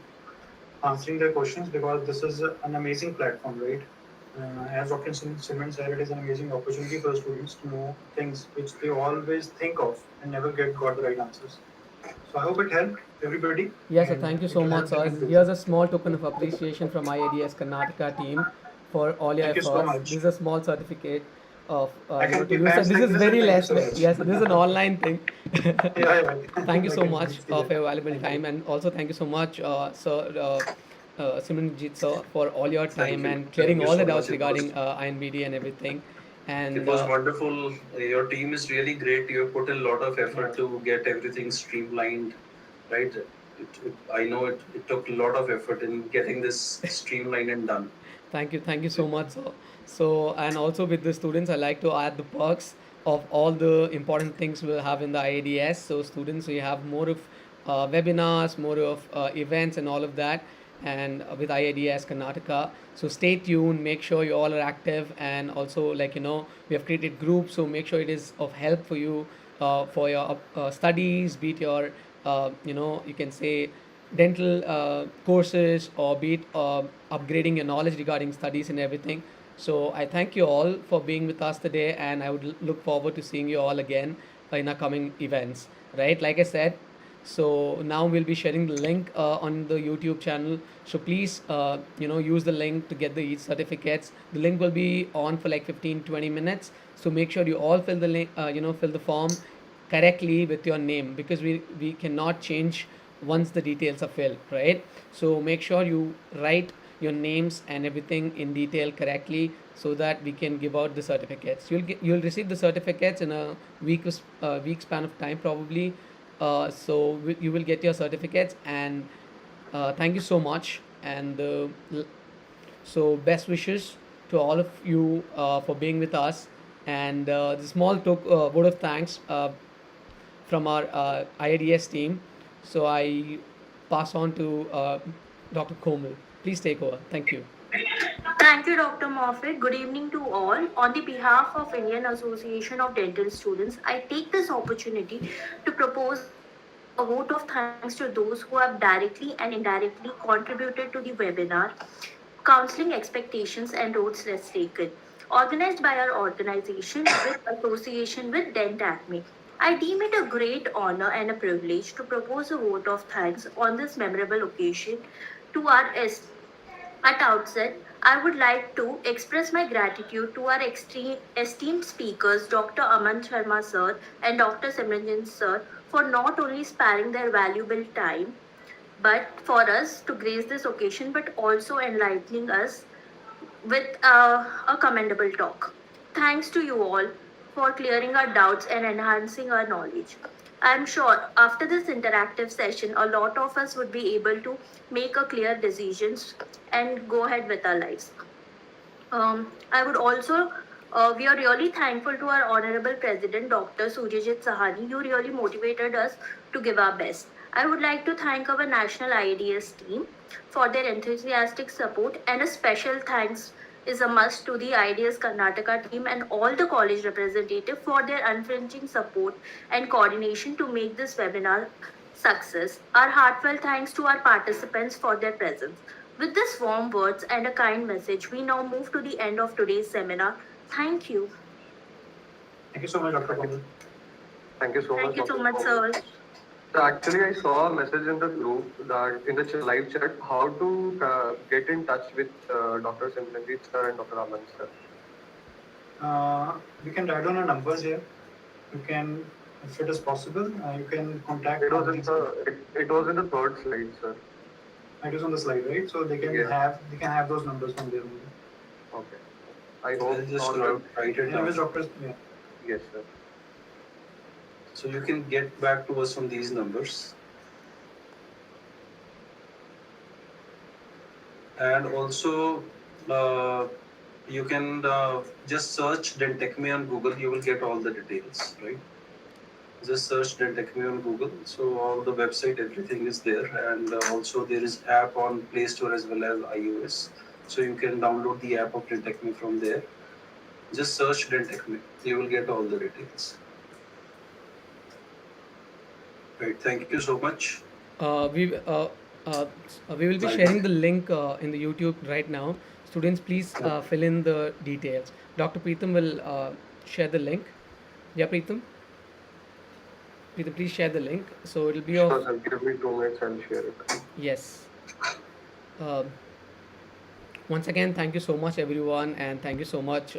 answering their questions, because this is an amazing platform, right? As Dr. Simran said, it is an amazing opportunity for students to know things which they always think of and never got the right answers. So I hope it helped everybody. Yes, sir. and Thank you it so will much, help them sir. in future. Here's a small token of appreciation from IADS Karnataka team for all your Thank you so efforts. much. This is a small certificate of I can to keep you, sir. hands This like is this very and thank less. you so much. Yes, this is an online thing. Yeah. Thank you I so can much see for that. your valuable Thank time, you. and also thank you so much, sir. Simranjit sir, for all your Thank time you. and Thank clearing you all so the much. doubts regarding INBD and everything. It And was wonderful. Your team is really great. You have put in a lot of effort Yeah. to get everything streamlined, right? I know it took a lot of effort in getting this streamlined and done. thank you so much, sir. So, and also with the students, I like to add the perks of all the important things we'll have in the IADS. So, students, we have more of webinars, more of events, and all of that. And with IADS Karnataka. So, stay tuned, make sure you all are active, and also, like, we have created groups. So, make sure it is of help for you for your studies, be it your, you can say, dental courses or be it upgrading your knowledge regarding studies and everything. So I thank you all for being with us today, and I would look forward to seeing you all again in our coming events. Right, like I said. So now we'll be sharing the link on the YouTube channel. So please, use the link to get the EAT certificates. The link will be on for like 15-20 minutes. So make sure you all fill the link, fill the form correctly with your name, because we cannot change once the details are filled, right? So make sure you write your names and everything in detail correctly, so that we can give out the certificates. You'll receive the certificates in a week span of time probably. You will get your certificates, and thank you so much. And so best wishes to all of you for being with us. And the small vote of thanks from our IIDS team. So I pass on to Dr. Komal. Please take over. Thank you. Thank you, Dr. Moffat. Good evening to all. On the behalf of Indian Association of Dental Students, I take this opportunity to propose a vote of thanks to those who have directly and indirectly contributed to the webinar, Counseling Expectations and Roads Less Taken, organized by our organization with association with Dentacme. I deem it a great honor and a privilege to propose a vote of thanks on this memorable occasion to our at outset, I would like to express my gratitude to our esteemed speakers, Dr. Aman Sharma sir and Dr. Simranjan sir, for not only sparing their valuable time, but for us to grace this occasion, but also enlightening us with a commendable talk. Thanks to you all for clearing our doubts and enhancing our knowledge. I'm sure after this interactive session, a lot of us would be able to make a clear decisions and go ahead with our lives. I would also, we are really thankful to our Honorable President, Dr. Surjit Sahani. You really motivated us to give our best. I would like to thank our national IDS team for their enthusiastic support, and a special thanks is a must to the IDS Karnataka team and all the college representatives for their unflinching support and coordination to make this webinar success. Our heartfelt thanks to our participants for their presence. With these warm words and a kind message, we now move to the end of today's seminar. Thank you. Thank you so much, Dr. Komal. Thank you so much. Thank you so Dr. much, Komal. sir. So actually, I saw a message in the group that in the live chat, how to get in touch with Dr. Simranjit sir and Dr. Aman sir. You can write down our numbers here. You can, if it is possible, you can contact. It was in the third slide, sir. It is on the slide, right? So they can have those numbers from there. Okay. I hope Just write it Yeah, down. doctors. Yeah. Yes, sir. So you can get back to us on these numbers. And also, you can just search Dentecme on Google. You will get all the details, right? Just search Dentecme on Google. So all the website, everything is there. And also there is app on Play Store as well as iOS. So you can download the app of Dentecme from there. Just search Dentecme. You will get all the details. Right. Thank you so much. We will be sharing the link in the YouTube right now. Students, please fill in the details. Dr. Preetham will share the link. Yeah, Preetham? Preetham, please share the link. So it'll be Sure, sir. Give me 2 minutes, I'll share it. Yes. Once again, thank you so much, everyone, and thank you so much,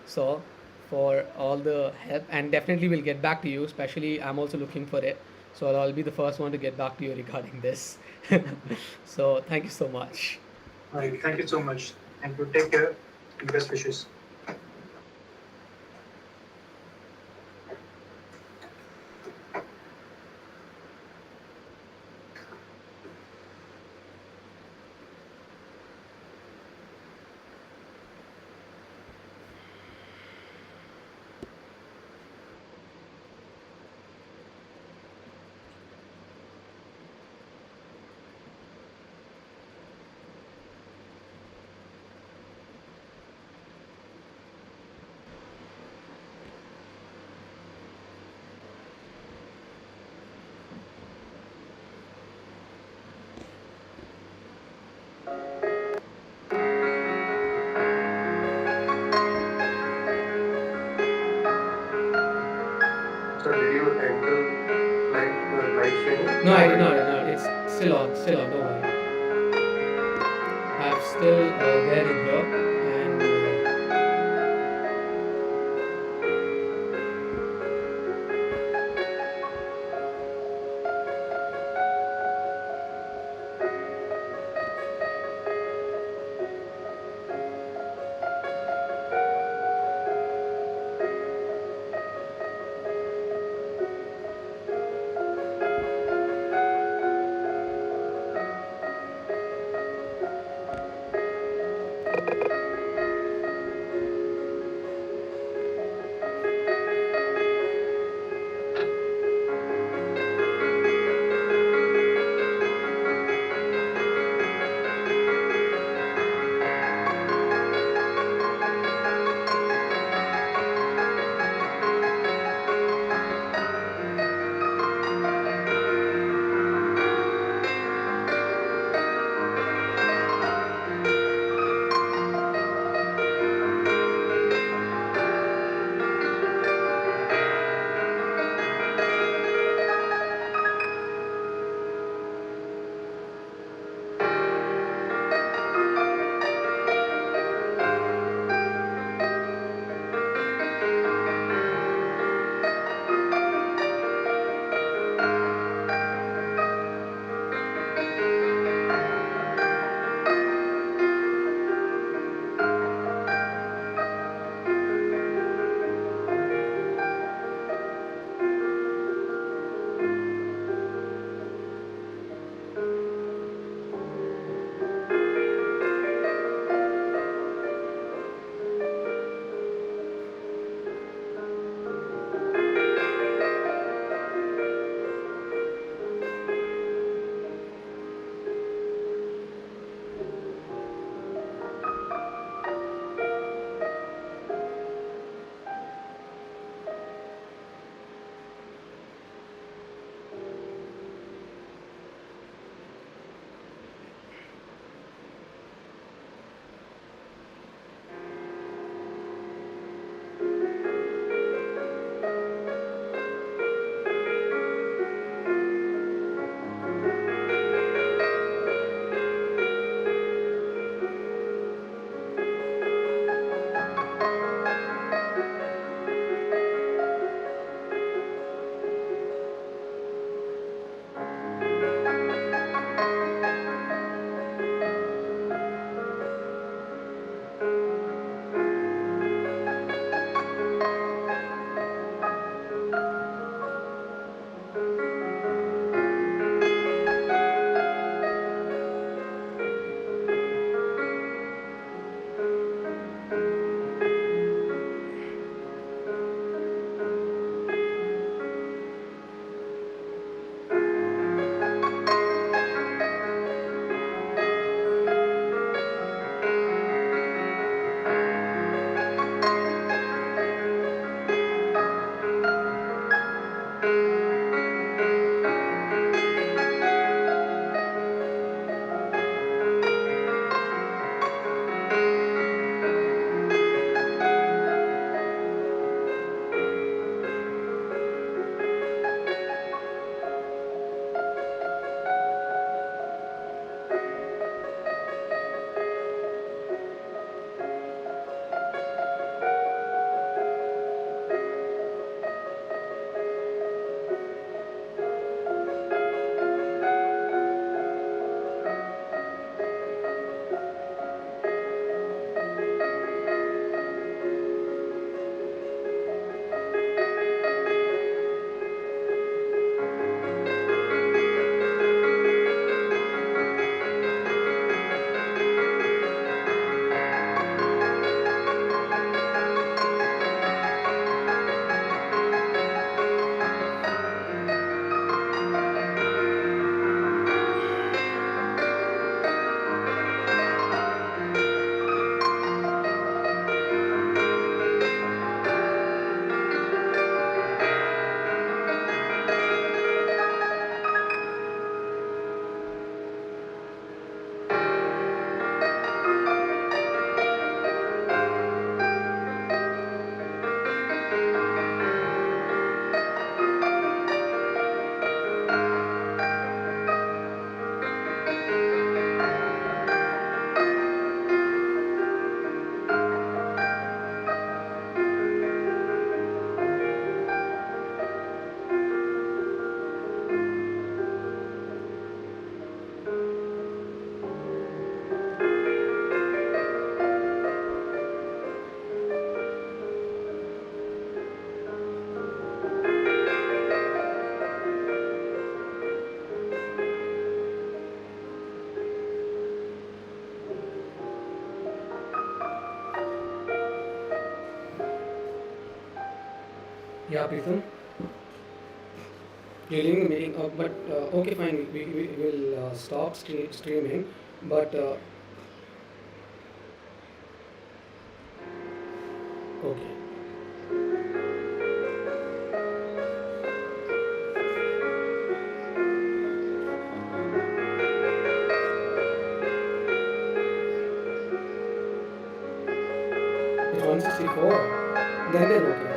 sir, for all the help. And definitely, we'll get back to you. Especially, I'm also looking for it, so I'll be the first one to get back to you regarding this. So, thank you so much. All right. Thank you so much. And to take care. Best wishes. No, I did not. No, it's still on. Still on. Don't worry. I'm still there in here, and Yeah, Pritham. You're leaving the meeting, but okay, fine. We will stop streaming, but okay. It's 164. Then okay.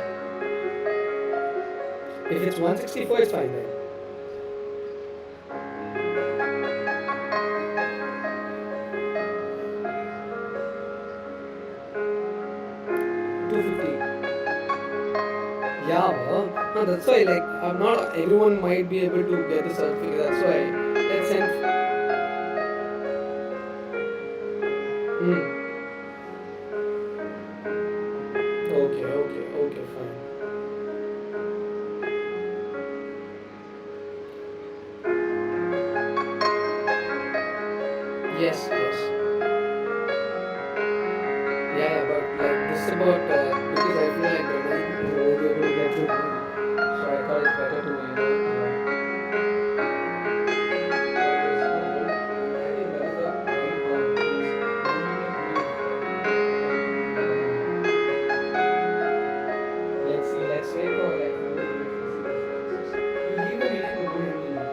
If it's 164, it's fine then. 250. Yeah, well, no, that's why like not everyone might be able to get the certificate. That's why let's send. Hmm. Okay, fine. Yes. Yeah, but like this is about because I feel like the many people won't be able to get through. So I thought it's better to let's wait for like 5 minutes. You leave the meeting and go in the meeting.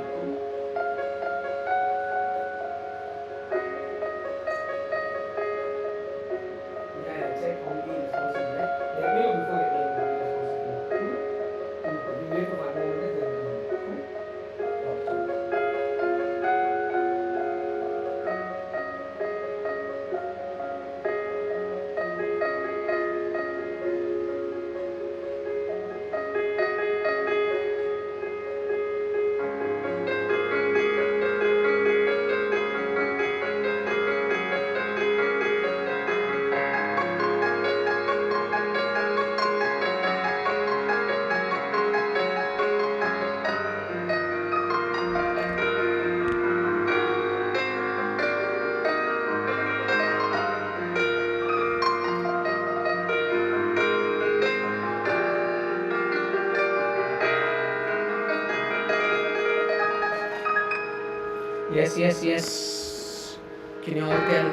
Yeah, check how many responses there. Let me know before getting responses. You wait for 5 more minutes then Yes. Can you all tell?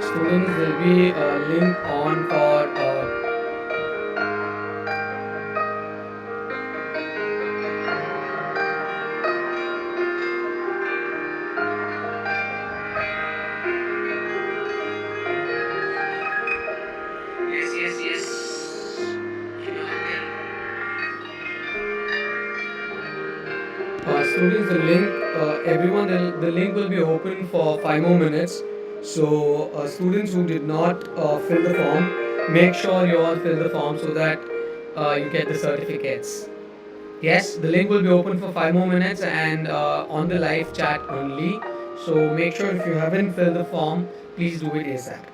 Students, there'll be a link on for. Yes. Can you all tell? Students, the link, everyone, the link will be open for 5 more minutes. So, students who did not fill the form, make sure you all fill the form so that you get the certificates. Yes, the link will be open for 5 more minutes and on the live chat only. So, make sure if you haven't filled the form, please do it ASAP.